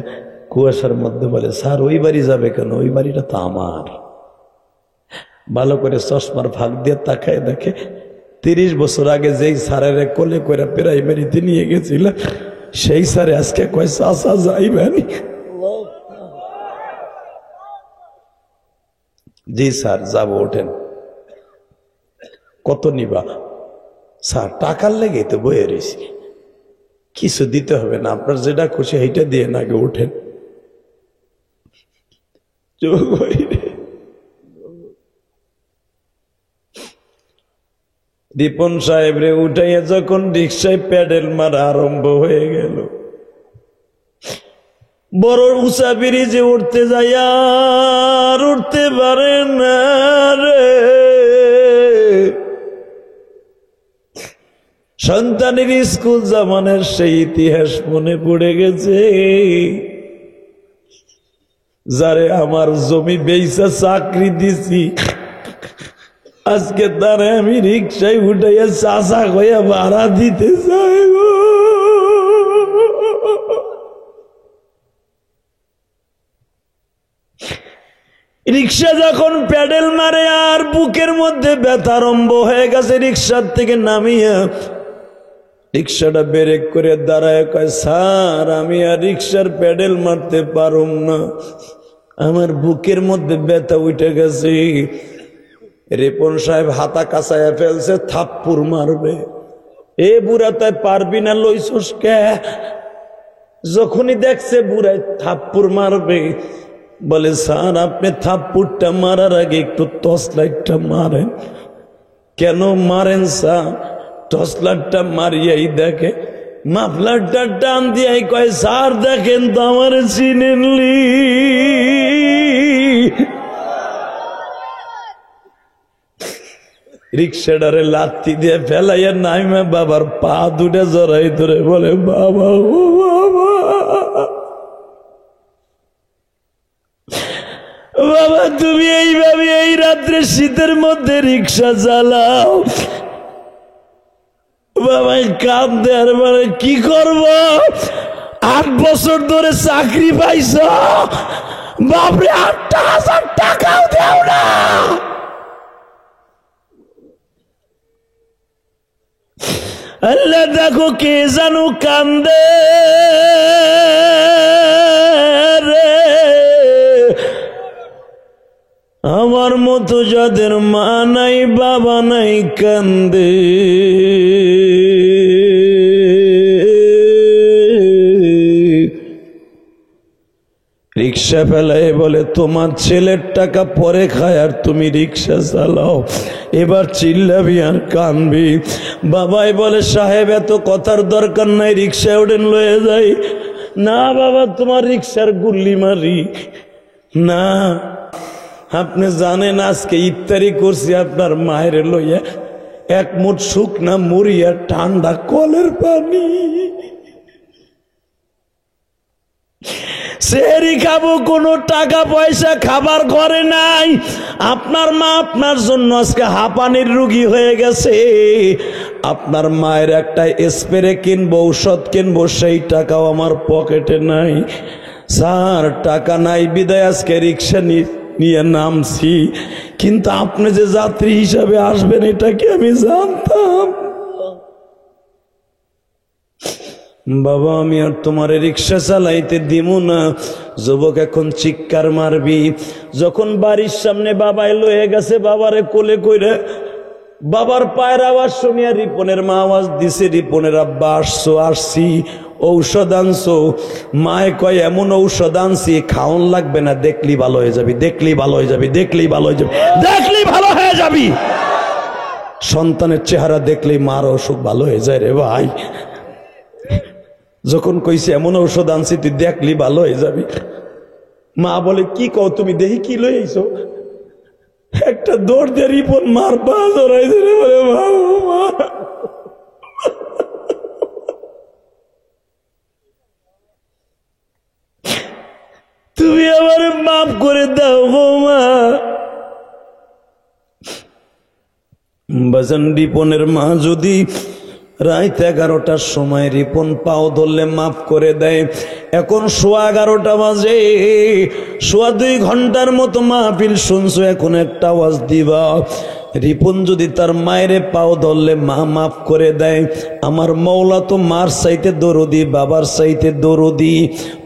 কুয়াশার মধ্যে বলে, স্যার ওই বাড়ি যাবে কেন? ওই বাড়িটা তো আমার। ভালো করে চশমার ফাঁক দিয়ে তাকায় দেখে 30 বছর আগে যেই স্যারের কোলে করে প্রাইমারিতে নিয়ে গেছিল সেই স্যারে আজকে কয় চাচা যাইবেন? জি স্যার যাব, ওঠেন। কত নিবা? স্যার টাকার লেগে তো বয়ে রয়েছি, কিছু দিতে হবে না, আপনার যেটা খুশি সেইটা দিয়ে না, আগে ওঠেন। রিপন সাহেব রে উঠাইয়া যখন রিক্সায় প্যাডেল মারা আরম্ভ হয়ে গেল, বড় উঁচা ব্রিজে উঠতে যাই আর উঠতে পারে না রে। সন্তানের স্কুল জামানের সেই ইতিহাস মনে পড়ে গেছে, যারে আমার জমি বেচা চাকরি দিছি, আজকে তারে আমি রিক্সায় উঠাইয়া চাচা হইয়া ভাড়া দিতে চাই। রিক্সা যখন প্যাডেল মারে আর বুকের মধ্যে ব্যথা আরম্ভ হয়ে গেছে, রিক্সার থেকে নামিয়া রিক্সাটা ব্রেক করে দাঁড়ায় কয়, স্যার আমি আর রিক্সার প্যাডেল মারতে পারুম না, আমার বুকের মধ্যে ব্যথা উঠে গেছে। রিপন সাহেব হাতা কাঁচাইয়া ফেলছে, থাপ্পুর মারবে। এ বুড়া তাই পারবি না, লইছস কে? যখনই দেখছে বুড়ায় থাপ্পুর মারবে, বলে স্যার আপনি থাপ্পুরটা মারার আগে একটু টর্চ লাইটটা মারেন। কেন মারেন স্যার? টর্চ লাইটটা মারিয়াই দেখে, মাফলারটা টান দিয়াই কয়, স্যার দেখেন তো আমার চিনেনলি। রিক্সাটারে লাথি দিয়ে ফেলাইয়া নাইমা বাবার পা দুটা জড়াই ধরে বলে, বাবা ও বাবা, বাবা তুমি এইভাবে এই রাত্রে শীতের মধ্যে রিক্সা চালাও? বাবা কাঁদতে আর মানে কি করব, 8 বছর ধরে চাকরি পাইছ, বাপরে 8,000 টাকাও দেও না। আল্লাহ দেখো কে জানো কান্দে রে, আমার মতো যাদের মা নাই বাবা নাই কান্দে। রিক্সা ফেলায় বলে, তোমার ছেলের টাকা পরে খায় আর তুমি রিক্সা চালাও, এবার চিল্লাবি আর কানবি। বাবাই বলে, সাহেব এত কথার দরকার নাই, রিক্সায় ওঠেন লয়ে যাই। না বাবা তোমার রিক্সার গুল্লি মারি না। আপনি জানেন আজকে ইফতারি করছি আপনার মায়ের লইয়া, 1 মুঠ শুকনা মুড়ি আর ঠান্ডা কলের পানি, সেহরি খাবো, কোনো টাকা পয়সা খাবার ঘরে নাই। আপনার মা আপনার জন্য আজকে হাঁপানির রোগী হয়ে গেছে, আপনার মায়ের একটা স্প্রে কিনবো, ঔষধ কিনবো, সেই টাকাও আমার পকেটে নাই। স্যার টাকা নাই বিদায় আজকে রিক্সা নিয়ে নামছি, কিন্তু আপনি যে যাত্রী হিসাবে আসবেন এটা কি আমি জানতাম? বাবা আমি আর তোমার রিক্সা চালাইতে দিব না। যুবক এখন চিৎকার মারবি। যখন বাড়ির সামনে বাবাই লয়ে গেছে, বাবারে কোলে কইরে, বাবার পায়ের আওয়াজ শুনিয়া রিপনের মা আওয়াজ দিছে, রিপনের আব্বা আসছো? আসছি। ঔষধ আনছো? মায়ে কয় এমন ঔষধ আনছি খাওন লাগবে না, দেখলি ভালো হয়ে যাবি, দেখলি ভালো হয়ে যাবি, দেখলি ভালো হয়ে যাবি, দেখলি ভালো হয়ে যাবি। সন্তানের চেহারা দেখলেই মার অসুখ ভালো হয়ে যায় রে ভাই। যখন কইছে এমন ঔষধ আনছি তুই দেখলি ভালো হয়ে যাবি, মা বলে কি কও তুমি, দেখি কি লই আইছো? একটা দৌড় দিয়ে রিপন মার পা জড়াই ধরে বলে মা, তুমি আমার মাফ করে দাও গো মা। বাজান রিপনের মা যদি রাত 11টার সময় রিপন পাও ধরলে মাফ করে দেয়, এখন 11:15 বাজে, 2.25 ঘন্টার মতো মাহফিল শুনছো, এখন একটা আওয়াজ দিবা রিপন যদি তার মায়ের পাও ধরলে মা মাফ করে দেয়। আমার মৌলা তো মার চাইতে দরদি, বাবার চাইতে দরদি।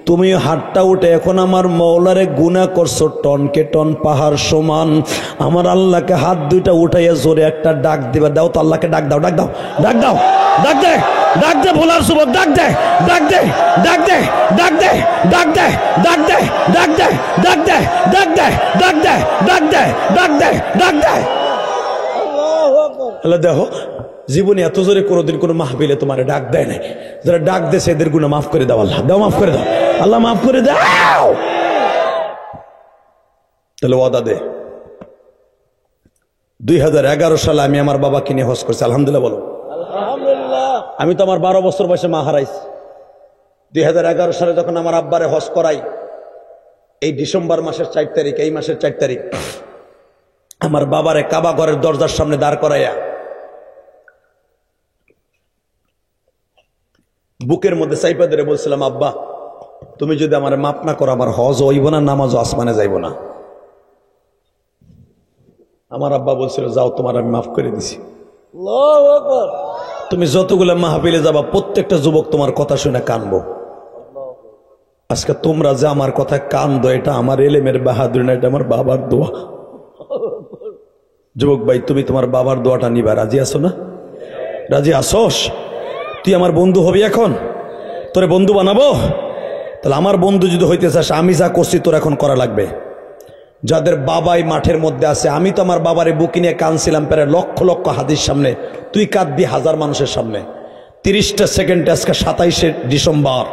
তুমি হাতটা উঠে এখন আমার মৌলারে গুনাহ করছো টনকে টন পাহাড় সমান। আমার আল্লাহকে হাত দুইটা উঠাইয়া জোরে একটা ডাক দিবা। দাও তো আল্লাহকে ডাক দাও, ডাক দাও, ডাক দাও, ডাক দে, ডাক দে ভোলার সুবত, ডাক দে, ডাক দে, ডাক দে, ডাক দে, ডাক দে, ডাক দে, ডাক দে, ডাক দে, ডাক দে, ডাক দে, ডাক দে, ডাক দে, ডাক দে। আল্লাহ দেখো জীবনে এত জোরে কোনোদিন কোনো মাহফিলে তোমার ডাক দেয় নাই। যারা ডাক দেয় এদের গুনাহ মাফ করে দাও। আল্লাহ দাও, মাফ করে দাও, আল্লাহ মাফ করে দাও। তাহলে ওয়াদা দে। 2011 সালে আমি আমার বাবাকে নিয়ে হজ করছি। আলহামদুলিল্লাহ বলো। আমি তো আমার 12 বছর বয়সে মা হারাইছি। 2011 সালে যখন আমার আব্বারে হজ করাই, এই ডিসেম্বর মাসের 4 তারিখ, এই মাসের 4 তারিখ, আমার বাবারে কাবা ঘরের দরজার সামনে দাঁড় করাইয়া বুকের মধ্যে চাইপা ধরে বলছিলাম, আব্বা তুমি যদি আমার মাফ না করো আমার হজ হইব না, নামাজও আসমানে যাইব না। আমার আব্বা বলছিল, যাও তোমার আমি মাফ করে দিছি। তুমি যতগুলো মাহফিলে যাবা প্রত্যেকটা যুবক তোমার কথা শুনে কানবো। আজকে তোমরা যে আমার কথা কান্দো, এটা আমার এলেমের বাহাদুর না, এটা আমার বাবার দোয়া। যুবক ভাই তুমি তোমার বাবার দোয়াটা নিবা, রাজি আছো না? রাজি আসোস? তুই আমার বন্ধু হবি, এখন তোরে বন্ধু বানাবো। তাহলে আমার বন্ধু যদি হইতে চাস, আমি যা করছি তোর এখন করা লাগবে। যাদের বাবাই মাঠের মধ্যে আছে, আমি তো আমার বাবারে বুকি নিয়ে কানছিলাম প্রায় লক্ষ লক্ষ হাদির সামনে, তুই কাঁদবি হাজার মানুষের সামনে। 30টা সেকেন্ড, আজকে 27শে ডিসেম্বর।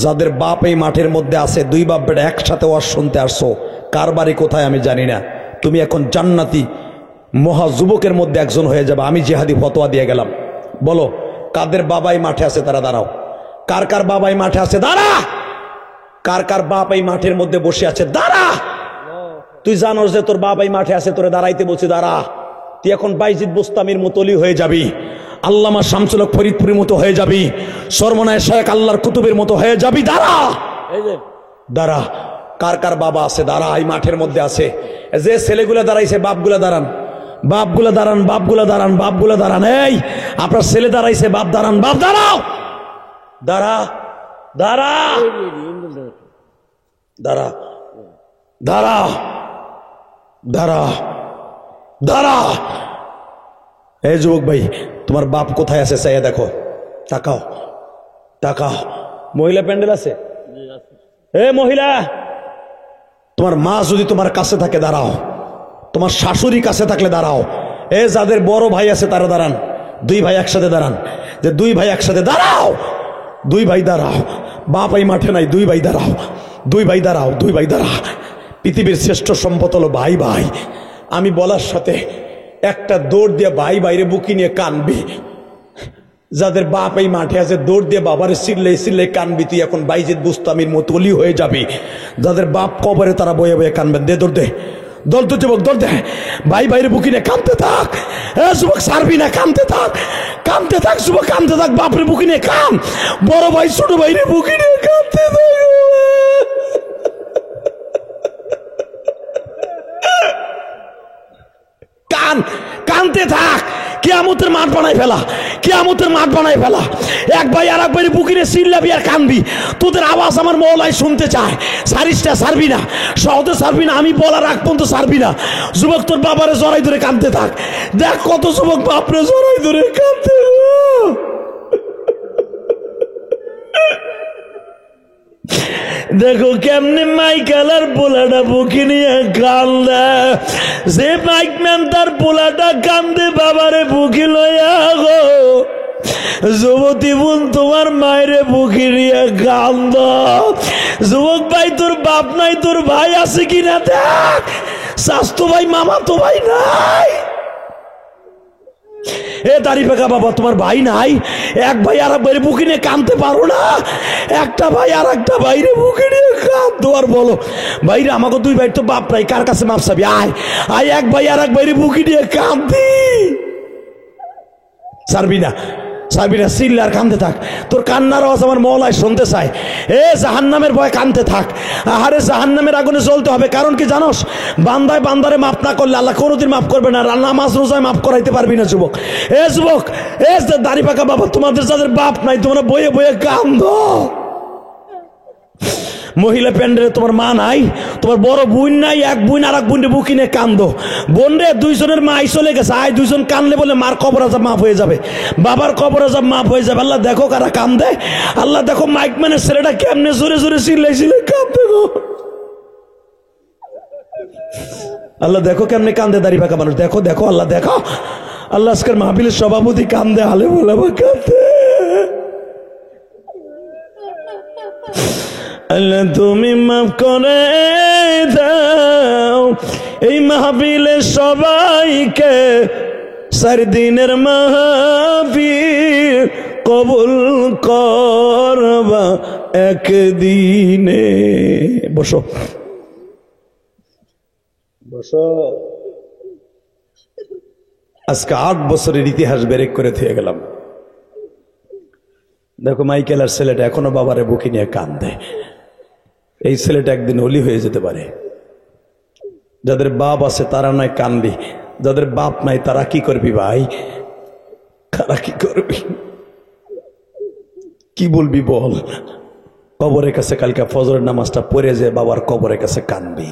যাদের বাপ এই মাঠের মধ্যে আছে, দুই বাপ বেটা একসাথে ওয়াজ শুনতে আসছো, কার বাড়ি কোথায় আমি জানি না, তুমি এখন জান্নাতি মহা যুবকের মধ্যে একজন হয়ে যাবে। আমি জিহাদি ফতোয়া দিয়ে গেলাম। বলো কাদের বাবাই মাঠে আছে তারা দাঁড়াও। কার কার বাবাই মাঠে আছে দাঁড়া। কার কার বাপ এই মাঠের মধ্যে বসে আছে দাঁড়া। তুই জানোস যে তোর বাবাই মাঠে আছে, তোরে দাঁড়াইতে বলছি দাঁড়া। তুই এখন বাইজিদ বুস্তামির মতলি হয়ে যাবি, আল্লামা শামসুল হক ফরিদপুরের মতো হয়ে যাবি, সরমনায় শেখ আল্লাহর কুতুবের মতো হয়ে যাবি। দাঁড়া, দাঁড়া। কার কার বাবা আছে দাঁড়া, এই মাঠের মধ্যে আছে। যে ছেলেগুলা দাঁড়াইছে বাপগুলা দাঁড়ান, বাপগুলা দাঁড়ান, বাপগুলা দাঁড়ান, বাপগুলা দাঁড়ান। এই আপনার ছেলে দাঁড়াইছে, বাপ দাঁড়ান, বাপ দাঁড়াও, দাঁড়া, দাঁড়া, দাঁড়া, দাঁড়া, দাঁড়া, দাঁড়া। এই যুবক ভাই তোমার বাপ কোথায় আছে চাইয়া দেখো, তাকাও, তাকাও। মহিলা প্যান্ডেল আছে? এ মহিলা, তোমার মা যদি তোমার কাছে থাকে দাঁড়াও, তোমার শাশুড়ি কাছে থাকলে দাঁড়াও। এ যাদের বড় ভাই আছে তারা দাঁড়ান, দুই ভাই একসাথে দাঁড়ান। যে দুই ভাই একসাথে দাঁড়াও, দুই ভাই দাঁড়াও। বাপ এই মাঠে নাই, দুই ভাই দাঁড়াও, দুই ভাই দাঁড়াও, দুই ভাই দাঁড়া। পৃথিবীর শ্রেষ্ঠ সম্পদ হলো ভাই ভাই। আমি বলার সাথে একটা দৌড় দিয়ে ভাই বাইরে বুকি নিয়ে কানবি। যাদের বাপ এই মাঠে আছে দৌড় দিয়ে বাবারে চিল্লে চিল্লে কানবি। তুই এখন বাইজিদ বুস্তামির মতলি হয়ে যাবি। যাদের বাপ কবরে তারা বয়ে বয়ে কানবেন। দে দৌড় দে, দল তো যুবক দল দে, ভাই বাইরে বুকি নিয়ে কানতে থাক। যুবক সারবি না, কানতে থাক, কানতে থাক যুবক, কানতে থাক। বাপরে বুকি নিয়ে কান, বড় ভাই ছোট ভাইরে বুকি নিয়ে কানতে থাক। কান, কানতে থাক। কিয়ামতের মাঠ বানাই ফেলা, কিয়ামতের মাঠ বানাই ফেলা। এক ভাই আর এক ভাই বুকিরে চিল্লাবি আর কানবি। তোদের আওয়াজ আমার মওলাই শুনতে চায়। সারিসটা সারবি না, সহজে সারবি না, আমি বলার আগ পর্যন্ত সারবি না। যুবক তোর বাবারে জড়াই ধরে কানতে থাক। দেখ কত যুবক বাপরে জড়াই ধরে কানতে। দেখো কেমনে মাইকেলার পোলাটা বুকি নিয়ে কান্দে। যে মাইকম্যান তার পোলাটা কান্দে বাবারে বুকি লইয়া গো। যুবতী বোন তোমার মায়েরে বুকি নিয়ে কান্দ। যুবক ভাই তোর বাপ নাই, তোর ভাই আছে কিনা দেখ। চাচতো ভাই মামা তো ভাই নাই। এ দাড়ি পাকা বাবা, তোমার ভাই নাই? এক ভাই আর এক ভাইয়ের বুকে নিয়ে কাঁদতে পারো না? একটা ভাই আর একটা ভাইরে বুকে নিয়ে কাঁদতো আর বলো ভাইরে আমাকে দুই ভাই তো বাপ নাই, কার কাছে মাপ চাবি? আয় আয়, এক ভাই আর এক ভাইরে বুকে নিয়ে কাঁদতি। ছাড়বি না, ছাড়বি না, চিল্লার কাঁদতে থাক। তোর কান্নার আওয়াজ আমার মওলায় শুনতে চায়। এ জাহান্নামের ভয় কাঁদতে থাক। আহারে জাহান্নামের আগুনে জ্বলতে হবে। কারণ কি জানোস? বান্দায় বান্দারে মাফ না করলে আল্লাহ কোনোদিন মাফ করবে না। নামাজ রোজায় মাফ করাইতে পারবি না যুবক। এ যুবক, এ দাড়ি পাকা বাবা, তোমাদের যাদের বাপ নাই তোমরা বয়ে বয়ে কান্দো। মহিলা প্যান্ডেলে তোমার মা নাই, তোমার বড় বোন নাই, এক বোন আর এক বোনের বুকি নিয়ে কান্দো। বোন রে, দুইজনের মা চলে গেছে, আয় দুইজন কানলে বলে মার কবর আজাব মাফ হয়ে যাবে, বাবার কবর আজাব মাফ হয়ে যাবে। আল্লাহ দেখো কারা কান্দে, আল্লাহ দেখো মাইক ম্যানের ছেলেটা কেমনে জোরে জোরে চিল্লাই চিল্লাই কান্দে গো। আল্লাহ দেখো কেমনে কান্দে দাড়ি পাকা মানুষ, দেখো দেখো আল্লাহ দেখো। আল্লাহ আজকের মাহফিলের সভাপতি কান্দে, আলে বলে কান্দে। আল্লাহ তুমি মাফ করে দাও এই মাহফিলের সবাইকে, 4 দিনের মাহফিল কবুল করবা একদিনে। বসো বসো। আজকে 8 বছরের ইতিহাস ব্রেক করে থেকে গেলাম। দেখো মাইকেলের ছেলেটা এখনো বাবারে বুকে নিয়ে কান্দে। এই ছেলেটা একদিন অলি হয়ে যেতে পারে। যাদের বাপ আছে তারা নয় কানবি, যাদের বাপ নাই তারা কি করবি ভাই? তারা কি করবি, কি বলবি বল? কবরের কাছে কালকে ফজরের নামাজটা পড়ে যে বাবার কবরের কাছে কানবি।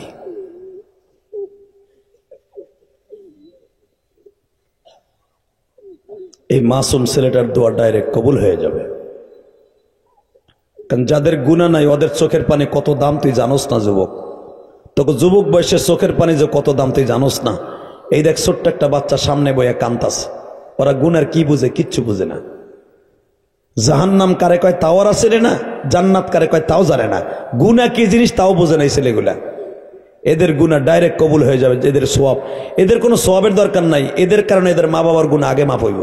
এই মাসুম ছেলেটার দোয়া ডাইরেক্ট কবুল হয়ে যাবে। কারণ যাদের গুনাহ নাই ওদের চোখের পানি কত দাম তুই জানোস না যুবক? তোকে যুবক বয়সে চোখের পানি যে কত দাম তুই জানোস না? এই দেখ ছোট্ট একটা বাচ্চা সামনে বইয়া কান্তাছে, ওরা গুনার কি বুঝে? কিচ্ছু বুঝে না। জাহান্নাম কারে কয় তাও ওরা চেনে না, জান্নাত কারে কয় তাও জানে না, গুনাহ কি জিনিস তাও বোঝে না এই ছেলেগুলা। এদের গুনাহ ডাইরেক্ট কবুল হয়ে যাবে। এদের সওয়াব, এদের কোনো সওয়াবের দরকার নাই, এদের কারণে এদের মা বাবার গুনাহ আগে মাফ হইব।